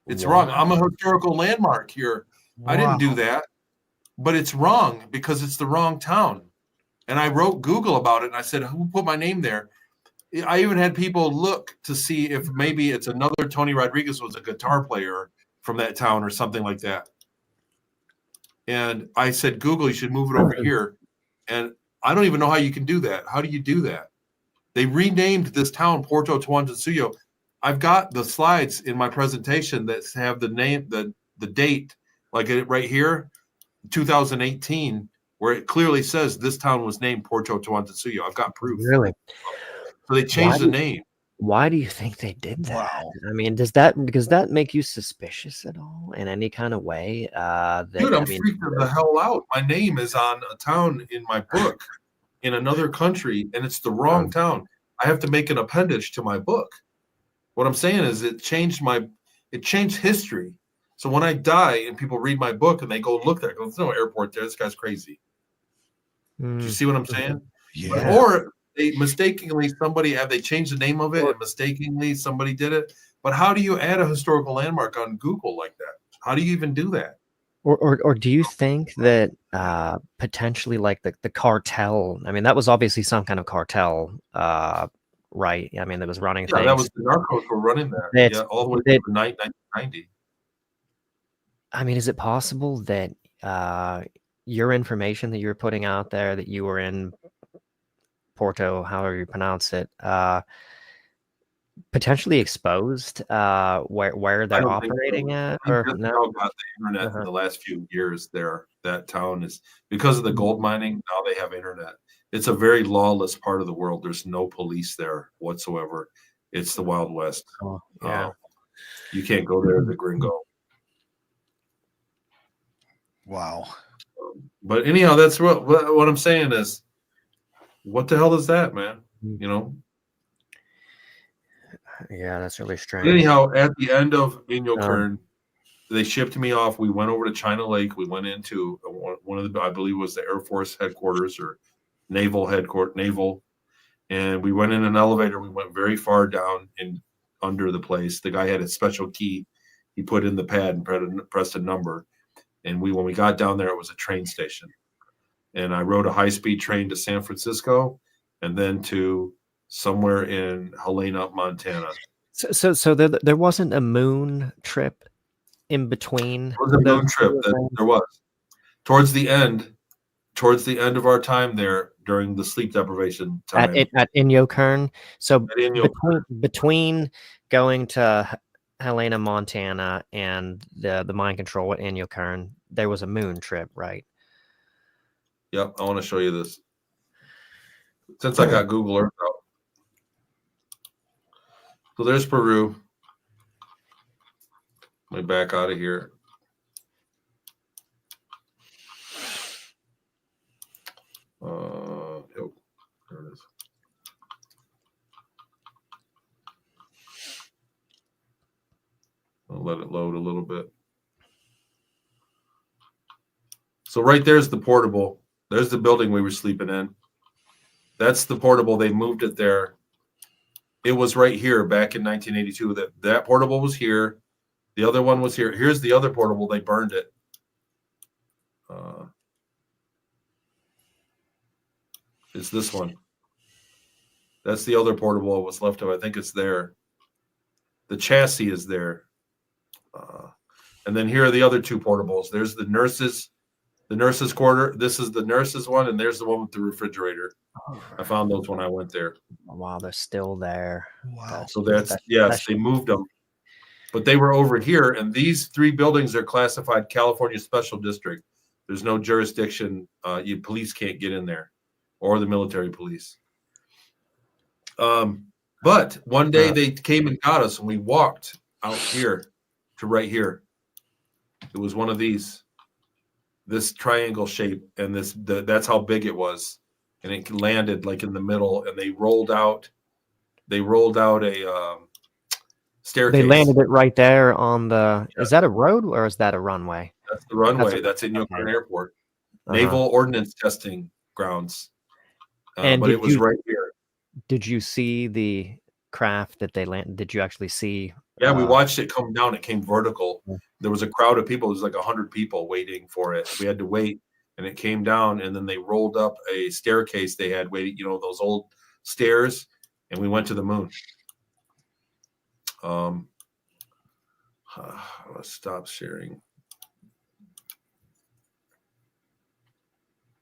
It's wrong. I'm a historical landmark here. Wow. I didn't do that, but it's wrong because it's the wrong town. And I wrote Google about it, and I said, who put my name there? I even had people look to see if maybe it's another Tony Rodrigues was a guitar player from that town or something like that. And I said, Google, you should move it over here. And I don't even know how you can do that. How do you do that? They renamed this town Puerto Tawantinsuyo. I've got the slides in my presentation that have the name, the date, like it right here, 2018, where it clearly says this town was named Puerto Tawantinsuyo. I've got proof. Really? So they changed the name. Why do you think they did that? Wow. I mean, does that make you suspicious at all in any kind of way? Dude, I'm freaking the hell out. My name is on a town in my book in another country, and it's the wrong town. I have to make an appendage to my book. What I'm saying is it changed history. So when I die and people read my book and they go look there, I go, there's no airport there. This guy's crazy. Do you see what I'm saying? Yeah. Or they mistakenly they changed the name of it and mistakenly somebody did it. But how do you add a historical landmark on Google like that? How do you even do that? Or do you think that potentially like the cartel? I mean, that was obviously some kind of cartel, right? I mean, that was running Yeah, things. that was the narcos were running that. Yeah, all the way to 1990. I mean, is it possible that your information that you're putting out there, that you were in Porto, however you pronounce it, potentially exposed where they're operating at? I think Or that's no? how got the internet in the last few years there. That town is because of the gold mining, now they have internet. It's a very lawless part of the world. There's no police there whatsoever. It's the Wild West. Oh, yeah. You can't go there as a gringo. Wow. But anyhow, that's what I'm saying is, what the hell is that, man? You know? Yeah, that's really But strange. anyhow, at the end of Inyokern, they shipped me off. We went over to China Lake. We went into one of the, I believe, was the Air Force headquarters or naval headquarters, and we went in an elevator. We went very far down in under the place. The guy had a special key. He put in the pad and pressed a number. And when we got down there, it was a train station. And I rode a high-speed train to San Francisco and then to somewhere in Helena, Montana. So there wasn't a moon trip in between. It was a moon trip that there was. Towards the end of our time there during the sleep deprivation time. At Inyokern. So At Inyokern. between going to Helena, Montana and the mind control at Inyokern, there was a moon trip, right? Yep, I want to show you this. Since I got Google Earth out. So there's Peru. Let me back out of here. Yep, there it is. I'll let it load a little bit. So right there's the portable. There's the building we were sleeping in. That's the portable. They moved it there. It was right here back in 1982. That portable was here. The other one was here. Here's the other portable. They burned it. It's this one. That's the other portable that was left of. I think it's there. The chassis is there. And then here are the other two portables. There's the nurses' quarter. This is the nurses' one, and there's the one with the refrigerator. I found those when I went there. Wow, they're still there. Wow. So they moved them. But they were over here, and these three buildings are classified California Special District. There's no jurisdiction. Police can't get in there, or the military police. But one day they came and got us, and we walked out here to right here. It was one of these, this triangle shape, and that's how big it was, and it landed like in the middle, and they rolled out a staircase. They landed it right there on the. Yeah. Is that a road or is that a runway? That's the runway. That's in Inyokern Airport, Naval Ordnance Testing Grounds. But it was right here. Did you see the craft that they landed? Did you actually see? Yeah, we watched it come down. It came vertical. There was a crowd of people. It was like 100 people waiting for it. We had to wait, and it came down, and then they rolled up a staircase they had waiting, those old stairs, and we went to the moon. Let's stop sharing.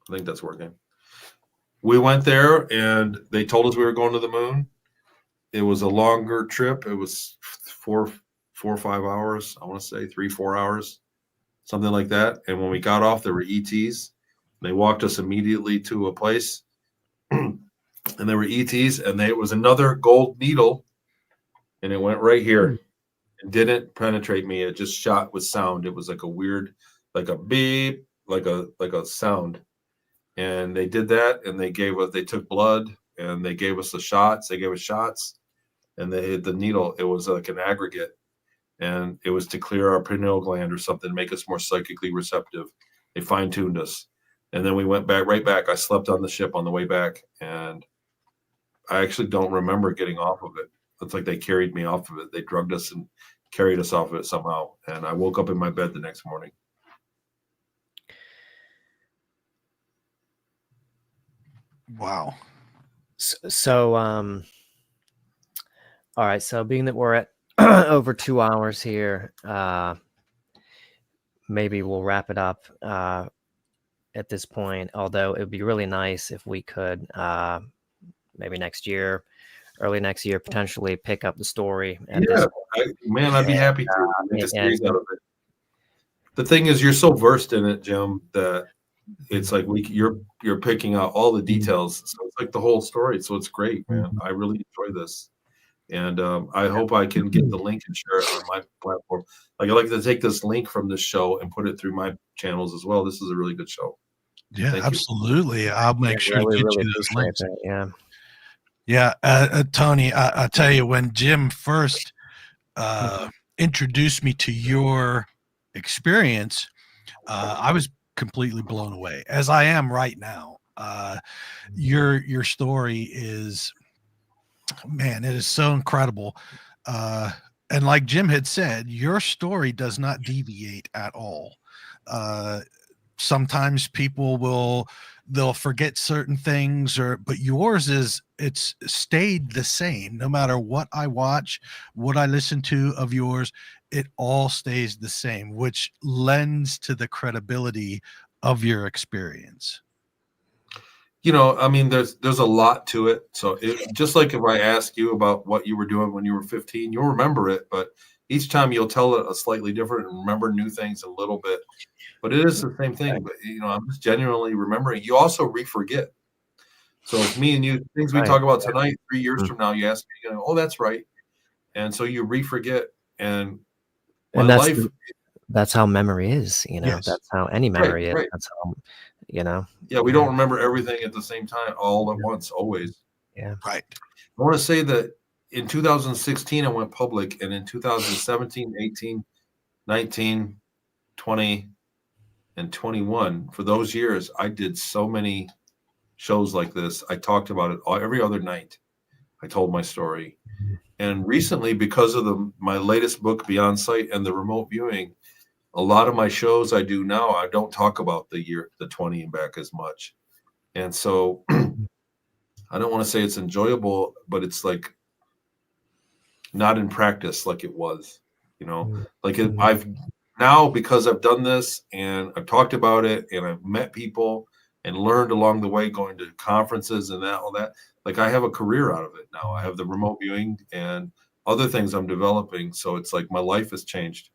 I think that's working. We went there, and they told us we were going to the moon. It was a longer trip. It was 4 or 5 hours. I want to say 3-4 hours, something like that. And when we got off, there were ETs. They walked us immediately to a place, and there were ETs, and it was another gold needle, and it went right here. It didn't penetrate me. It just shot with sound. It was like a weird, like a beep, like a sound. And they did that, and they took blood, and they gave us the shots. They gave us shots, and they hit the needle. It was like an aggregate, and it was to clear our pineal gland or something, to make us more psychically receptive. They fine-tuned us, and then we went right back. I slept on the ship on the way back, and I actually don't remember getting off of it. It's like they carried me off of it. They drugged us and carried us off of it somehow, and I woke up in my bed the next morning. Wow. So, all right. So, being that we're at over 2 hours here, maybe we'll wrap it up at this point. Although it would be really nice if we could maybe early next year, potentially pick up the story. I'd be happy to make a series out of it. The thing is, you're so versed in it, Jim, that it's like you're picking out all the details. So it's like the whole story. So it's great, man. I really enjoy this. And I hope I can get the link and share it on my platform. Like, I'd like to take this link from this show and put it through my channels as well. This is a really good show. Yeah, Thank absolutely. you. I'll make sure to get you those links. That, yeah. Tony, I tell you, when Jim first introduced me to your experience, I was completely blown away, as I am right now. Your story is, man, it is so incredible. And like Jim had said, your story does not deviate at all. Sometimes people they'll forget certain things, but yours it's stayed the same. No matter what I watch, what I listen to of yours, it all stays the same, which lends to the credibility of your experience. I mean, there's a lot to it. So just like if I ask you about what you were doing when you were 15, you'll remember it, but each time you'll tell it a slightly different and remember new things a little bit. But it is the same thing. But I'm just genuinely remembering. You also re-forget. So if me and you, things we talk about tonight, 3 years from now, you ask me, oh, that's right. And so you re-forget. And that's how memory is. Yes. That's how any memory is. That's how, Yeah, we don't remember everything at the same time, all at once, always. Yeah. Right. I want to say that in 2016, I went public, and in 2017, 18, 19, 20, and 21, for those years, I did so many shows like this. I talked about it every other night. I told my story. And recently, because of my latest book, Beyond Sight, and the remote viewing, a lot of my shows I do now, I don't talk about the 20 and back as much. And so I don't want to say it's enjoyable, but it's like not in practice like it was, like I've now, because I've done this and I've talked about it and I've met people and learned along the way, going to conferences and all that, like I have a career out of it now. I have the remote viewing and other things I'm developing. So it's like my life has changed.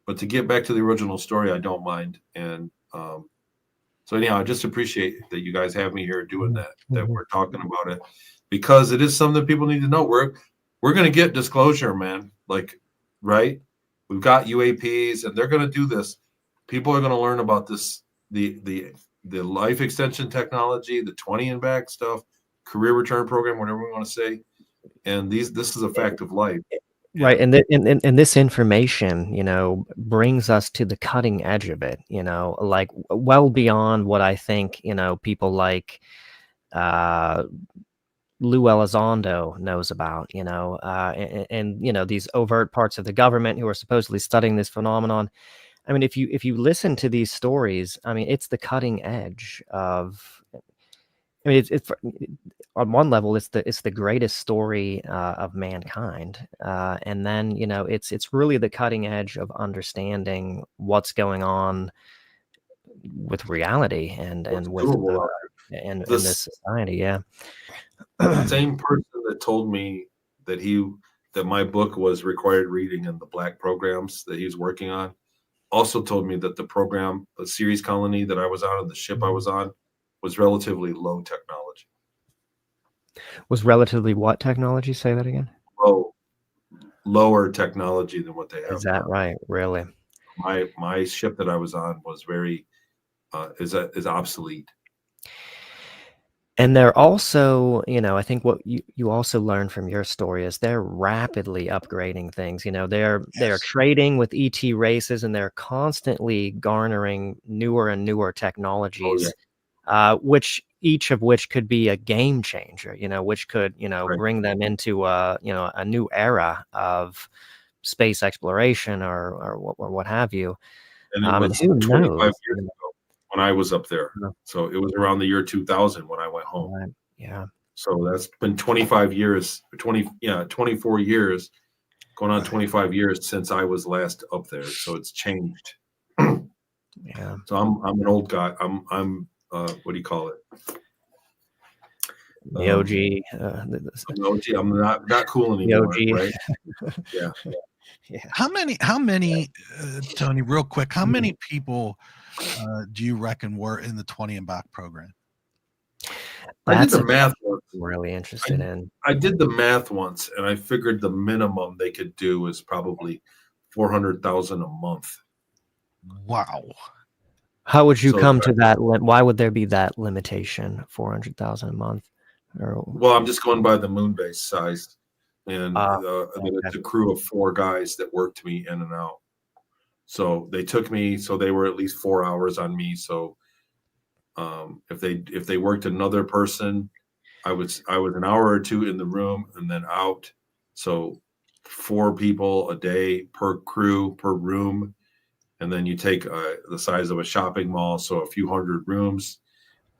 But to get back to the original story, I don't mind. And so anyhow, I just appreciate that you guys have me here doing that we're talking about it, because it is something that people need to know. We're going to get disclosure, man. Like, right? We've got UAPs and they're going to do this. People are going to learn about this, the life extension technology, the 20 and back stuff, career return program, whatever we want to say. And this is a fact of life. Right. And this information, brings us to the cutting edge of it, like well beyond what I think, people like Lou Elizondo knows about, and these overt parts of the government who are supposedly studying this phenomenon. I mean, if you listen to these stories, I mean, it's the cutting edge of. I mean, it's on one level, it's the greatest story of mankind, and then it's really the cutting edge of understanding what's going on with reality and with in this society. Yeah. The same person that told me that my book was required reading in the black programs that he was working on also told me that the series colony that I was on, the ship I was on, was relatively low technology. Was relatively what technology? Say that again. Lower technology than what they have. Is that now. right? Really? My ship that I was on was very is obsolete. And they're also, I think what you also learn from your story is they're rapidly upgrading things. They're Yes. trading with ET races, and they're constantly garnering newer and newer technologies, which each of which could be a game changer. Which could Right. bring them into a new era of space exploration or what have you. And it And was who 25 knows? years ago when I was up there. Yeah. So it was around the year 2000 when I went home. Right. Yeah. So that's been 25 years, 24 years, going on 25 years since I was last up there. So it's changed. Yeah. So I'm an old guy. I'm what do you call it? The OG. I'm an OG. I'm not cool anymore, OG. right? Yeah. Yeah. How many, Tony, real quick, how many people do you reckon were in the 20 and back program? I did the math once. I'm really interested in. I did the math once, and I figured the minimum they could do is probably 400,000 a month. Wow. How would you come to that? Why would there be that limitation, 400,000 a month? Well, I'm just going by the moon base size, and it's a crew of 4 guys that worked me in and out. So they took me, so they were at least 4 hours on me. So if they worked another person, I was an hour or 2 in the room and then out. So 4 people a day per crew per room, and then you take the size of a shopping mall, so a few hundred rooms,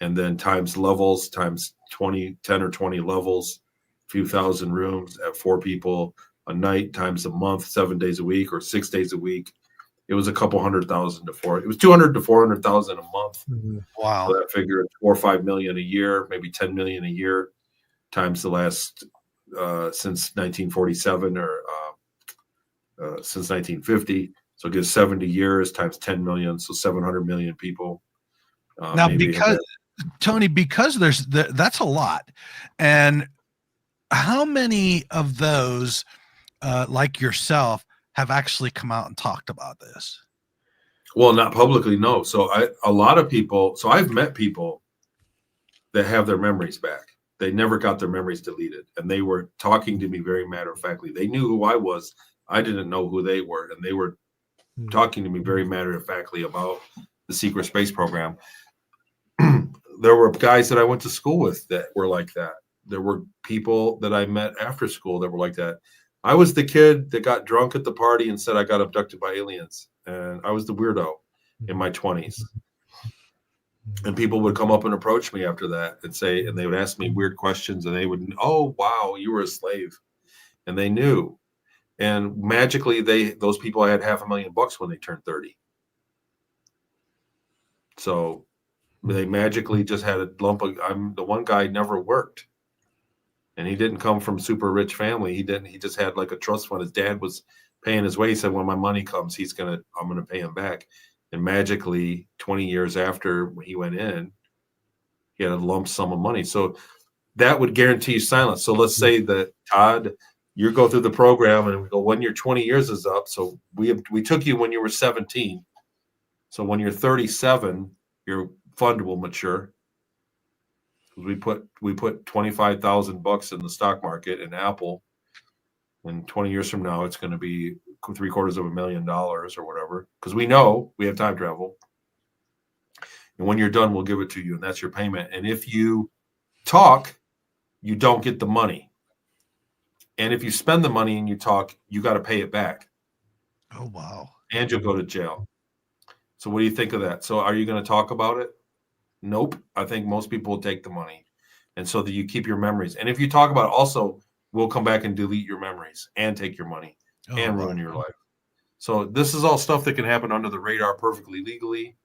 and then times levels, times 10 or 20 levels, a few thousand rooms at 4 people a night, times a month, 7 days a week or 6 days a week. It was a couple 100,000 to 4. It was 200 to 400,000 a month. Mm-hmm. Wow. So that figure 4 or 5 million a year, maybe 10 million a year, times the last since 1947 or since 1950. So it gives 70 years times 10 million, so 700 million people. Now, because Tony, because that's a lot, and how many of those, like yourself, have actually come out and talked about this? Well, not publicly, no. So a lot of people. So I've met people that have their memories back. They never got their memories deleted, and they were talking to me very matter of factly. They knew who I was. I didn't know who they were, and they were talking to me very matter of factly about the secret space program. There were guys that I went to school with that were like that. There were people that I met after school that were like that. I was the kid that got drunk at the party and said I got abducted by aliens, and I was the weirdo in my 20s. And people would come up and approach me after that and say, and they would ask me weird questions, and they would, oh wow, you were a slave, and they knew. And magically, those people had $500,000 when they turned 30. So they magically just had a lump of. I'm the one guy never worked, and he didn't come from super rich family. He didn't. He just had like a trust fund. His dad was paying his way. He said, when my money comes, I'm gonna pay him back. And magically, 20 years after he went in, he had a lump sum of money. So that would guarantee silence. So let's say that Todd, you go through the program, and we go, when your 20 years is up. So we took you when you were 17. So when you're 37, your fund will mature. We put $25,000 in the stock market in Apple, and 20 years from now, it's going to be $750,000 or whatever, because we know we have time travel. And when you're done, we'll give it to you, and that's your payment. And if you talk, you don't get the money. And if you spend the money and you talk, you got to pay it back. Oh, wow. And you'll go to jail. So what do you think of that? So are you going to talk about it? Nope. I think most people will take the money. And so that you keep your memories. And if you talk about it, also, we'll come back and delete your memories and take your money and ruin your life. So this is all stuff that can happen under the radar perfectly legally.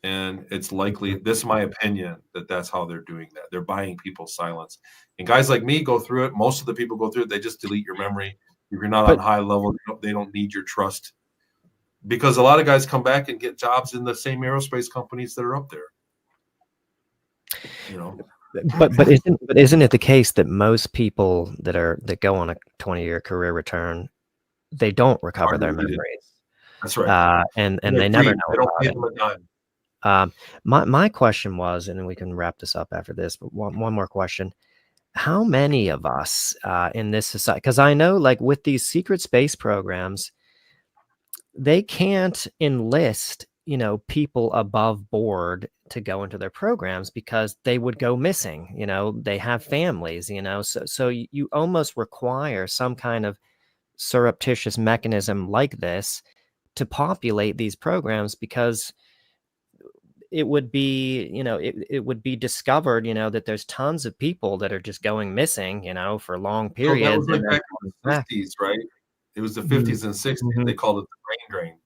And it's likely, this is my opinion, that that's how they're doing that. They're buying people's silence. And guys like me go through it. Most of the people go through it. They just delete your memory. If you're not on high level, they don't need your trust. Because a lot of guys come back and get jobs in the same aerospace companies that are up there. You know. But isn't it the case that most people that go on a 20-year career return, they don't recover their memories? That's right. And they never know. They don't pay them a dime. My question was, and then we can wrap this up after this, but one more question. How many of us in this society, because I know like with these secret space programs, they can't enlist, people above board to go into their programs because they would go missing. They have families, so you almost require some kind of surreptitious mechanism like this to populate these programs, because it would be, it would be discovered, that there's tons of people that are just going missing, for long So that periods. was like And then back in the coming back. 50s, right? It was the Mhm, 50s and 60s. mhm. They called it the brain drain.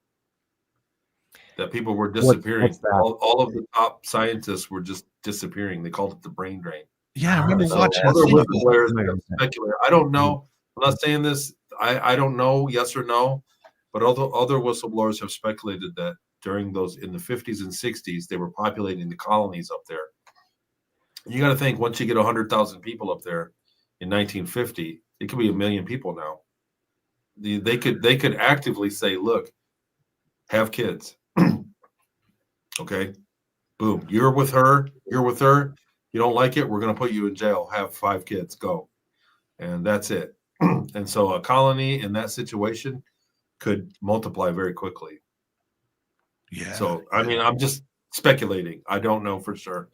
That people were What's disappearing. that? All of the top scientists were just disappearing. They called it the brain drain. Yeah, I remember So watching Other that. whistleblowers familiar have with that. speculated. I don't know. I'm not saying this. I don't know, yes or no. But other whistleblowers have speculated that during those in the 50s and 60s, they were populating the colonies up there. You got to think once you get 100,000 people up there in 1950, it could be 1 million people now. They could actively say, look, have kids. Okay. Boom. You're with her. You're with her. You don't like it. We're going to put you in jail. Have 5 kids. Go. And that's it. And so a colony in that situation could multiply very quickly. Yeah. So, I mean, I'm just speculating. I don't know for sure.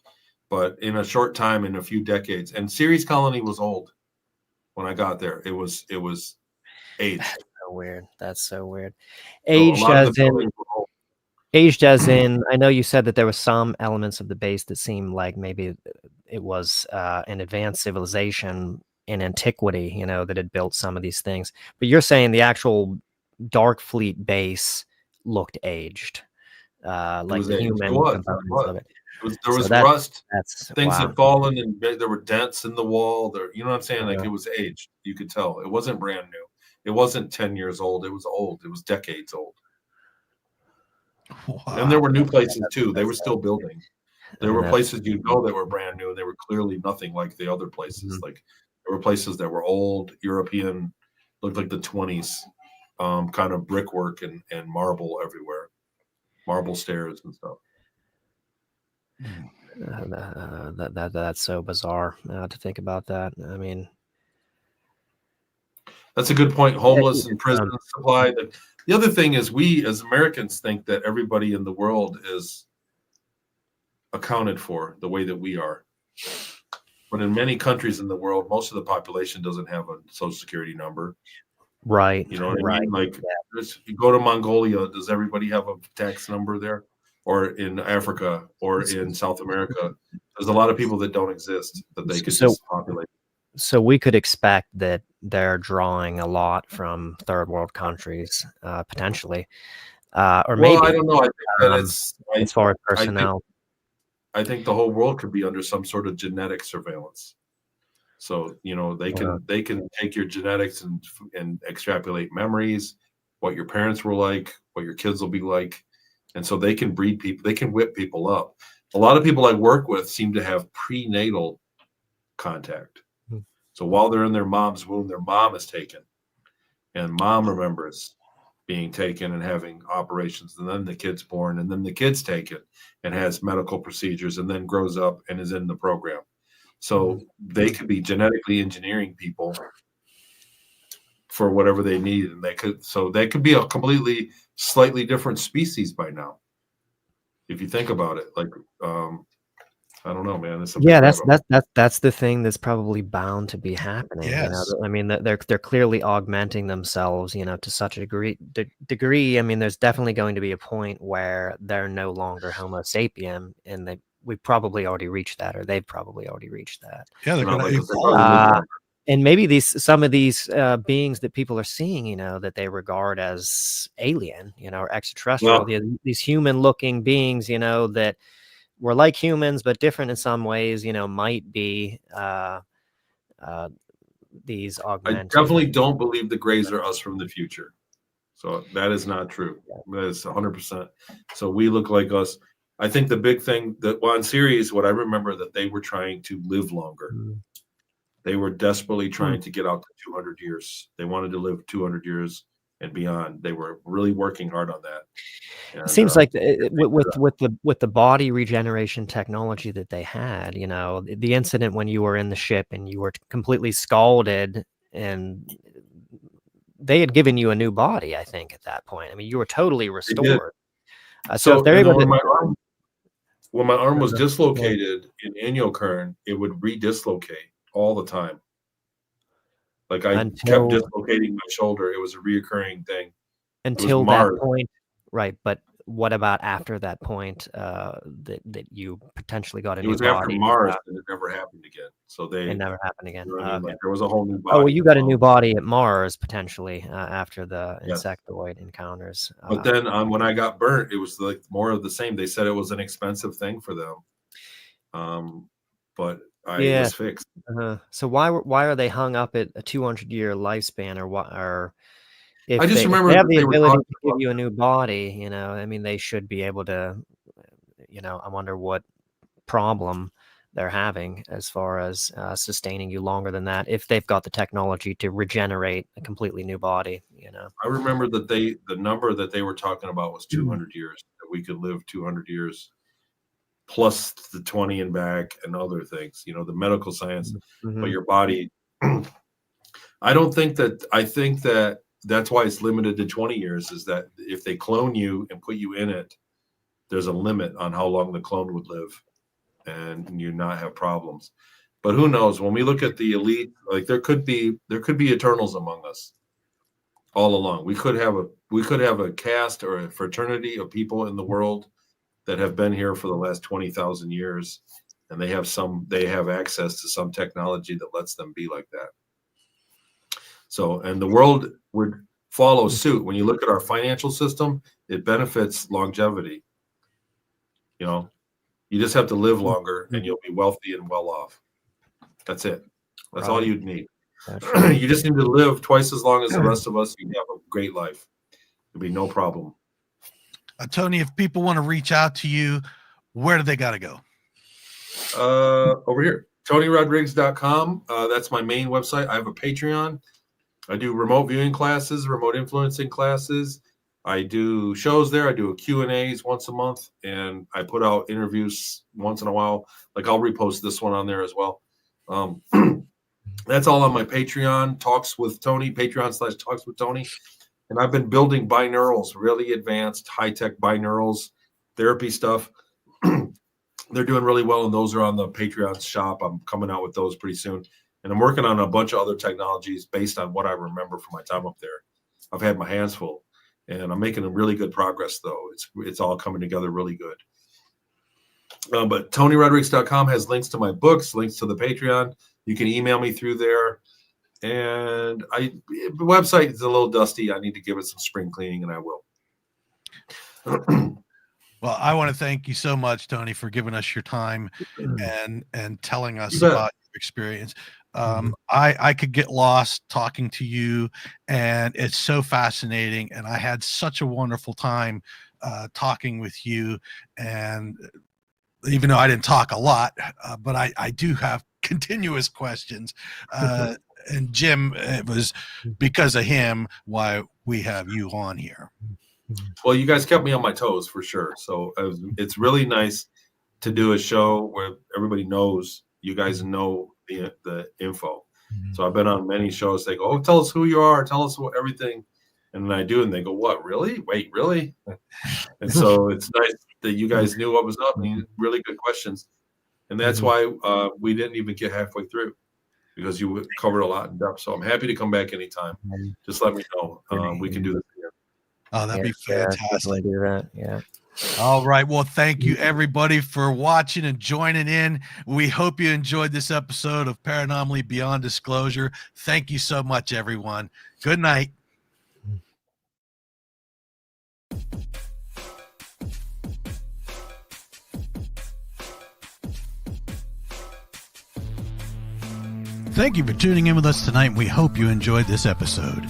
But in a short time, in a few decades, and Ceres Colony was old when I got there. It was aged. So weird. That's so weird. So a Aged lot of as the in, buildings were old. I know you said that there were some elements of the base that seemed like maybe it was an advanced civilization in antiquity, that had built some of these things. But you're saying the actual Dark Fleet base looked aged, It like was the aged. It human was. components of it. There was So rust. that's Things wow. had fallen and there were dents in the wall. There, you know what I'm saying? Like Yeah. it was aged. You could tell. It wasn't brand new. It wasn't 10 years old. It was old. It was decades old. Wow. And there were new places too. They were still building. There And were that's- places that were brand new, and they were clearly nothing like the other places. Mhm. Like there were places that were old, European, looked like the 20s, kind of brickwork and marble everywhere, marble stairs and stuff. That's so bizarre to think about that. I mean, That's a good point. Homeless and prison supply. The other thing is we as Americans think that everybody in the world is accounted for the way that we are. But in many countries in the world, most of the population doesn't have a social security number. right. You know what right. I mean? Like you go to Mongolia, does everybody have a tax number there? Or in Africa or in South America? There's a lot of people that don't exist that they could just populate. So we could expect that they're drawing a lot from third world countries, potentially, or maybe. Well, I don't know. I think that it's as far as personnel. I think the whole world could be under some sort of genetic surveillance. So they can take your genetics and extrapolate memories, what your parents were like, what your kids will be like, and so they can breed people. They can whip people up. A lot of people I work with seem to have prenatal contact. So while they're in their mom's womb, their mom is taken, and mom remembers being taken and having operations, and then the kid's born, and then the kid's taken and has medical procedures, and then grows up and is in the program. So they could be genetically engineering people for whatever they need, and they could be a completely slightly different species by now. If you think about it, like I don't know, man. That's the thing that's probably bound to be happening. Yes. I mean, they're clearly augmenting themselves, to such a degree. I mean, there's definitely going to be a point where they're no longer Homo sapien, and we've probably already reached that, or they've probably already reached that. Yeah, they're going to evolve. And maybe some of these beings that people are seeing, that they regard as alien, or extraterrestrial, these human-looking beings, that were like humans but different in some ways, might be these augmented. I definitely don't believe the Greys are us from the future. So that is not true. That is 100%. So we look like us. I think the big thing on Ceres, what I remember that they were trying to live longer. They were desperately trying to get out to 200 years. They wanted to live 200 years and beyond. They were really working hard on that. And, It seems like with the body regeneration technology that they had, you know, the incident when you were in the ship and you were completely scalded, and they had given you a new body, I think, at that point. I mean, you were totally restored. So if they're able to, when my arm was dislocated in aniocurn, it would redislocate all the time. Like I kept dislocating my shoulder. It was a reoccurring thing until that point, right? But what about after that point that you potentially got a new body? It was after Mars, and it never happened again. So it never happened again. You know what I mean? Like there was a whole new body. Oh, well, you got a new body at Mars potentially after the insectoid encounters. But then when I got burnt, it was like more of the same. They said it was an expensive thing for them, but it was fixed. So why are they hung up at a 200-year lifespan, or what? Or if I just remember they have the ability to give you a new body, you know, I mean, they should be able to, you know, I wonder what problem they're having as far as sustaining you longer than that, if they've got the technology to regenerate a completely new body, you know. I remember that the number that they were talking about was 200 years, that we could live 200 years plus the 20 and back and other things, you know, the medical science, but your body, I think that that's why it's limited to 20 years, is that if they clone you and put you in it, there's a limit on how long the clone would live and you not have problems. But who knows? When we look at the elite, like there could be Eternals among us all along. We could have a caste or a fraternity of people in the world that have been here for the last 20,000 years, and they have access to some technology that lets them be like that. So, and the world would follow suit. When you look at our financial system, it benefits longevity. You know, you just have to live longer and you'll be wealthy and well off. That's it. That's all you'd need. You just need to live twice as long as the rest of us. You have a great life. There'll be no problem. Tony, if people want to reach out to you, where do they got to go? Over here, TonyRodrigues.com. That's my main website. I have a Patreon. I do remote viewing classes, remote influencing classes. I do shows there. I do Q&As once a month, and I put out interviews once in a while. Like I'll repost this one on there as well. That's all on my Patreon, Talks with Tony, Patreon/Talks with Tony. And I've been building binaurals, really advanced, high-tech binaurals, therapy stuff. They're doing really well, and those are on the Patreon shop. I'm coming out with those pretty soon. And I'm working on a bunch of other technologies based on what I remember from my time up there. I've had my hands full, and I'm making a really good progress, though. It's all coming together really good. But TonyRodrigues.com has links to my books, links to the Patreon. You can email me through there. And the website is a little dusty. I need to give it some spring cleaning, and I will. Well, I want to thank you so much, Tony, for giving us your time and telling us about your experience. I could get lost talking to you, and it's so fascinating. And I had such a wonderful time talking with you. And even though I didn't talk a lot, but I do have continuous questions. And Jim, it was because of him why we have you on here. Well, you guys kept me on my toes for sure. So it's really nice to do a show where everybody knows, you guys know the info. So I've been on many shows. They go, "Oh, tell us who you are. Tell us everything." And then I do, and they go, "What? Really? Wait, really?" And so it's nice that you guys knew what was up and really good questions. And that's why we didn't even get halfway through, because you covered a lot in depth. So I'm happy to come back anytime. Just let me know. We can do this again. Oh, that'd be fantastic. Do that. Yeah. All right. Well, thank you everybody for watching and joining in. We hope you enjoyed this episode of Paranomaly Beyond Disclosure. Thank you so much, everyone. Good night. Thank you for tuning in with us tonight. We hope you enjoyed this episode.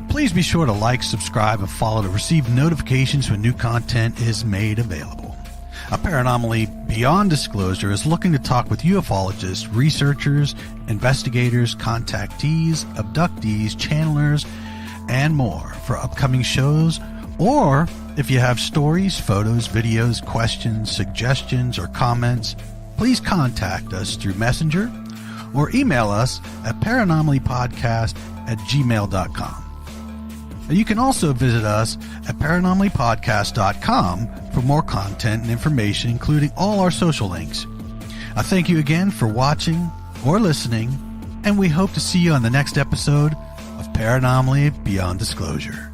Please be sure to like, subscribe, and follow to receive notifications when new content is made available. A Paranomaly Beyond Disclosure is looking to talk with ufologists, researchers, investigators, contactees, abductees, channelers, and more for upcoming shows, or if you have stories, photos, videos, questions, suggestions, or comments, please contact us through Messenger or email us at paranomalypodcast@gmail.com. And you can also visit us at paranomalypodcast.com for more content and information, including all our social links. I thank you again for watching or listening, and we hope to see you on the next episode of Paranomaly Beyond Disclosure.